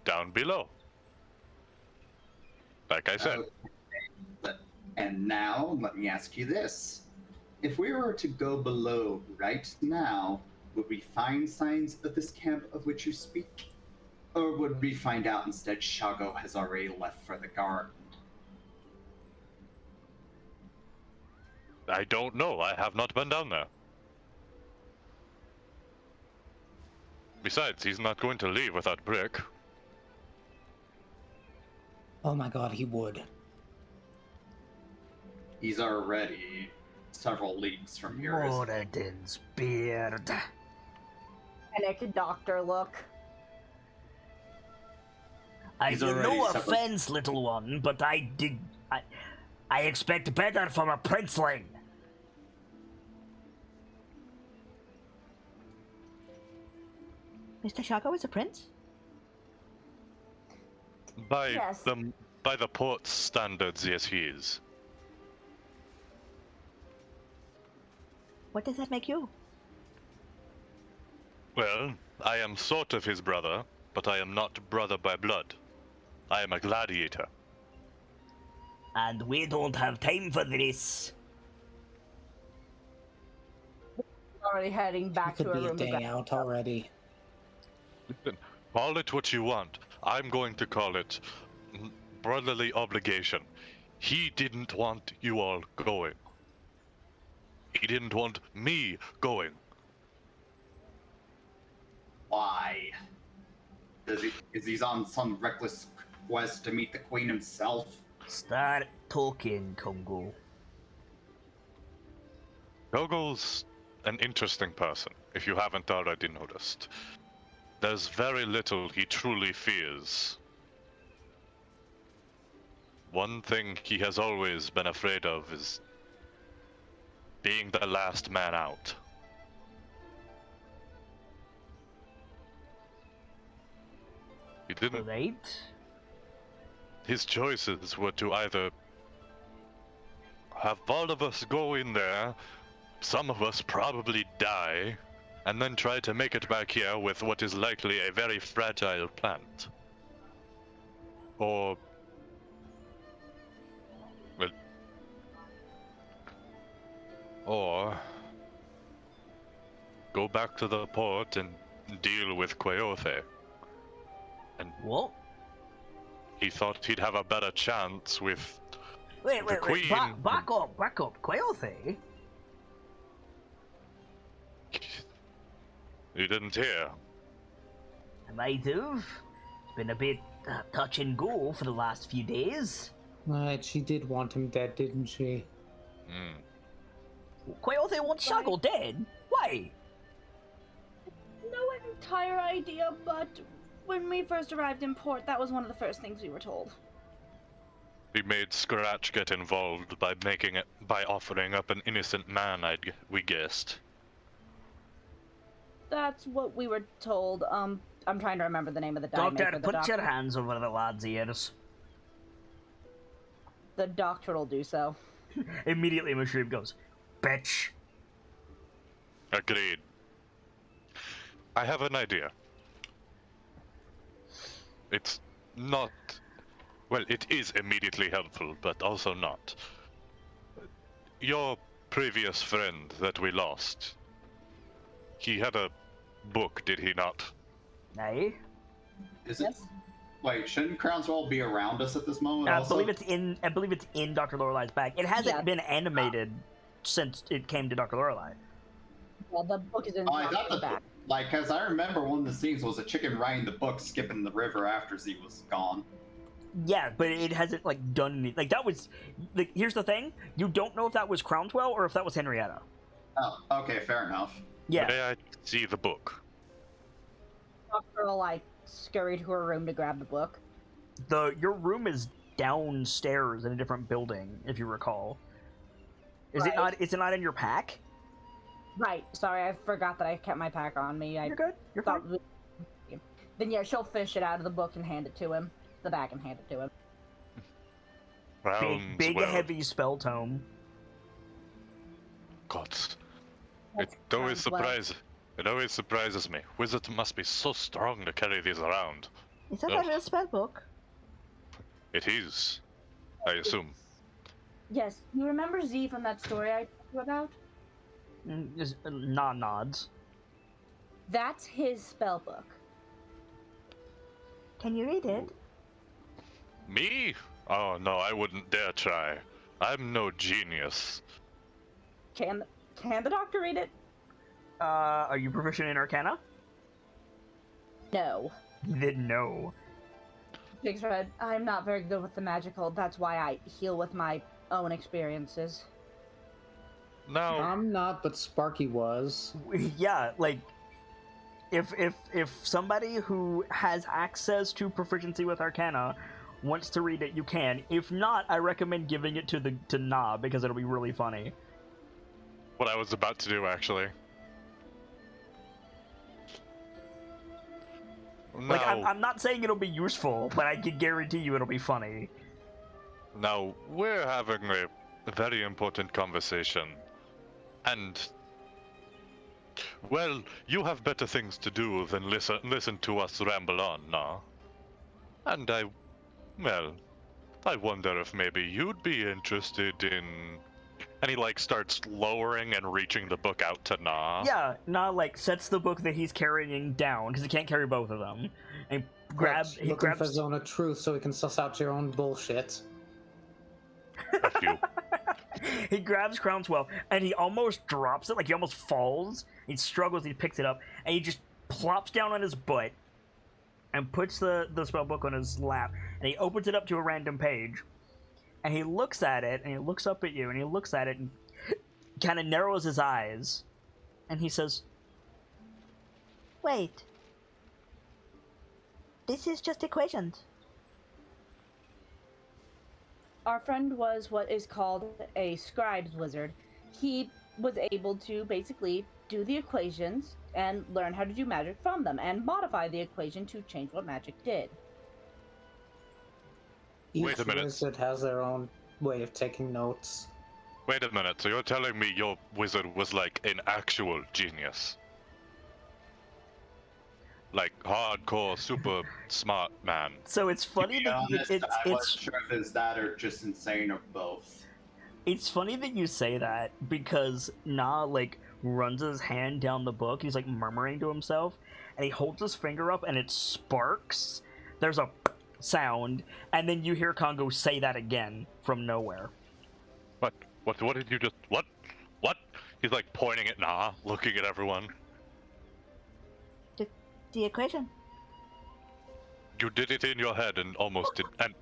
Speaker 4: Down below. Like I said.
Speaker 3: And now, let me ask you this. If we were to go below right now, would we find signs of this camp of which you speak? Or would we find out instead Shago has already left for the garden?
Speaker 4: I don't know. I have not been down there. Besides, he's not going to leave without Brick.
Speaker 6: Oh my god, he would.
Speaker 3: He's already several leagues from here.
Speaker 1: Moradin's beard.
Speaker 2: Panic doctor look.
Speaker 3: He's
Speaker 1: No
Speaker 3: already separate.
Speaker 1: offense, little one, but I expect better from a princeling.
Speaker 5: Mr. Shago is a prince?
Speaker 2: Yes.
Speaker 4: By the port's standards, yes, he is.
Speaker 5: What does that make you?
Speaker 4: Well, I am sort of his brother, but I am not brother by blood. I am a gladiator.
Speaker 1: And we don't have time for this.
Speaker 2: Already heading back
Speaker 6: Could
Speaker 2: to her
Speaker 6: be a
Speaker 2: room to
Speaker 6: day
Speaker 2: grab.
Speaker 6: out already.
Speaker 4: Call it what you want. I'm going to call it brotherly obligation. He didn't want you all going. He didn't want me going.
Speaker 3: Why? Is he on some reckless quest to meet the queen himself?
Speaker 1: Start talking, Kongo.
Speaker 4: Gogo's an interesting person, if you haven't already noticed. There's very little he truly fears. One thing he has always been afraid of is being the last man out. He didn't.
Speaker 1: Right?
Speaker 4: His choices were to either have all of us go in there, some of us probably die, and then try to make it back here with what is likely a very fragile plant. Or... well... or... go back to the port and deal with Queothe. And
Speaker 1: What?
Speaker 4: he thought he'd have a better chance with...
Speaker 1: Wait,
Speaker 4: The
Speaker 1: wait,
Speaker 4: Queen-
Speaker 1: back up. Quailthe?
Speaker 4: You didn't hear?
Speaker 1: I might have. It's been a bit touch and go for the last few days.
Speaker 6: Right, she did want him dead, didn't she?
Speaker 1: Quailthe wants Shuggle dead? Why?
Speaker 2: No entire idea, but when we first arrived in port, that was one of the first things we were told.
Speaker 4: He made Scratch get involved by offering up an innocent man, we guessed.
Speaker 2: That's what we were told. I'm trying to remember the name of the dye
Speaker 1: Doctor,
Speaker 2: maker.
Speaker 1: put your hands over the lad's ears.
Speaker 2: The doctor will do so.
Speaker 1: Immediately Mushroob goes, bitch.
Speaker 4: Agreed. I have an idea. It's not... well, it is immediately helpful, but also not. Your previous friend that we lost, he had a book, did he not?
Speaker 1: Aye.
Speaker 3: Is it? Wait, shouldn't Crownswell be around us at this moment?
Speaker 1: I
Speaker 3: also?
Speaker 1: believe it's in Dr. Lorelei's bag. It hasn't been animated since it came to Dr. Lorelei.
Speaker 2: Well, the book is in
Speaker 3: Oh, I thought
Speaker 2: the
Speaker 3: the
Speaker 2: back.
Speaker 3: like, cause I remember one of the scenes was a chicken riding the book, skipping the river after Z was gone.
Speaker 1: Yeah, but it hasn't done any, that was here's the thing, you don't know if that was Crownswell or if that was Henrietta.
Speaker 3: Oh, okay, fair enough.
Speaker 1: Yeah.
Speaker 4: May I see the book?
Speaker 2: Doctor will scurry to her room to grab the book.
Speaker 1: Your room is downstairs in a different building, if you recall. Is it not? Is it not in your pack?
Speaker 2: Right. Sorry, I forgot that I kept my pack on me.
Speaker 1: You're good. You're fine.
Speaker 2: Then yeah, she'll fish it out of the book and hand it to him. The bag and hand it to him.
Speaker 1: Big heavy spell tome.
Speaker 4: God,
Speaker 2: That's
Speaker 4: it always
Speaker 2: Crownswell.
Speaker 4: surprises me. Wizards must be so strong to carry these around.
Speaker 5: Is that
Speaker 4: Ugh.
Speaker 5: a spell book?
Speaker 4: It is, I assume.
Speaker 2: Yes, you remember Z from that story I told you about?
Speaker 1: Just nods.
Speaker 2: That's his spell book.
Speaker 5: Can you read it?
Speaker 4: Me? Oh no, I wouldn't dare try. I'm no genius.
Speaker 2: Can the doctor read it?
Speaker 1: Are you proficient in Arcana?
Speaker 2: No.
Speaker 1: You didn't know.
Speaker 2: Big's Red, I'm not very good with the magical. That's why I heal with my own experiences.
Speaker 4: Now,
Speaker 6: I'm not, but Sparky was.
Speaker 1: Yeah, if somebody who has access to proficiency with Arcana wants to read it, you can. If not, I recommend giving it to Na, because it'll be really funny.
Speaker 4: what I was about to do, actually. Now,
Speaker 1: I'm not saying it'll be useful, but I can guarantee you it'll be funny.
Speaker 4: now we're having a very important conversation, and Well, you have better things to do than listen to us ramble on, nah? And I wonder if maybe you'd be interested in... And he, like, starts lowering and reaching the book out to Nah.
Speaker 1: Yeah, Na like sets the book that he's carrying down because he can't carry both of them, and he
Speaker 6: Looking
Speaker 1: grabs
Speaker 6: for zone of truth so we can suss out your own bullshit.
Speaker 4: F you.
Speaker 1: he grabs Crownswell and he almost drops it, like he almost falls. He struggles, he picks it up, and he just plops down on his butt and puts the spell book on his lap, and he opens it up to a random page, and he looks at it, and he looks up at you, and he looks at it, and kind of narrows his eyes, and he says,
Speaker 5: Wait. This is just equations.
Speaker 2: Our friend was what is called a scribe's wizard. He was able to basically do the equations and learn how to do magic from them and modify the equation to change what magic did.
Speaker 4: Wait a
Speaker 6: Each
Speaker 4: minute.
Speaker 6: wizard has their own way of taking notes.
Speaker 4: Wait a minute, so you're telling me your wizard was like an actual genius? Like hardcore, super smart man.
Speaker 1: so it's funny
Speaker 3: To be
Speaker 1: that
Speaker 3: honest, I
Speaker 1: it's
Speaker 3: wasn't sure if it's that or just insane or both.
Speaker 1: it's funny that you say that because Na like runs his hand down the book. He's like murmuring to himself, and he holds his finger up, and it sparks. There's a sound, and then you hear Congo say that again from nowhere.
Speaker 4: What? What did you just... What? He's like pointing at Nah, looking at everyone.
Speaker 5: The equation.
Speaker 4: You did it in your head and almost did... And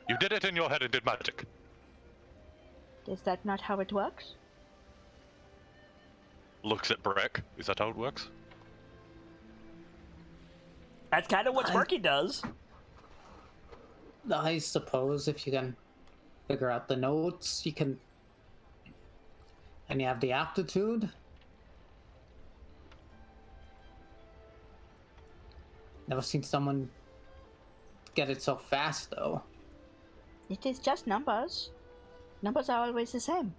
Speaker 4: you did it in your head and did magic.
Speaker 5: Is that not how it works?
Speaker 4: Looks at Breck. Is that how it works?
Speaker 1: That's kind of what
Speaker 6: I-
Speaker 1: Sparky does.
Speaker 6: I suppose if you can figure out the notes, you can... And you have the aptitude. Never seen someone get it so fast, though.
Speaker 5: It is just numbers. Numbers are always the same.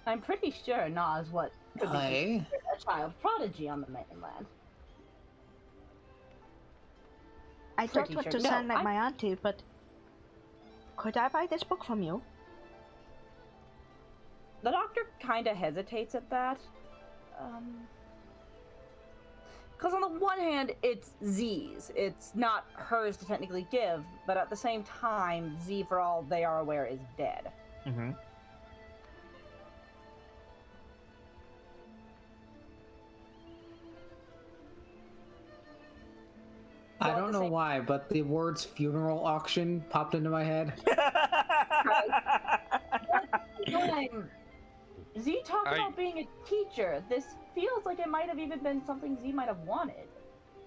Speaker 2: I'm pretty sure Na is what could be
Speaker 6: Aye.
Speaker 2: considered a child prodigy on the mainland.
Speaker 5: I don't
Speaker 2: Pretty
Speaker 5: want
Speaker 2: sure.
Speaker 5: to
Speaker 2: No,
Speaker 5: sound like
Speaker 2: I-
Speaker 5: my auntie, but could I buy this book from you?
Speaker 2: The doctor kind of hesitates at that. Because on the one hand, it's Z's. It's not hers to technically give, but at the same time, Z, for all they are aware, is dead.
Speaker 1: Mm-hmm.
Speaker 6: I
Speaker 2: Well, at
Speaker 6: don't
Speaker 2: the
Speaker 6: know
Speaker 2: same-
Speaker 6: why, but the words funeral auction popped into my head.
Speaker 2: Time Z talked
Speaker 4: I-
Speaker 2: about being a teacher. This feels like it might have even been something Z might have wanted.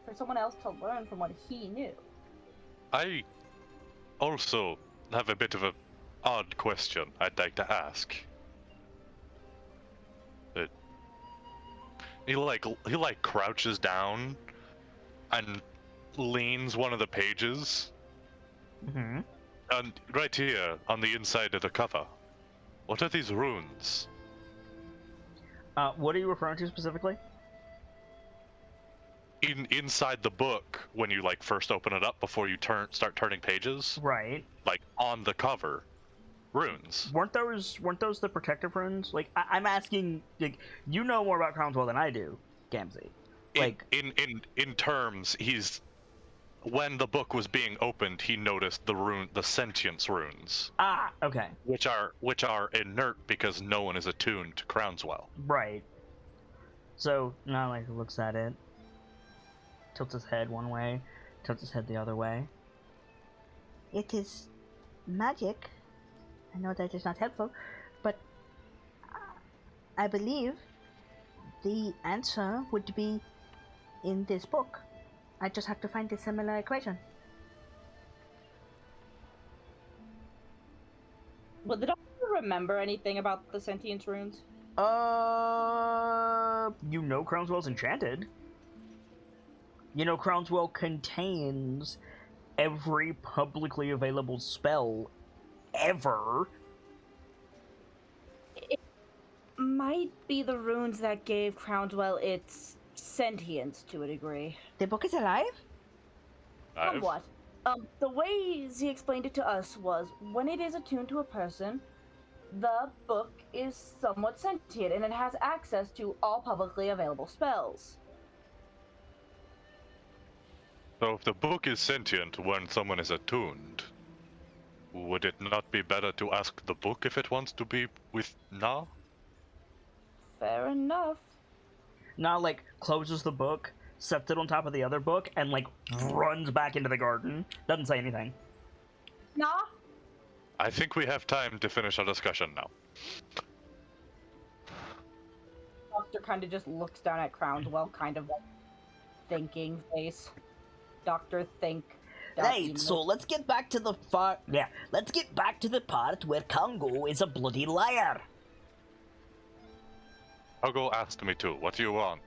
Speaker 2: For someone else to learn from what he knew.
Speaker 4: I also have a bit of a odd question I'd like to ask. But he like crouches down and leans one of the pages,
Speaker 1: Mm-hmm.
Speaker 4: and right here on the inside of the cover, what are these runes?
Speaker 1: What are you referring to specifically?
Speaker 4: Inside the book, when you like first open it up before you start turning pages,
Speaker 1: Right.
Speaker 4: like on the cover, runes.
Speaker 1: Weren't those the protective runes? Like I'm asking, like you know more about Crownswell than I do, Gamzee. Like
Speaker 4: In terms, when the book was being opened, he noticed the sentience runes,
Speaker 1: okay,
Speaker 4: which are inert because no one is attuned to Crownswell.
Speaker 1: right. So now like looks at it, tilts his head one way, tilts his head the other way.
Speaker 5: It is magic. I know that is not helpful, but I believe the answer would be in this book. I just have to find a similar equation.
Speaker 2: Would the doctor remember anything about the sentience runes?
Speaker 1: You know Crownswell's enchanted. You know Crownswell contains every publicly available spell ever.
Speaker 2: might be the runes that gave Crownswell its sentience to a degree.
Speaker 5: The book is alive?
Speaker 2: Somewhat. The way he explained it to us was, when it is attuned to a person, the book is somewhat sentient, and it has access to all publicly available spells.
Speaker 4: So if the book is sentient when someone is attuned, would it not be better to ask the book if it wants to be with Na?
Speaker 2: Fair enough.
Speaker 1: Na, like, closes the book, sets it on top of the other book, and, like, runs back into the garden. Doesn't say anything.
Speaker 2: Nah?
Speaker 4: I think we have time to finish our discussion now.
Speaker 2: Doctor kind of just looks down at Crownswell, kind of like thinking face. Doctor think.
Speaker 1: Right, so let's get back to the let's get back to the part where Congo is a bloody liar.
Speaker 4: Hugo asked me to. What do you want?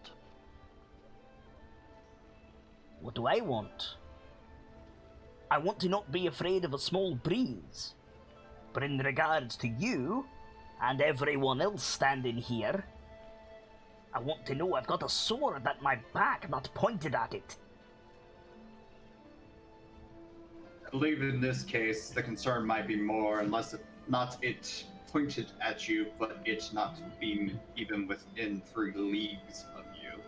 Speaker 1: What do I want? I want to not be afraid of a small breeze. But in regards to you, and everyone else standing here, I want to know I've got a sword at my back, not pointed at it.
Speaker 3: I believe in this case, the concern might be more, unless not it pointed at you, but it not being even within 3 leagues of you.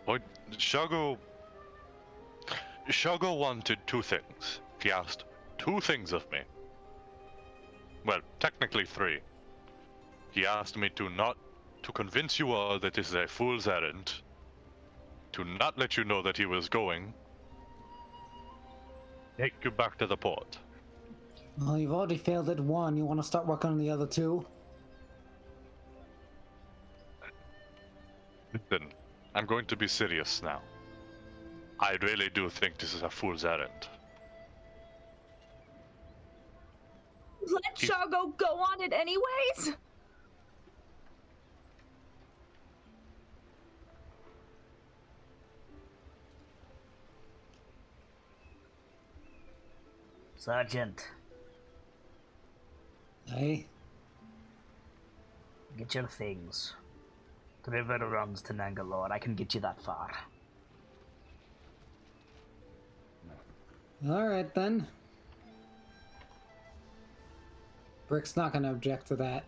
Speaker 4: What? Shago wanted 2 things. He asked 2 things of me. Well, technically 3. He asked me to convince you all that this is a fool's errand, to not let you know that he was going, take you back to the port.
Speaker 6: Well, you've already failed at 1. You want to start working on the other 2?
Speaker 4: Listen, I'm going to be serious now. I really do think this is a fool's errand.
Speaker 2: Let Shago go on it anyways?
Speaker 1: Sergeant,
Speaker 6: Hey?
Speaker 1: get your things. The river runs to Nangalore. I can get you that far.
Speaker 6: Alright then. Brick's not gonna object to that.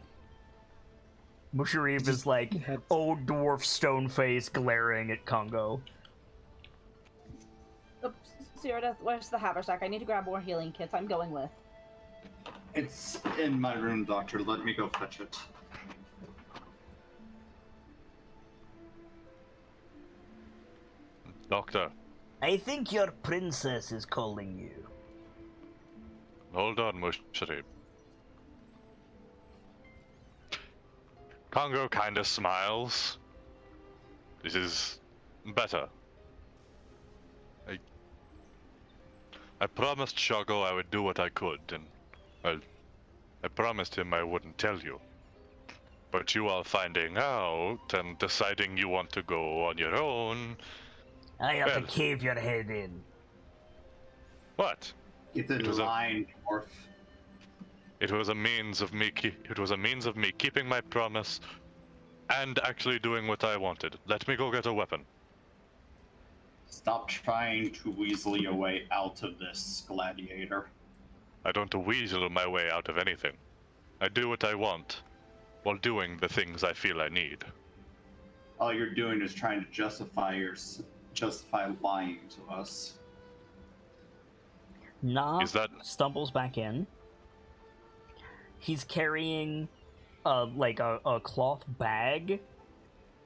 Speaker 1: Musharif is like
Speaker 6: had-
Speaker 1: old dwarf stone face glaring at Congo.
Speaker 2: Oops, Sierra, where's the haversack? I need to grab more healing kits. I'm going with.
Speaker 3: It's in my room, Doctor. Let me go fetch it.
Speaker 4: Doctor,
Speaker 1: I think your princess is calling you.
Speaker 4: hold on, Musharib. Congo kinda smiles. This is better. I promised Shago I would do what I could, and, well, I promised him I wouldn't tell you. But you all finding out and deciding you want to go on your own...
Speaker 1: I have to
Speaker 4: Well.
Speaker 1: cave your head in.
Speaker 4: What?
Speaker 3: Get the
Speaker 4: It was a-
Speaker 3: line, dwarf.
Speaker 4: It was a means of me keeping my promise and actually doing what I wanted. Let me go get a weapon.
Speaker 3: Stop trying to weasel your way out of this, gladiator.
Speaker 4: I don't weasel my way out of anything. I do what I want while doing the things I feel I need.
Speaker 3: All you're doing is trying to justify lying to us.
Speaker 1: Na
Speaker 4: Is that-
Speaker 1: stumbles back in. He's carrying a cloth bag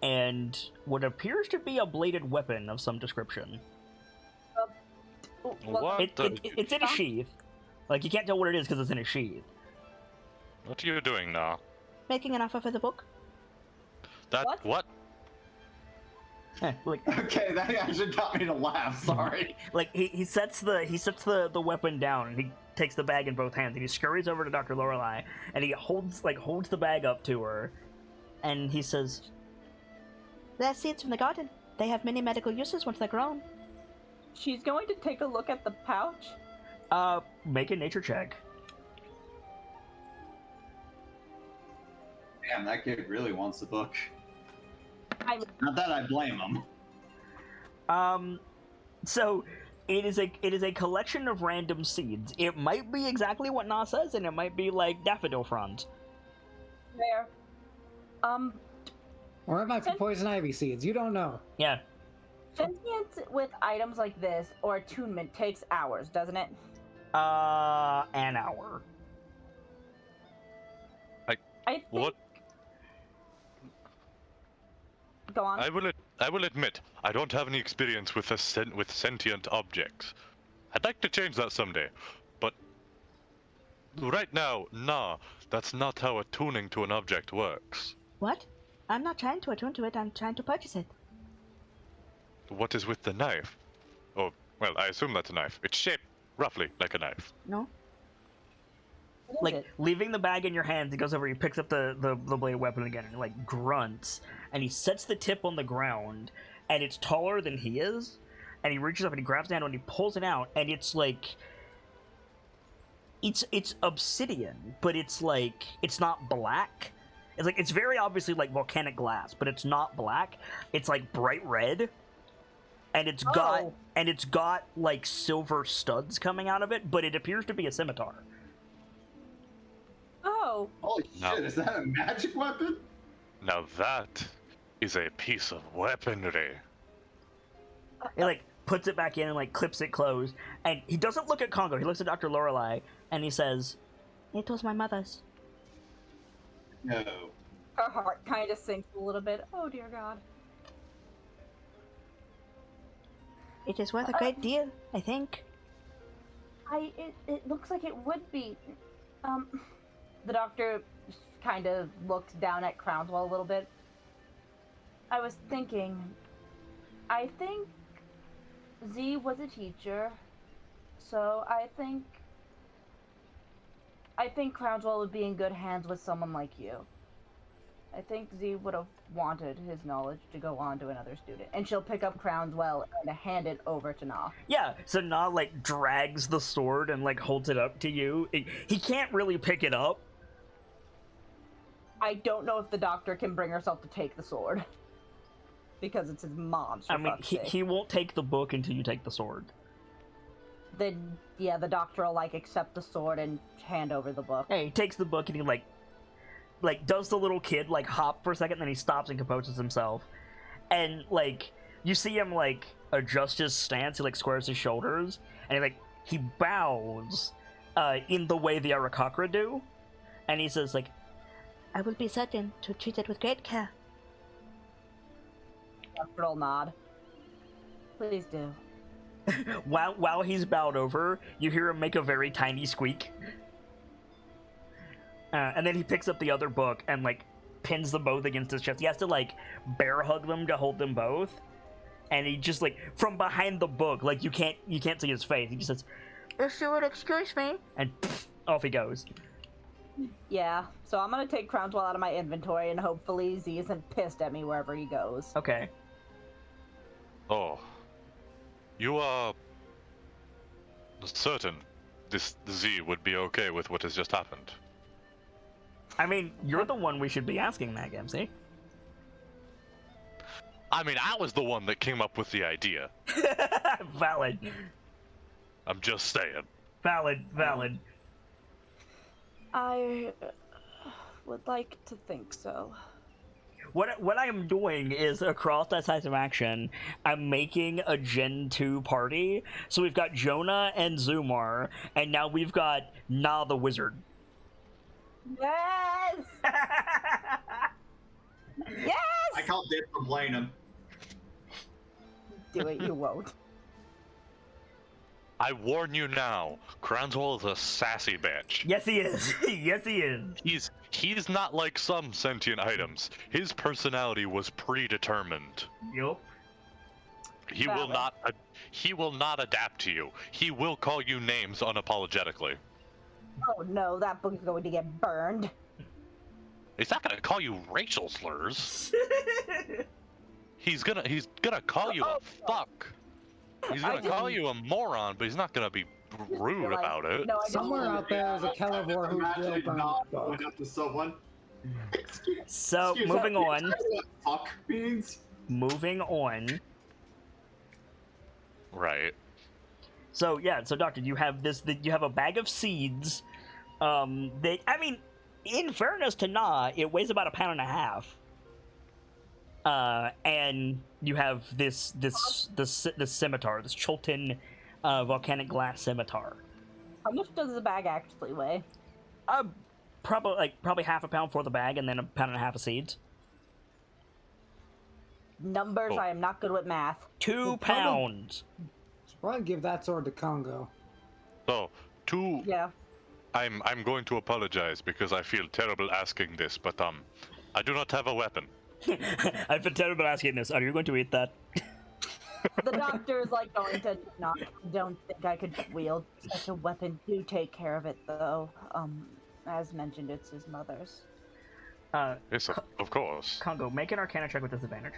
Speaker 1: and what appears to be a bladed weapon of some description.
Speaker 4: What?
Speaker 1: It's in a sheath. Like, you can't tell what it is because it's in a sheath.
Speaker 4: What are you doing now?
Speaker 5: Making an offer for the book?
Speaker 4: That
Speaker 2: What?
Speaker 4: what?
Speaker 1: Like,
Speaker 3: Okay, that actually got me to laugh. Sorry.
Speaker 1: like he sets the weapon down and he takes the bag in both hands and he scurries over to Dr. Lorelei and he holds the bag up to her and he says,
Speaker 5: They're seeds from the garden. They have many medical uses once they're grown.
Speaker 2: She's going to take a look at the pouch.
Speaker 1: make a nature check.
Speaker 3: damn, that kid really wants the book. Not that I blame him.
Speaker 1: So it is a collection of random seeds. It might be exactly what Na says, and it might be like daffodil fronds.
Speaker 2: There.
Speaker 6: Or it might be poison ivy seeds. You don't know.
Speaker 1: Yeah.
Speaker 2: Sentience with items like this or attunement takes hours, doesn't it?
Speaker 1: An hour.
Speaker 2: I think...
Speaker 4: What?
Speaker 2: Go on.
Speaker 4: I will admit, I don't have any experience with with sentient objects. I'd like to change that someday, but right now, nah, that's not how attuning to an object works.
Speaker 5: What? I'm not trying to attune to it, I'm trying to purchase it.
Speaker 4: What is with the knife? Oh, well, I assume that's a knife. It's shaped roughly like a knife.
Speaker 5: No?
Speaker 2: What is
Speaker 1: Like,
Speaker 2: it?
Speaker 1: leaving the bag in your hands, he goes over, he picks up the blade weapon again, and he, like, grunts, and he sets the tip on the ground, and it's taller than he is, and he reaches up and he grabs the handle and he pulls it out, and it's like... It's obsidian, but it's like, it's not black. It's like, it's very obviously like volcanic glass, but it's not black. It's like bright red. And it's got like silver studs coming out of it, but it appears to be a scimitar.
Speaker 2: Oh.
Speaker 3: Holy
Speaker 4: No.
Speaker 3: shit, is that a magic weapon?
Speaker 4: Now that is a piece of weaponry.
Speaker 1: He like puts it back in and like clips it closed, and he doesn't look at Congo. He looks at Dr. Lorelei and he says,
Speaker 5: It was my mother's.
Speaker 3: No.
Speaker 2: Her heart kind of sinks a little bit. Oh dear God.
Speaker 5: It is worth a great deal, I think.
Speaker 2: It looks like it would be. The doctor kind of looked down at Crownswell a little bit. I was thinking, I think Z was a teacher, so I think Crownswell would be in good hands with someone like you. I think Z would have wanted his knowledge to go on to another student. And she'll pick up Crownswell and hand it over to Na.
Speaker 1: yeah. So Na like drags the sword and like holds it up to you. He can't really pick it up.
Speaker 2: I don't know if the doctor can bring herself to take the sword. Because it's his mom's, for
Speaker 1: I mean,
Speaker 2: fuck's sake.
Speaker 1: he won't take the book until you take the sword.
Speaker 2: Then, yeah, the doctor will, like, accept the sword and hand over the book.
Speaker 1: Yeah, he takes the book and he like does the little kid like hop for a second, then he stops and composes himself, and like you see him like adjust his stance. He like squares his shoulders and he bows in the way the Arakakra do, and he says like,
Speaker 5: I will be certain to treat it with great care.
Speaker 2: Doctor will nod. Please do.
Speaker 1: while he's bowed over, you hear him make a very tiny squeak. And then he picks up the other book and like pins them both against his chest. He has to like bear hug them to hold them both. And he just like from behind the book, like you can't see his face. He just says,
Speaker 5: If you would excuse me.
Speaker 1: and off he goes.
Speaker 2: Yeah, so I'm gonna take Crownswell out of my inventory and hopefully Z isn't pissed at me wherever he goes.
Speaker 1: Okay.
Speaker 4: Oh. You are certain this Z would be okay with what has just happened?
Speaker 1: I mean, you're the one we should be asking that, Gamsey.
Speaker 4: I mean, I was the one that came up with the idea.
Speaker 1: Valid.
Speaker 4: I'm just saying.
Speaker 1: Valid.
Speaker 2: I would like to think so.
Speaker 1: What I am doing is across Dice-Icive action, I'm making a Gen 2 party. So we've got Jonah and Zumar, and now we've got Na the Wizard.
Speaker 2: Yes! Yes!
Speaker 3: I called Dip from playing him.
Speaker 2: Do it, you won't.
Speaker 4: I warn you now, Crownswell is a sassy bitch.
Speaker 1: Yes, he is. Yes, he is.
Speaker 4: He's not like some sentient items. His personality was predetermined.
Speaker 1: Yup.
Speaker 4: He will not adapt to you. He will call you names unapologetically.
Speaker 2: Oh no, that book is going to get burned.
Speaker 4: He's not gonna call you racial slurs. He's gonna call you a fuck. He's gonna call you a moron, but he's not gonna be rude about it.
Speaker 2: No, I
Speaker 6: Somewhere out there is a Kelevor who will burn
Speaker 3: Not
Speaker 6: the book.
Speaker 3: going up to someone.
Speaker 1: So,
Speaker 3: Excuse
Speaker 1: moving
Speaker 3: me,
Speaker 1: on.
Speaker 3: what fuck means?
Speaker 1: Moving on.
Speaker 4: Right.
Speaker 1: So yeah, so Doctor, you have you have a bag of seeds. I mean, in fairness to Na, it weighs about 1.5 pounds. And you have this scimitar, this Chultan volcanic glass scimitar.
Speaker 2: How much does the bag actually weigh?
Speaker 1: Probably 0.5 pound for the bag, and then 1.5 pounds of seeds.
Speaker 2: Numbers,
Speaker 4: Oh.
Speaker 2: I am not good with math.
Speaker 1: 2 pounds.
Speaker 6: Should probably give that sword to Congo.
Speaker 4: So,
Speaker 2: Yeah.
Speaker 4: I'm going to apologize because I feel terrible asking this, but I do not have a weapon.
Speaker 1: I've been terrible asking this. Are you going to eat that?
Speaker 2: The doctor is like going to not. Don't think I could wield such a weapon. Do take care of it though. As mentioned, it's his mother's.
Speaker 4: Yes, of course.
Speaker 1: Congo, make an Arcana check with disadvantage.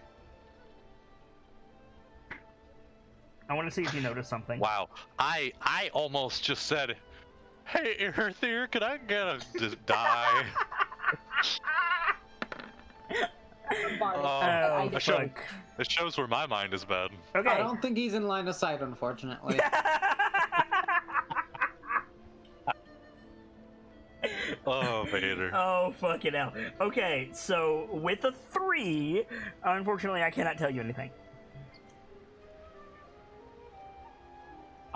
Speaker 1: I want to see if you notice something.
Speaker 4: Wow, I almost just said, "Hey, Earthier, can I get a die?" It shows where my mind is bad.
Speaker 1: Okay.
Speaker 6: I don't think he's in line of sight, unfortunately.
Speaker 4: Oh, Vader.
Speaker 1: Oh, fucking hell. Okay, so with a 3, unfortunately, I cannot tell you anything.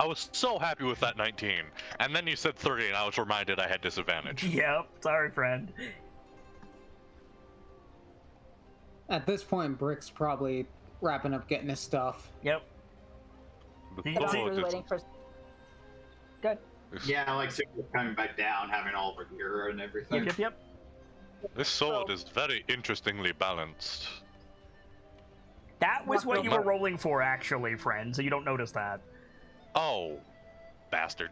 Speaker 4: I was so happy with that 19, and then you said 30, and I was reminded I had disadvantage.
Speaker 1: Yep, sorry, friend.
Speaker 6: At this point, Brick's probably wrapping up getting his stuff.
Speaker 1: Yep.
Speaker 2: The doctor is waiting for. Good.
Speaker 3: Yeah, like Super coming back down, having all the gear and everything.
Speaker 1: Yep.
Speaker 4: This sword is very interestingly balanced.
Speaker 1: That was what you were rolling for, actually, friend, so you don't notice that.
Speaker 4: Oh, bastard.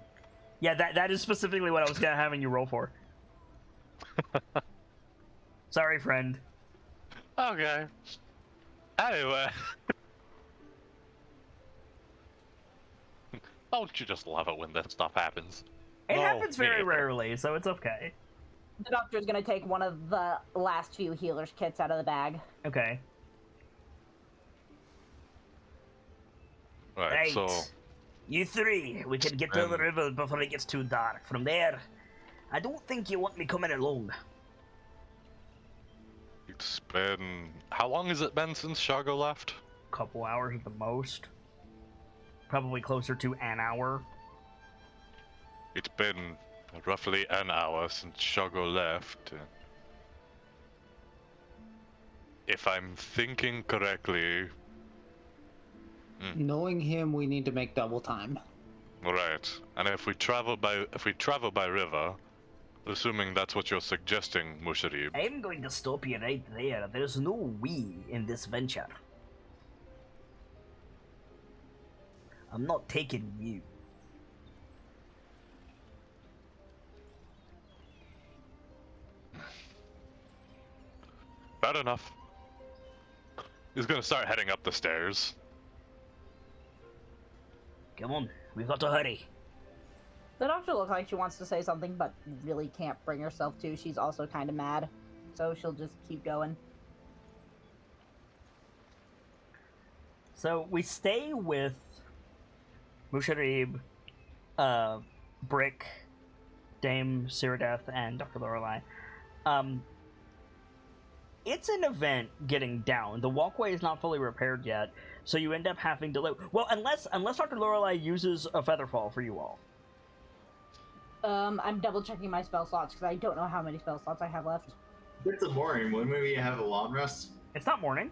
Speaker 1: Yeah, that is specifically what I was having you roll for. Sorry, friend.
Speaker 4: Okay. Anyway. Don't you just love it when that stuff happens?
Speaker 1: It
Speaker 4: Oh,
Speaker 1: happens very
Speaker 4: yeah.
Speaker 1: rarely, so it's okay.
Speaker 2: The doctor's gonna take one of the last few healer's kits out of the bag.
Speaker 1: Okay.
Speaker 4: Right, so...
Speaker 1: You 3, we can get to the river before it gets too dark. From there, I don't think you want me coming along.
Speaker 4: It's been... How long has it been since Shago left?
Speaker 1: Couple hours at the most. Probably closer to an hour.
Speaker 4: It's been roughly an hour since Shago left. If I'm thinking correctly...
Speaker 6: Knowing him, we need to make double time.
Speaker 4: Right, and if we travel by river, assuming that's what you're suggesting, Musharib.
Speaker 1: I'm going to stop you right there. There's no we in this venture. I'm not taking you.
Speaker 4: Fair enough. He's gonna start heading up the stairs.
Speaker 1: Come on, we've got to hurry.
Speaker 2: The doctor looks like she wants to say something, but really can't bring herself to. She's also kind of mad, so she'll just keep going.
Speaker 1: So we stay with Musharib, Brick, Dame Cyrodieth, and Dr. Lorelei. It's an event getting down. The walkway is not fully repaired yet, so you end up having to well, unless Dr. Lorelei uses a Featherfall for you all.
Speaker 2: I'm double checking my spell slots because I don't know how many spell slots I have left.
Speaker 3: It's a morning. When we have a long rest?
Speaker 1: It's not morning.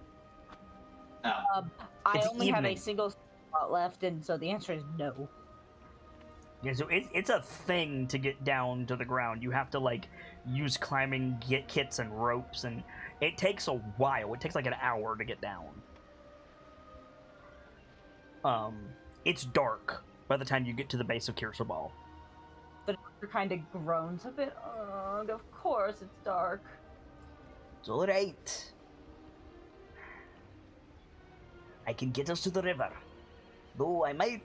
Speaker 3: Oh.
Speaker 2: I
Speaker 1: It's
Speaker 2: only have a
Speaker 1: evening.
Speaker 2: single slot left, and so the answer is no.
Speaker 1: Yeah, so it's a thing to get down to the ground. You have to use climbing kits and ropes, and it takes a while. It takes like an hour to get down. It's dark by the time you get to the base of Kirsabal.
Speaker 2: The doctor kind of groans a bit. Ugh, of course it's dark.
Speaker 1: It's all right. I can get us to the river, though I might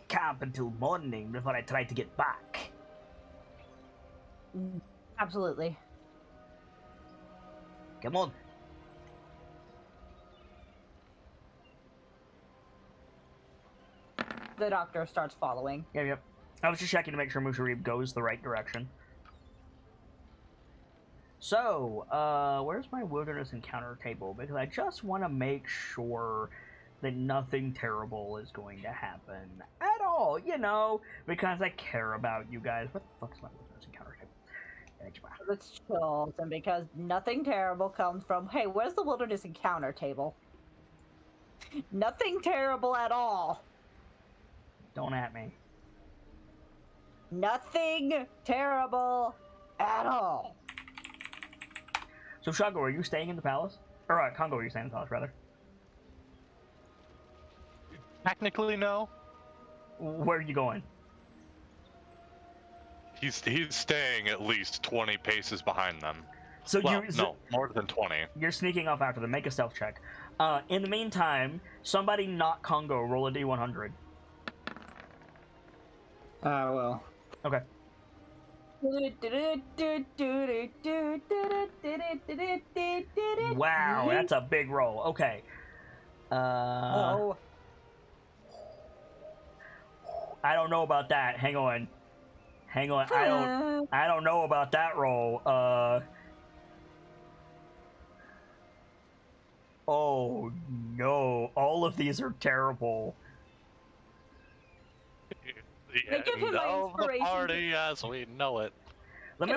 Speaker 1: camp until morning before I try to get back.
Speaker 2: Absolutely.
Speaker 1: Come on.
Speaker 2: The doctor starts following.
Speaker 1: Yep. I was just checking to make sure Musharib goes the right direction. So, where's my wilderness encounter table? Because I just want to make sure that nothing terrible is going to happen at all, you know, because I care about you guys. What the fuck's my wilderness encounter table?
Speaker 2: It's chills, and because nothing terrible comes from, hey, where's the wilderness encounter table? Nothing terrible at all.
Speaker 1: Don't at me.
Speaker 2: Nothing terrible at all.
Speaker 1: So, Shago, are you staying in the palace? Or, Congo, are you staying in the palace, rather?
Speaker 4: Technically, no.
Speaker 1: Where are you going?
Speaker 4: He's staying at least 20 paces behind them.
Speaker 1: So
Speaker 4: well, no, more than 20.
Speaker 1: You're sneaking off after them. Make a stealth check. In the meantime, somebody not Congo. Roll a d100.
Speaker 6: Well.
Speaker 1: Okay. Wow, that's a big roll. Okay.
Speaker 2: Oh.
Speaker 1: I don't know about that. Hang on. I don't know about that roll. Oh no. All of these are terrible.
Speaker 4: The
Speaker 2: They give him
Speaker 4: end
Speaker 2: my
Speaker 4: of the
Speaker 2: inspiration.
Speaker 4: party as we know it.
Speaker 1: Let me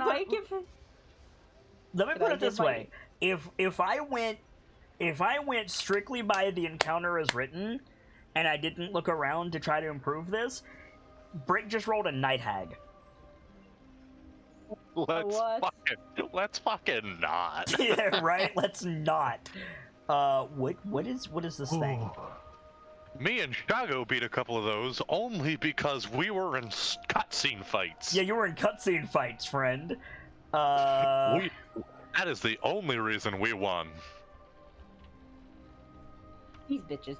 Speaker 1: put it this way. If I went strictly by the encounter as written, and I didn't look around to try to improve this, Brick just rolled a night hag.
Speaker 4: Let's fucking not.
Speaker 1: Yeah, right. Let's not. What is this thing?
Speaker 4: Me and Shago beat a couple of those only because we were in cutscene fights.
Speaker 1: Yeah, you were in cutscene fights, friend.
Speaker 4: That is the only reason we won.
Speaker 2: These bitches.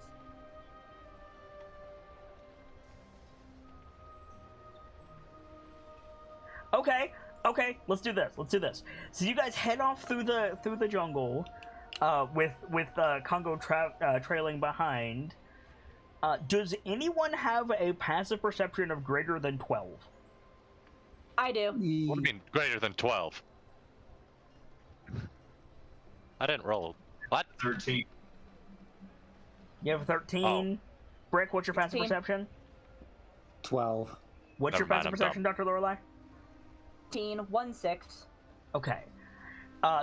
Speaker 1: Okay, let's do this. So you guys head off through the jungle, with Congo trailing behind. Does anyone have a passive perception of greater than 12?
Speaker 2: I do.
Speaker 4: What do you mean greater than 12? I didn't roll. What?
Speaker 3: 13.
Speaker 1: You have 13.
Speaker 4: Oh.
Speaker 1: Brick, what's your passive
Speaker 2: 16.
Speaker 1: perception?
Speaker 6: 12.
Speaker 1: What's
Speaker 4: Never
Speaker 1: your
Speaker 4: mind,
Speaker 1: passive
Speaker 4: I'm
Speaker 1: perception, Dr. Lorelei?
Speaker 2: 1-6.
Speaker 1: Okay.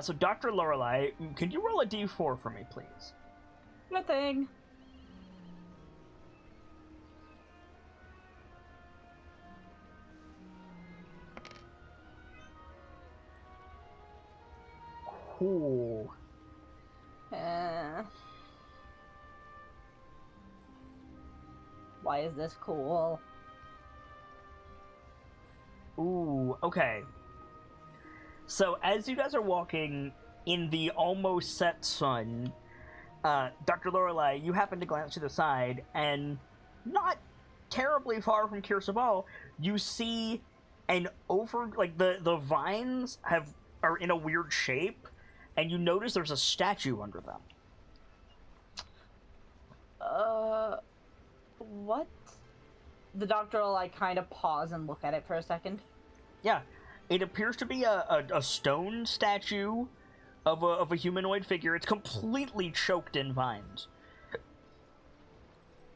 Speaker 1: So Dr. Lorelei, can you roll a d4 for me, please?
Speaker 2: Nothing.
Speaker 1: Cool.
Speaker 2: Why is this cool?
Speaker 1: Ooh, okay. So as you guys are walking in the almost set sun, Dr. Lorelei, you happen to glance to the side, and not terribly far from Kirsabal, you see the vines are in a weird shape, and you notice there's a statue under them.
Speaker 2: What? The doctor will kind of pause and look at it for a second.
Speaker 1: Yeah, it appears to be a stone statue of a humanoid figure. It's completely choked in vines.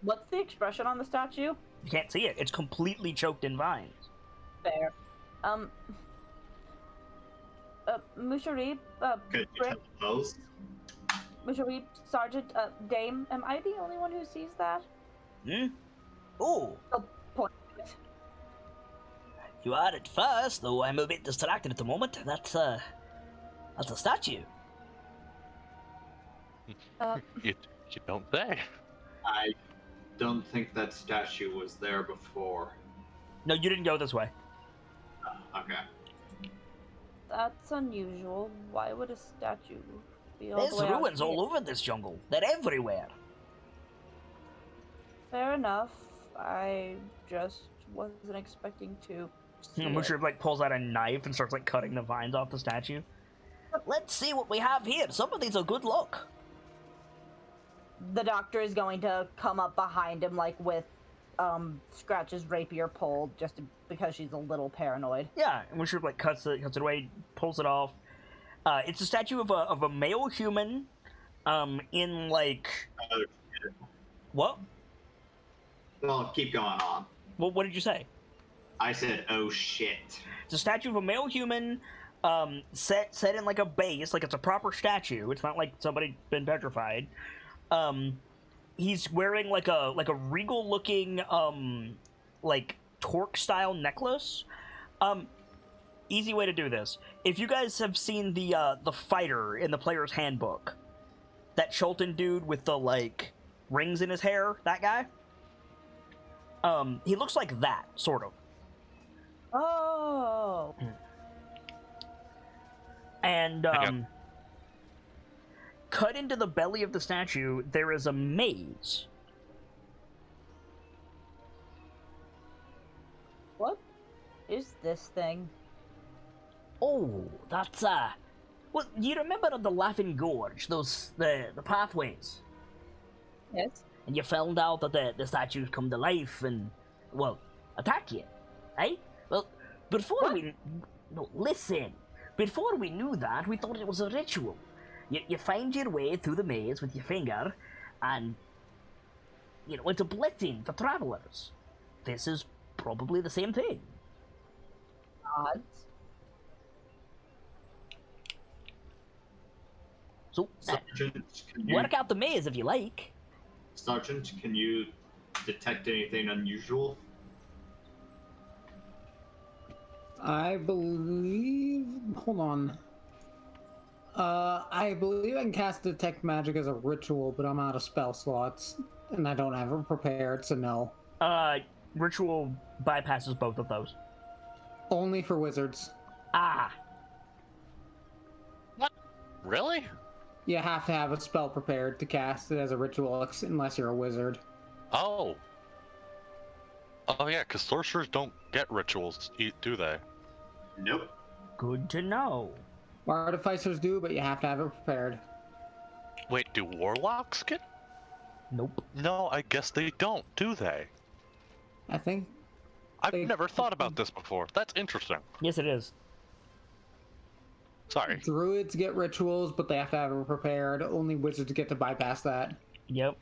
Speaker 2: What's the expression on the statue?
Speaker 1: You can't see it. It's completely choked in vines.
Speaker 2: Fair. Musharib,
Speaker 3: Could you tell those?
Speaker 2: Musharib, Sergeant, Dame, am I the only one who sees that?
Speaker 1: Hmm? Oh.
Speaker 2: Point.
Speaker 1: You are at first, though I'm a bit distracted at the moment. That's a statue.
Speaker 4: You don't say.
Speaker 3: I don't think that statue was there before.
Speaker 1: No, you didn't go this way.
Speaker 3: Okay.
Speaker 2: That's unusual. Why would a statue be all the
Speaker 1: There's
Speaker 2: way out
Speaker 1: ruins
Speaker 2: here?
Speaker 1: all over this jungle. They're everywhere.
Speaker 2: Fair enough. I just wasn't expecting to. see it.
Speaker 1: Musher pulls out a knife and starts cutting the vines off the statue. let's see what we have here. Some of these are good luck.
Speaker 2: The doctor is going to come up behind him, like, with Scratch's rapier pulled, just because she's a little paranoid.
Speaker 1: Yeah, and when she like cuts it away, pulls it off. It's a statue of a male human, in like what?
Speaker 3: Well, keep going on.
Speaker 1: Well, what did you say?
Speaker 3: I said, oh shit.
Speaker 1: It's a statue of a male human, set in like a base, like it's a proper statue. It's not like somebody been petrified. He's wearing like a regal looking like torque style necklace. Easy way to do this. If you guys have seen the fighter in the player's handbook, that Shulton dude with the like rings in his hair, that guy. He looks like that, sort of.
Speaker 2: Oh.
Speaker 1: And cut into the belly of the statue, there is a maze.
Speaker 2: What is this thing?
Speaker 1: Oh, that's well, you remember the Laughing Gorge, those the pathways,
Speaker 2: Yes.
Speaker 1: and you found out that the statues come to life and, well, attack you, eh? Well, before listen. Before we knew that, we thought it was a ritual. You find your way through the maze with your finger, and, you know, it's a blessing for travelers. This is probably the same thing.
Speaker 2: Odds.
Speaker 1: So,
Speaker 3: Sergeant, can you,
Speaker 1: work out the maze if you like.
Speaker 3: Sergeant, can you detect anything unusual?
Speaker 6: I believe. Hold on. I believe I can cast Detect Magic as a ritual, but I'm out of spell slots, and I don't have it prepared, so no.
Speaker 1: Ritual bypasses both of those.
Speaker 6: Only for wizards.
Speaker 1: Ah,
Speaker 4: What? Really?
Speaker 6: You have to have a spell prepared to cast it as a ritual, unless you're a wizard.
Speaker 4: Oh. Oh yeah, because sorcerers don't get rituals, do they?
Speaker 3: Nope.
Speaker 1: good to know.
Speaker 6: Artificers do, but you have to have it prepared.
Speaker 4: Wait, do warlocks get?
Speaker 1: Nope.
Speaker 4: No, I guess they don't, do they?
Speaker 6: I think.
Speaker 4: I've
Speaker 6: They-
Speaker 4: never thought about this before. That's interesting.
Speaker 1: Yes, it is.
Speaker 4: Sorry.
Speaker 6: Druids get rituals, but they have to have it prepared. Only wizards get to bypass that.
Speaker 1: Yep.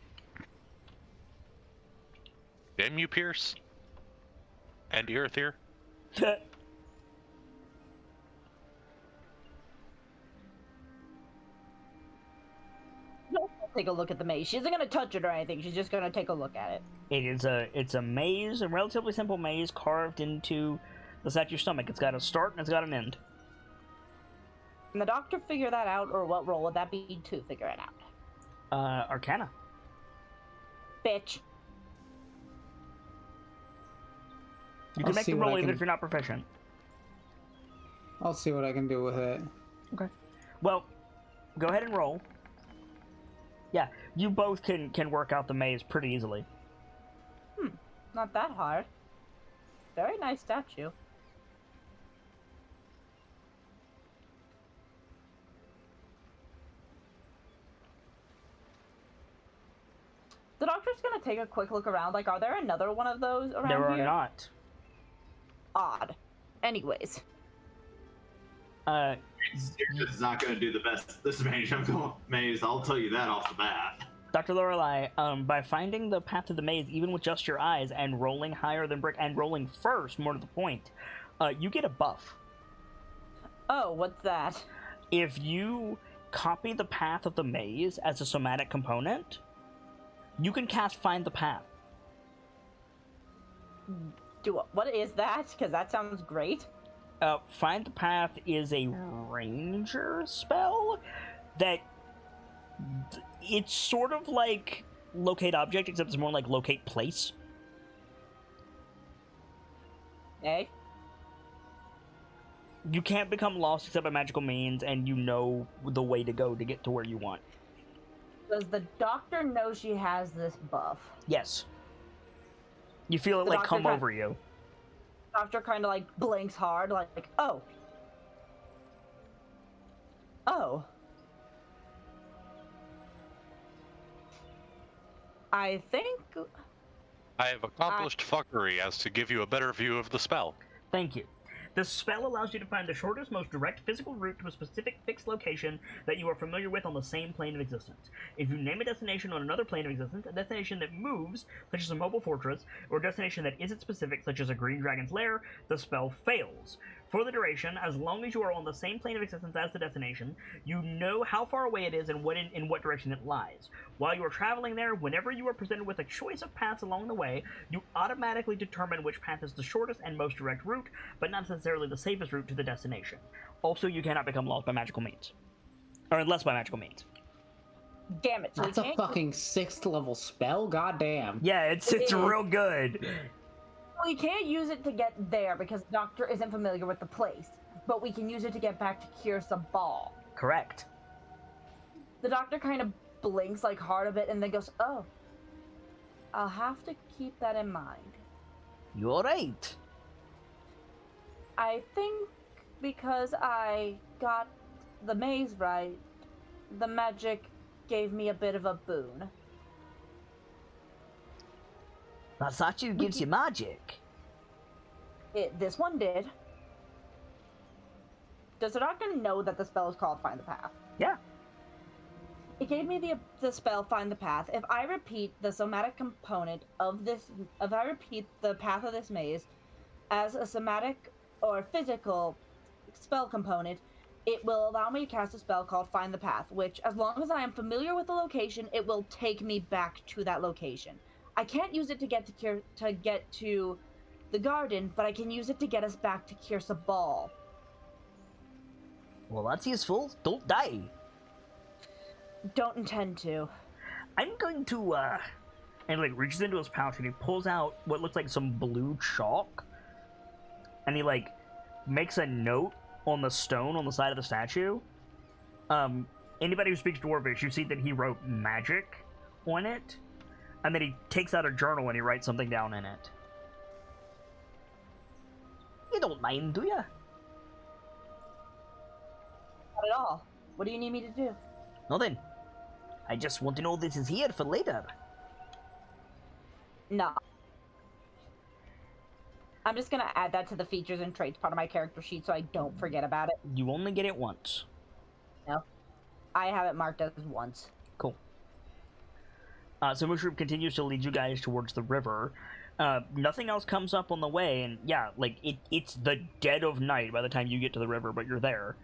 Speaker 4: Damn you, Pierce. And Irithyr.
Speaker 2: Take a look at the maze. She isn't gonna touch it or anything. She's just gonna take a look at it.
Speaker 1: It's a maze, a relatively simple maze carved into the statue's stomach. It's got a start and it's got an end.
Speaker 2: Can the doctor figure that out, or what role would that be to figure it out?
Speaker 1: Arcana.
Speaker 2: Bitch.
Speaker 1: You
Speaker 6: I'll
Speaker 1: can make
Speaker 6: see
Speaker 1: the
Speaker 6: what
Speaker 1: roll
Speaker 6: I
Speaker 1: even
Speaker 6: can-
Speaker 1: if you're not proficient.
Speaker 6: I'll see what I can do with it.
Speaker 1: Okay. Well, go ahead and roll. Yeah, you both can work out the maze pretty easily.
Speaker 2: Not that hard. Very nice statue. The doctor's gonna take a quick look around. Like, are there another one of those around
Speaker 1: There are
Speaker 2: here?
Speaker 1: not.
Speaker 2: Odd. Anyways.
Speaker 3: This is not going to do the best this maze. I'll tell you that off the bat.
Speaker 1: Dr. Lorelei, by finding the path to the maze, even with just your eyes, and rolling higher than Brick, and rolling first, more to the point, you get a buff.
Speaker 2: Oh, what's that?
Speaker 1: If you copy the path of the maze as a somatic component, you can cast Find the Path.
Speaker 2: What is that? Because that sounds great.
Speaker 1: Find the Path is a ranger spell that it's sort of like Locate Object, except it's more like Locate Place.
Speaker 2: Okay.
Speaker 1: You can't become lost except by magical means, and you know the way to go to get to where you want.
Speaker 2: Does the doctor know she has this buff?
Speaker 1: Yes. You feel it
Speaker 2: The
Speaker 1: like
Speaker 2: doctor
Speaker 1: come
Speaker 2: got-
Speaker 1: over you.
Speaker 2: Doctor kind of like blinks hard, like, oh. Oh. I think...
Speaker 4: I have accomplished fuckery as to give you a better view of the spell.
Speaker 1: Thank you. This spell allows you to find the shortest, most direct physical route to a specific fixed location that you are familiar with on the same plane of existence. If you name a destination on another plane of existence, a destination that moves, such as a mobile fortress, or a destination that isn't specific, such as a green dragon's lair, the spell fails. For the duration, as long as you are on the same plane of existence as the destination, you know how far away it is and in what direction it lies. While you are traveling there, whenever you are presented with a choice of paths along the way, you automatically determine which path is the shortest and most direct route, but not necessarily the safest route to the destination. Also, you cannot become lost by magical means. Or unless by magical means.
Speaker 2: Damn it. So
Speaker 6: That's a fucking 6th level spell? Goddamn.
Speaker 1: Yeah, it's real good.
Speaker 2: We can't use it to get there because the doctor isn't familiar with the place, but we can use it to get back to Kirsa Ball.
Speaker 1: Correct.
Speaker 2: The doctor kind of blinks like hard a bit and then goes, oh, I'll have to keep that in mind.
Speaker 1: You're right.
Speaker 2: I think because I got the maze right, the magic gave me a bit of a boon.
Speaker 1: That statue gives you magic.
Speaker 2: This one did. Does the doctor know that the spell is called Find the Path?
Speaker 1: Yeah.
Speaker 2: It gave me the spell Find the Path. If I repeat the somatic component of this, if I repeat the path of this maze as a somatic or physical spell component, it will allow me to cast a spell called Find the Path, which, as long as I am familiar with the location, it will take me back to that location. I can't use it to get to the garden, but I can use it to get us back to Kirsa Ball.
Speaker 1: Well, that's useful. Don't die.
Speaker 2: Don't intend to.
Speaker 1: I'm going to, and like reaches into his pouch and he pulls out what looks like some blue chalk. And he like makes a note on the stone on the side of the statue. Anybody who speaks Dwarvish, you see that he wrote magic on it. And then he takes out a journal and he writes something down in it. You don't mind, do you?
Speaker 2: Not at all. What do you need me to do?
Speaker 1: Nothing. I just want to know this is here for later.
Speaker 2: No. I'm just gonna add that to the features and traits part of my character sheet so I don't forget about it.
Speaker 1: You only get it once.
Speaker 2: No. I have it marked as once.
Speaker 1: Cool. So Mushroom continues to lead you guys towards the river. Nothing else comes up on the way, and yeah, like, it's the dead of night by the time you get to the river, but you're there.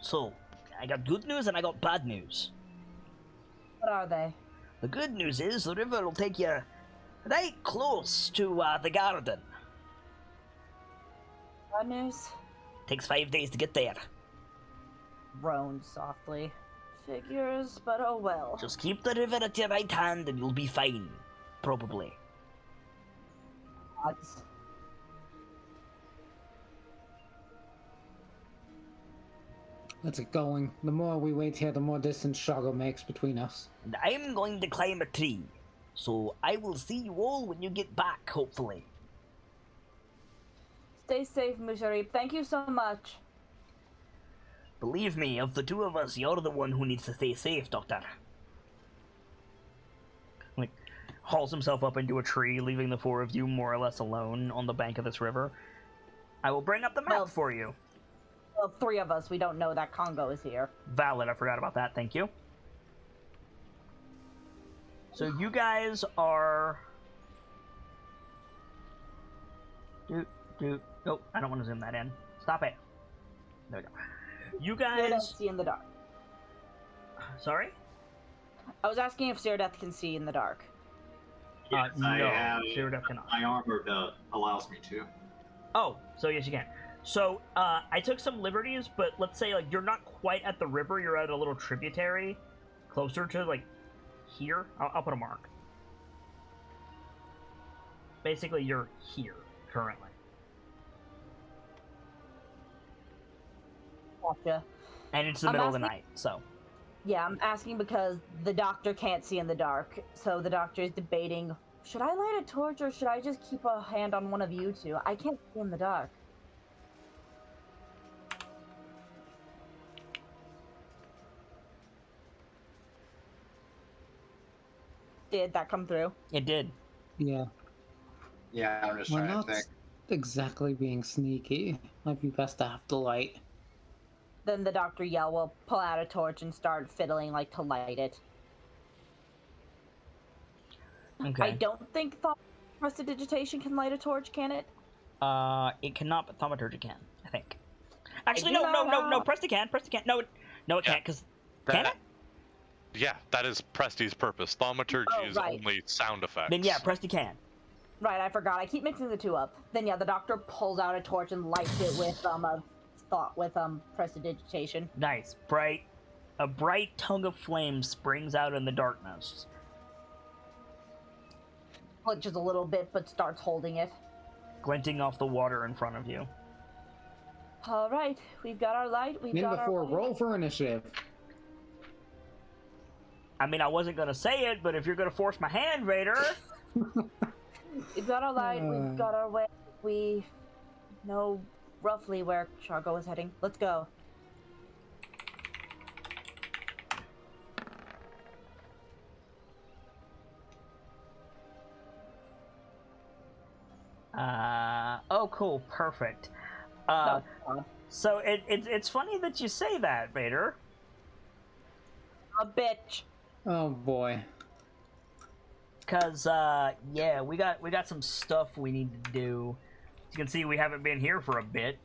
Speaker 1: So, I got good news and I got bad news.
Speaker 2: What are they?
Speaker 1: The good news is the river will take you right close to the garden.
Speaker 2: Bad news?
Speaker 1: Takes 5 days to get there.
Speaker 2: Groaned softly. Figures, but oh well.
Speaker 1: Just keep the river at your right hand and you'll be fine. Probably.
Speaker 2: Odds.
Speaker 6: Let's get going. The more we wait here, the more distance Shago makes between us.
Speaker 1: And I'm going to climb a tree. So I will see you all when you get back, hopefully.
Speaker 2: Stay safe, Musharib. Thank you so much.
Speaker 1: Believe me, of the two of us, you're the one who needs to stay safe, Doctor. Like, hauls himself up into a tree, leaving the four of you more or less alone on the bank of this river. I will bring up the map for you.
Speaker 2: Well, three of us. We don't know that Congo is here.
Speaker 1: Valid, I forgot about that, thank you. So you guys are... Nope, I don't want to zoom that in. Stop it. There we go. You guys...
Speaker 2: Searadeth see in the dark.
Speaker 1: Sorry?
Speaker 2: I was asking if Searadeth can see in the dark.
Speaker 3: Yes,
Speaker 1: no,
Speaker 3: I have
Speaker 1: Searadeth cannot.
Speaker 3: my armor that allows me to.
Speaker 1: Oh, so yes you can. So, I took some liberties, but let's say, like, you're not quite at the river, you're at a little tributary, closer to, like, here. I'll put a mark. Basically, you're here, currently.
Speaker 2: Gotcha.
Speaker 1: And it's the middle of the night, so.
Speaker 2: Yeah, I'm asking because the doctor can't see in the dark, so the doctor is debating Should I light a torch or should I just keep a hand on one of you two? I can't see in the dark. Did that come through?
Speaker 1: It did.
Speaker 6: Yeah.
Speaker 3: Yeah, I'm just
Speaker 6: We're
Speaker 3: trying
Speaker 6: not
Speaker 3: to think.
Speaker 6: exactly being sneaky. Might be best to have the light.
Speaker 2: Then the Dr. Yell will pull out a torch and start fiddling like to light it.
Speaker 1: Okay.
Speaker 2: I don't think prestidigitation can light a torch, can it?
Speaker 1: It cannot, but thaumaturgy can, I think. Actually,
Speaker 2: do
Speaker 1: no,
Speaker 2: not know.
Speaker 1: Presti can. No, it
Speaker 4: Yeah.
Speaker 1: can't, because... Can it?
Speaker 4: Yeah, that is Presti's purpose. Thaumaturgy is
Speaker 2: right.
Speaker 4: only sound effects.
Speaker 1: Then yeah, Presti can.
Speaker 2: Right, I forgot. I keep mixing the two up. Then yeah, the Doctor pulls out a torch and lights it with prestidigitation.
Speaker 1: Nice. A bright tongue of flame springs out in the darkness.
Speaker 2: Flinches a little bit, but starts holding it.
Speaker 1: Glinting off the water in front of you.
Speaker 2: All right, we've got our light. We've
Speaker 6: In
Speaker 2: got
Speaker 6: before,
Speaker 2: our light.
Speaker 6: roll for initiative.
Speaker 1: I mean, I wasn't gonna say it, but if you're gonna force my hand, Vader...
Speaker 2: We've got our light. We've got our way. We know roughly where Shargo is heading. Let's go.
Speaker 1: Oh, cool. Perfect.
Speaker 2: No,
Speaker 1: So it's funny that you say that, Vader.
Speaker 2: a bitch.
Speaker 6: Oh boy.
Speaker 1: Cause yeah, we got some stuff we need to do. As you can see, we haven't been here for a bit.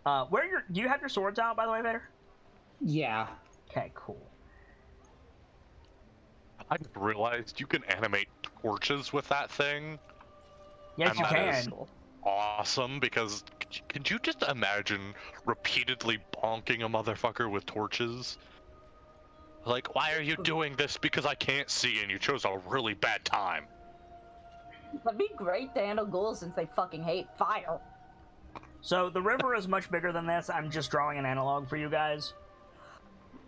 Speaker 1: Do you have your swords out, by the way, Vader?
Speaker 6: Yeah.
Speaker 1: Okay, cool.
Speaker 4: I just realized you can animate torches with that thing.
Speaker 1: Yes,
Speaker 4: And
Speaker 1: you
Speaker 4: that is
Speaker 1: can.
Speaker 4: awesome, because could you just imagine repeatedly bonking a motherfucker with torches? Like, why are you doing this? Because I can't see and you chose a really bad time.
Speaker 2: That'd be great to handle ghouls since they fucking hate fire.
Speaker 1: So the river is much bigger than this. I'm just drawing an analog for you guys.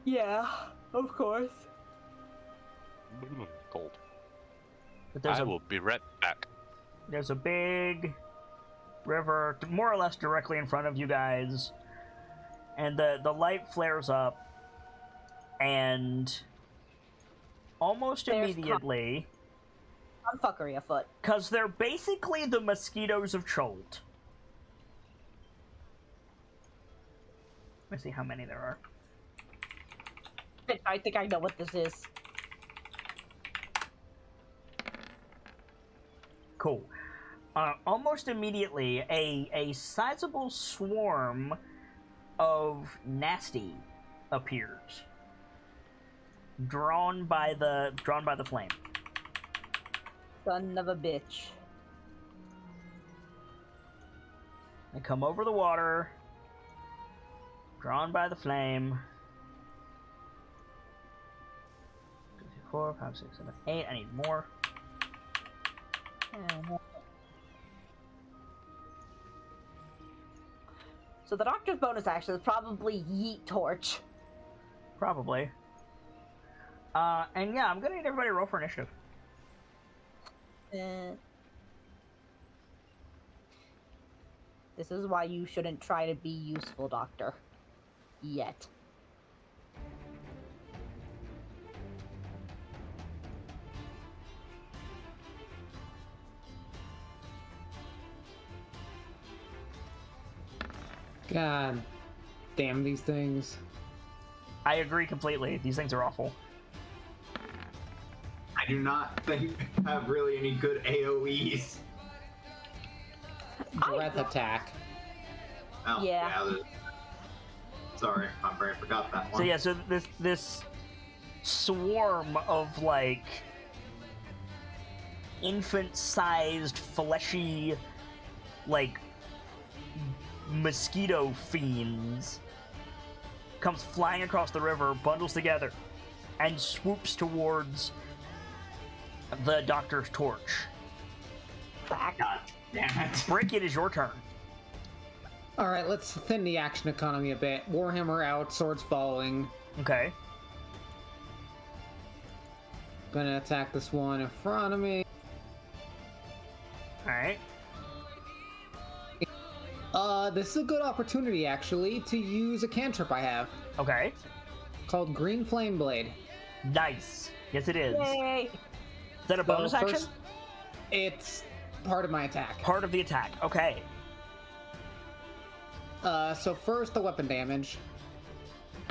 Speaker 2: Yeah, of course.
Speaker 4: Cold.
Speaker 1: But
Speaker 4: I will be right back.
Speaker 1: there's a big river, more or less directly in front of you guys, and the light flares up, and almost
Speaker 2: There's
Speaker 1: immediately,
Speaker 2: I'm fuckery afoot.
Speaker 1: because they're basically the mosquitoes of Cholt. Let me see how many there are.
Speaker 2: I think I know what this is.
Speaker 1: Cool. Almost immediately, a sizable swarm of nasty appears, drawn by the flame.
Speaker 2: Son of a bitch.
Speaker 1: They come over the water, drawn by the flame. 2, 3, 4, 5, 6, 7, 8. I need more.
Speaker 2: So the Doctor's bonus action is probably yeet torch.
Speaker 1: Probably. And yeah, I'm gonna need everybody to roll for initiative.
Speaker 2: This is why you shouldn't try to be useful, Doctor. Yet.
Speaker 6: God damn these things.
Speaker 1: I agree completely. These things are awful.
Speaker 3: I do not think they have really any good AoEs.
Speaker 6: Breath attack.
Speaker 3: Oh,
Speaker 2: Yeah.
Speaker 3: Sorry, my brain forgot that one.
Speaker 1: So yeah, so this swarm of like infant-sized, fleshy, like mosquito fiends comes flying across the river, bundles together, and swoops towards the Doctor's torch.
Speaker 2: Back.
Speaker 3: God damn it.
Speaker 1: Brick, it is your turn.
Speaker 6: Alright, let's thin the action economy a bit. Warhammer out, swords following.
Speaker 1: Okay.
Speaker 6: Gonna attack this one in front of me. This is a good opportunity, actually, to use a cantrip I have
Speaker 1: Okay.
Speaker 6: called Green Flame Blade.
Speaker 1: Nice. Yes, it is.
Speaker 2: Yay!
Speaker 1: Is that a bonus
Speaker 6: So
Speaker 1: action?
Speaker 6: first, it's part of my attack.
Speaker 1: Part of the attack. Okay.
Speaker 6: So first, the weapon damage.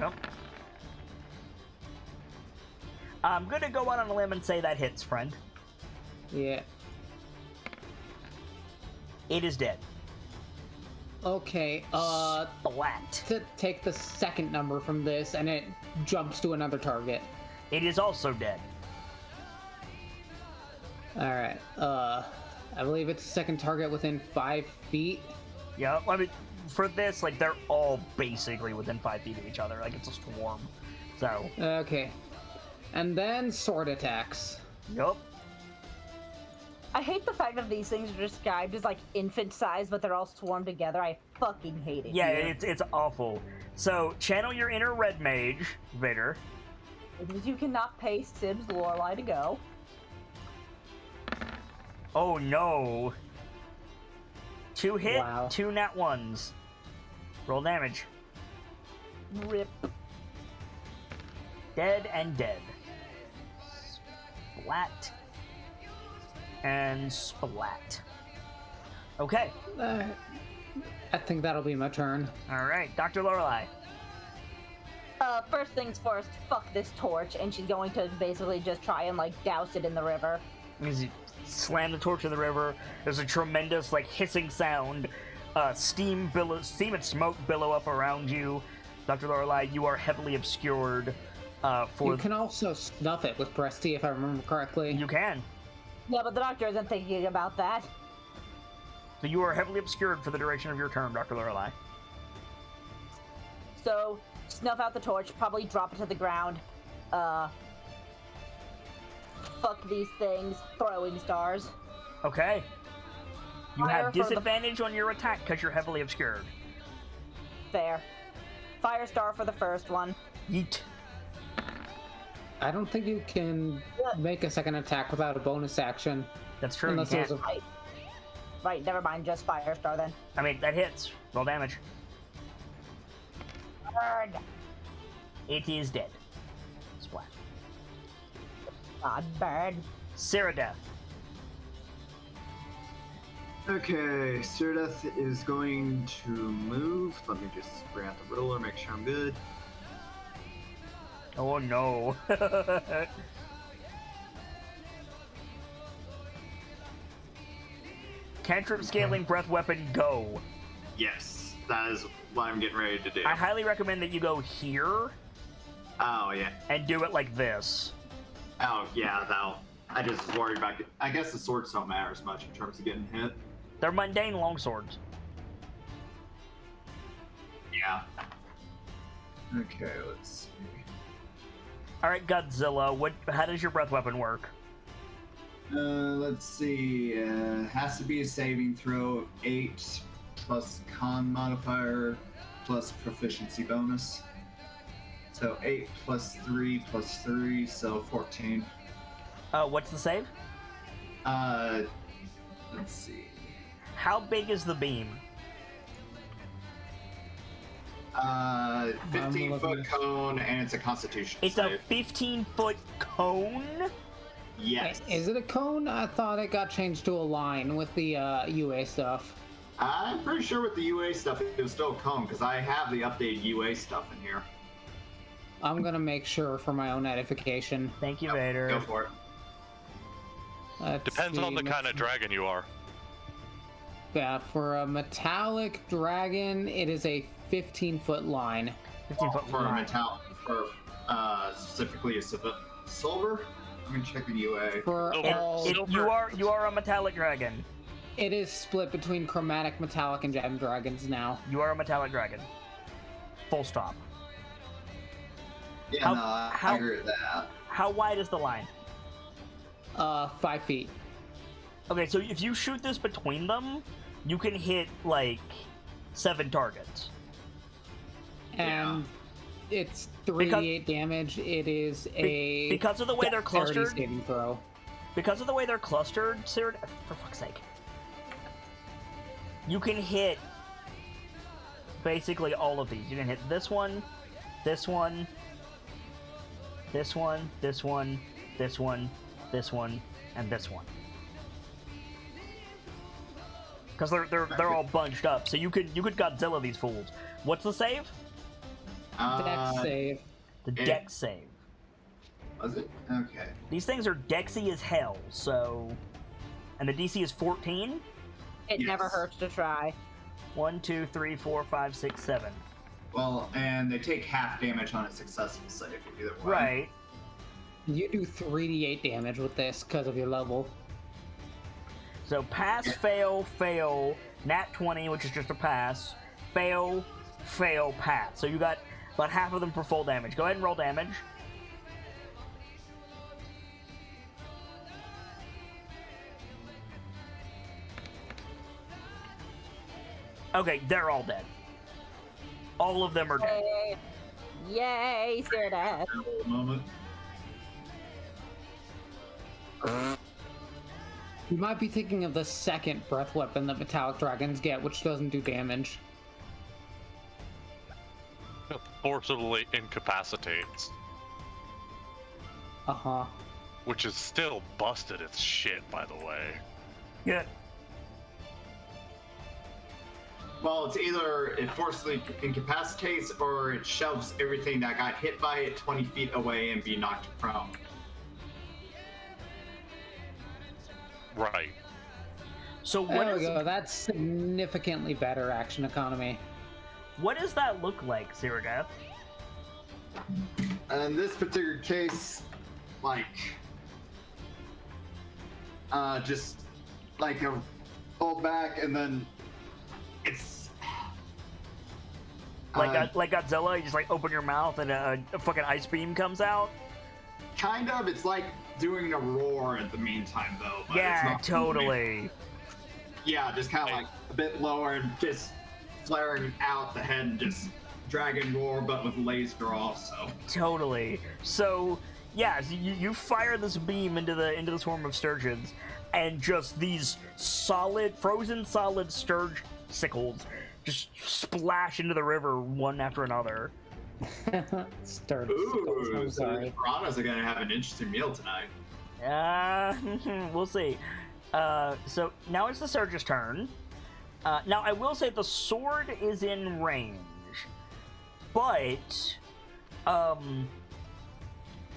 Speaker 1: Yep. I'm gonna go out on a limb and say that hits, friend.
Speaker 6: Yeah.
Speaker 1: It is dead.
Speaker 6: Okay,
Speaker 1: Splat.
Speaker 6: to take the second number from this, and it jumps to another target.
Speaker 1: It is also dead.
Speaker 6: Alright, I believe it's the second target within 5 feet.
Speaker 1: Yeah, I mean, for this, like, they're all basically within 5 feet of each other. Like, it's a swarm. So,
Speaker 6: Okay. And then sword attacks.
Speaker 1: yup.
Speaker 2: I hate the fact that these things are described as like infant size, but they're all swarmed together. I fucking hate it.
Speaker 1: Yeah,
Speaker 2: here.
Speaker 1: it's awful. So, channel your inner red mage, Vader.
Speaker 2: Because you cannot pay Sib's Lorelei to go.
Speaker 1: Oh no. 2 hit,
Speaker 6: Wow.
Speaker 1: 2 nat 1s. Roll damage.
Speaker 2: Rip.
Speaker 1: Dead and dead. Splat. And splat. Okay.
Speaker 6: I think that'll be my turn.
Speaker 1: Alright, Dr. Lorelei.
Speaker 2: First things first, fuck this torch, and she's going to basically just try and like douse it in the river.
Speaker 1: As you slam the torch in the river, there's a tremendous, like, hissing sound. Steam and smoke billow up around you. Dr. Lorelei, you are heavily obscured.
Speaker 6: You can also snuff it with Press T, if I remember correctly.
Speaker 1: You can.
Speaker 2: Yeah, but the doctor isn't thinking about that.
Speaker 1: So you are heavily obscured for the duration of your turn, Dr. Lorelei.
Speaker 2: So, snuff out the torch, probably drop it to the ground. Fuck these things, throwing stars.
Speaker 1: Okay. You
Speaker 2: Fire
Speaker 1: have
Speaker 2: for the-
Speaker 1: disadvantage on your attack because you're heavily obscured.
Speaker 2: Fair. Fire star for the first one.
Speaker 1: Yeet.
Speaker 6: I don't think you can make a second attack without a bonus action.
Speaker 1: That's true. You
Speaker 6: Unless
Speaker 1: can't.
Speaker 6: there's a...
Speaker 2: Right, never mind, just fire star then.
Speaker 1: I mean, that hits. Roll damage.
Speaker 2: Burn.
Speaker 1: It is dead. Splat.
Speaker 2: God, burn.
Speaker 1: Ceradeath.
Speaker 3: Okay, Ceradeath is going to move. Let me just bring out the ruler, make sure I'm good.
Speaker 1: Oh no. Cantrip scaling breath weapon, go.
Speaker 3: Yes, that is what I'm getting ready to do.
Speaker 1: I highly recommend that you go here
Speaker 3: Oh, yeah.
Speaker 1: and do it like this.
Speaker 3: Oh, yeah, that'll... I just was worried about... I guess the swords don't matter as much in terms of getting hit.
Speaker 1: They're mundane longswords.
Speaker 3: Yeah. Okay, let's see.
Speaker 1: Alright, Godzilla, how does your breath weapon work?
Speaker 3: Let's see. Has to be a saving throw of 8 plus con modifier plus proficiency bonus. So 8 plus 3 plus 3, so 14.
Speaker 1: What's the save?
Speaker 3: Let's see.
Speaker 1: How big is the beam?
Speaker 3: 15-foot cone, and it's a constitution
Speaker 1: It's
Speaker 3: save.
Speaker 1: a 15-foot cone?
Speaker 3: Yes.
Speaker 6: Is it a cone? I thought it got changed to a line with the UA stuff.
Speaker 3: I'm pretty sure with the UA stuff, it was still a cone, because I have the updated UA stuff in here.
Speaker 6: I'm gonna make sure for my own edification.
Speaker 1: Thank you,
Speaker 3: Go
Speaker 1: Vader.
Speaker 3: for it.
Speaker 6: Let's
Speaker 4: Depends
Speaker 6: see,
Speaker 4: on the kind of dragon you are.
Speaker 6: Yeah, for a metallic dragon, it is a 15-foot line.
Speaker 1: 15-foot
Speaker 3: For
Speaker 1: line.
Speaker 3: metal, for specifically a silver. Let me check the UA.
Speaker 6: For
Speaker 4: Silver.
Speaker 6: all,
Speaker 1: You are a metallic dragon.
Speaker 6: it is split between chromatic, metallic, and gem dragons now.
Speaker 1: You are a metallic dragon. Full stop.
Speaker 3: Yeah,
Speaker 1: How-
Speaker 3: no, I
Speaker 1: how-
Speaker 3: agree with that.
Speaker 1: How wide is the line?
Speaker 6: 5 feet.
Speaker 1: Okay, so if you shoot this between them, you can hit, like, 7 targets.
Speaker 6: And it's 3d8 damage. It is a
Speaker 1: Because of the way they're
Speaker 6: dexterity
Speaker 1: clustered,
Speaker 6: saving throw.
Speaker 1: because of the way they're clustered, Sarah, for fuck's sake, you can hit basically all of these. You're gonna hit this one, this one, this one, this one, this one, this one, and this one. Because they're all bunched up, so you could Godzilla these fools. What's the save?
Speaker 6: Dex save.
Speaker 1: The dex save.
Speaker 3: Was it? Okay.
Speaker 1: These things are dexy as hell, so... And the DC is 14?
Speaker 2: It never hurts to try.
Speaker 1: 1, 2, 3, 4, 5, 6, 7.
Speaker 3: Well, and they take half damage on a successful save either way.
Speaker 1: Right.
Speaker 6: You do 3d8 damage with this because of your level.
Speaker 1: So pass, fail, fail, nat 20, which is just a pass, fail, fail, pass. So you got about half of them for full damage. Go ahead and roll damage. Okay, they're all dead. All of them are dead.
Speaker 2: Yay, Cyrodiil.
Speaker 3: Moment.
Speaker 6: You might be thinking of the second breath weapon that metallic dragons get, which doesn't do damage.
Speaker 4: It forcibly incapacitates,
Speaker 6: Uh-huh.
Speaker 4: which is still busted as shit, by the way.
Speaker 1: Yeah.
Speaker 3: Well, it's either it forcibly incapacitates or it shoves everything that got hit by it 20 feet away and be knocked prone.
Speaker 4: Right.
Speaker 1: So what
Speaker 6: There we
Speaker 1: is
Speaker 6: go. That's significantly better action economy.
Speaker 1: what does that look like, Cyrodiil?
Speaker 3: In this particular case, like, just like a pull back and then it's
Speaker 1: Like Godzilla, you just like open your mouth and a fucking ice beam comes out.
Speaker 3: kind of. It's like doing a roar at the meantime, though. But it's
Speaker 1: Yeah,
Speaker 3: not
Speaker 1: totally.
Speaker 3: Yeah, just kind of like a bit lower and just flaring out the head and just dragon roar, but with laser also.
Speaker 1: Totally. So, yeah, so you fire this beam into the swarm of sturgeons, and just these frozen solid sturge sickles just splash into the river one after another.
Speaker 6: Start.
Speaker 3: Ooh,
Speaker 6: I'm
Speaker 3: so
Speaker 6: sorry.
Speaker 3: the piranhas are gonna have an interesting meal tonight.
Speaker 1: We'll see. So now it's the surge's turn. Now I will say the sword is in range, but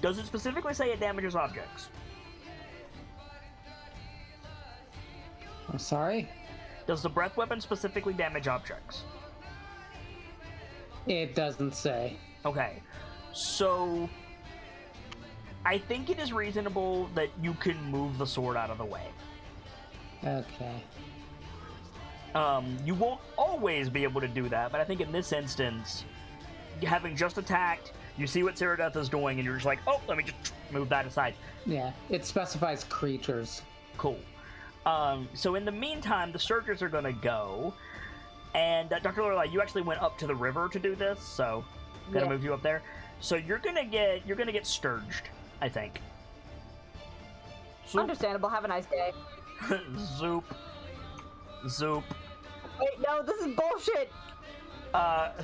Speaker 1: does it specifically say it damages objects?
Speaker 6: I'm sorry?
Speaker 1: Does the breath weapon specifically damage objects?
Speaker 6: It doesn't say.
Speaker 1: Okay, so I think it is reasonable that you can move the sword out of the way.
Speaker 6: Okay.
Speaker 1: You won't always be able to do that, but I think in this instance, having just attacked, you see what Cyrodiil is doing, and you're just like, oh, let me just move that aside.
Speaker 6: Yeah, it specifies creatures.
Speaker 1: Cool. So in the meantime, the surgers are gonna go, and Dr. Lorelei, you actually went up to the river to do this, so I'm gonna move you up there. So you're gonna get sturged, I think. Zoop.
Speaker 2: Understandable. Have a nice day.
Speaker 1: Zoop. Zoop.
Speaker 2: Wait, no, this is bullshit.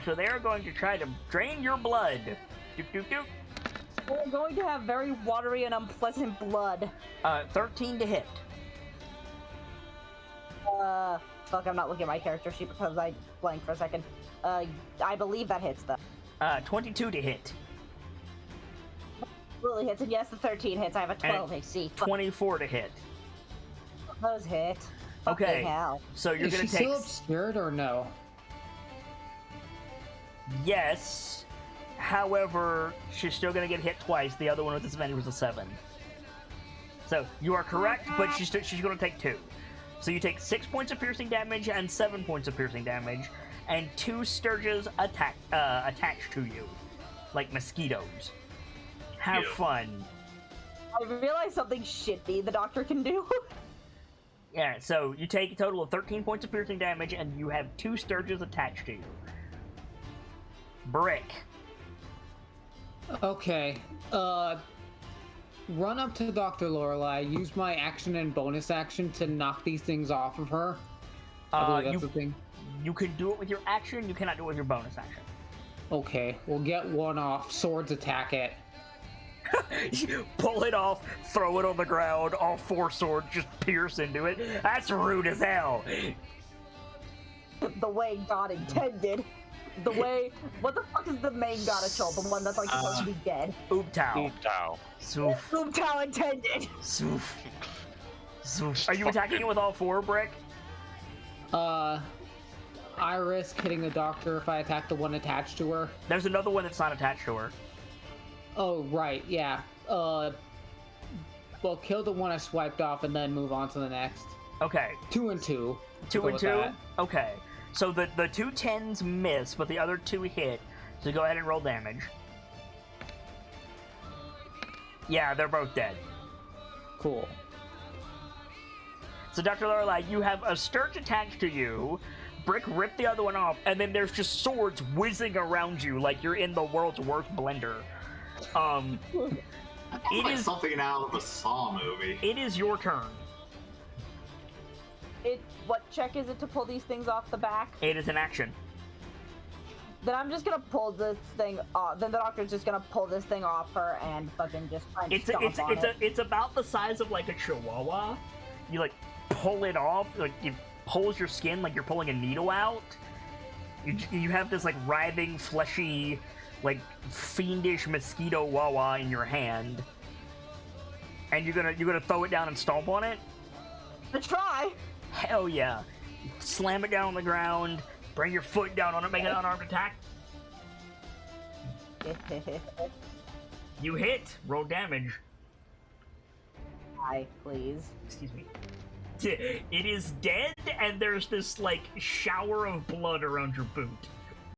Speaker 1: So they are going to try to drain your blood. Doop, doop, doop.
Speaker 2: We're going to have very watery and unpleasant blood.
Speaker 1: 13 to hit.
Speaker 2: Fuck, I'm not looking at my character sheet because I blanked for a second. I believe that hits though.
Speaker 1: 22 to hit.
Speaker 2: Really hits, and yes, the 13 hits. I have a 12 AC. Fuck,
Speaker 1: 24 to hit.
Speaker 2: those hit.
Speaker 1: Okay.
Speaker 2: Fucking hell.
Speaker 1: So you're
Speaker 6: Is
Speaker 1: gonna
Speaker 6: she
Speaker 1: take.
Speaker 6: still obscured or no?
Speaker 1: Yes. However, she's still gonna get hit twice. The other one with disadvantage was a 7. So you are correct, but she's gonna take 2. So you take 6 points of piercing damage and 7 points of piercing damage, and 2 sturges attached to you, like mosquitoes. Have fun.
Speaker 2: I realized something shitty the doctor can do.
Speaker 1: Yeah, so you take a total of 13 points of piercing damage, and you have 2 sturges attached to you. Brick.
Speaker 6: Okay. Run up to Dr. Lorelei, use my action and bonus action to knock these things off of her. I believe that's the thing.
Speaker 1: You can do it with your action. You cannot do it with your bonus action.
Speaker 6: Okay, we'll get one off. Swords attack it.
Speaker 1: Pull it off, throw it on the ground. All 4 swords just pierce into it. That's rude as hell.
Speaker 2: The way God intended. The way... What the fuck is the main god of Chol? The one that's like supposed to be dead?
Speaker 1: Ooptao.
Speaker 4: Ooptao.
Speaker 1: Soof.
Speaker 2: Ooptao intended!
Speaker 1: Soof. Soof. Are you attacking it with all 4, Brick?
Speaker 6: I risk hitting the doctor if I attack the one attached to her.
Speaker 1: There's another one that's not attached to her.
Speaker 6: Oh, right, yeah. Well, kill the one I swiped off and then move on to the next.
Speaker 1: Okay.
Speaker 6: 2 and 2.
Speaker 1: 2 and 2? Okay. So the 2 10s miss, but the other 2 hit. So go ahead and roll damage. Yeah, they're both dead.
Speaker 6: Cool.
Speaker 1: So Dr. Lorelei, you have a Sturge attached to you. Brick ripped the other one off, and then there's just swords whizzing around you like you're in the world's worst blender. It
Speaker 3: like
Speaker 1: is
Speaker 3: something out of a Saw movie.
Speaker 1: It is your turn.
Speaker 2: What check is it to pull these things off the back?
Speaker 1: It is an action.
Speaker 2: Then I'm just gonna pull this thing off. Then the doctor's just gonna pull this thing off her and fucking just try and stomp on it.
Speaker 1: It's about the size of like a chihuahua. You like pull it off, like it pulls your skin like you're pulling a needle out. You have this like writhing, fleshy, like fiendish mosquito wawa in your hand, and you're gonna throw it down and stomp on it.
Speaker 2: Let's try.
Speaker 1: Hell yeah! Slam it down on the ground. Bring your foot down on it. Make an unarmed attack. You hit. Roll damage.
Speaker 2: Hi, please.
Speaker 1: Excuse me. It is dead, and there's this like shower of blood around your boot.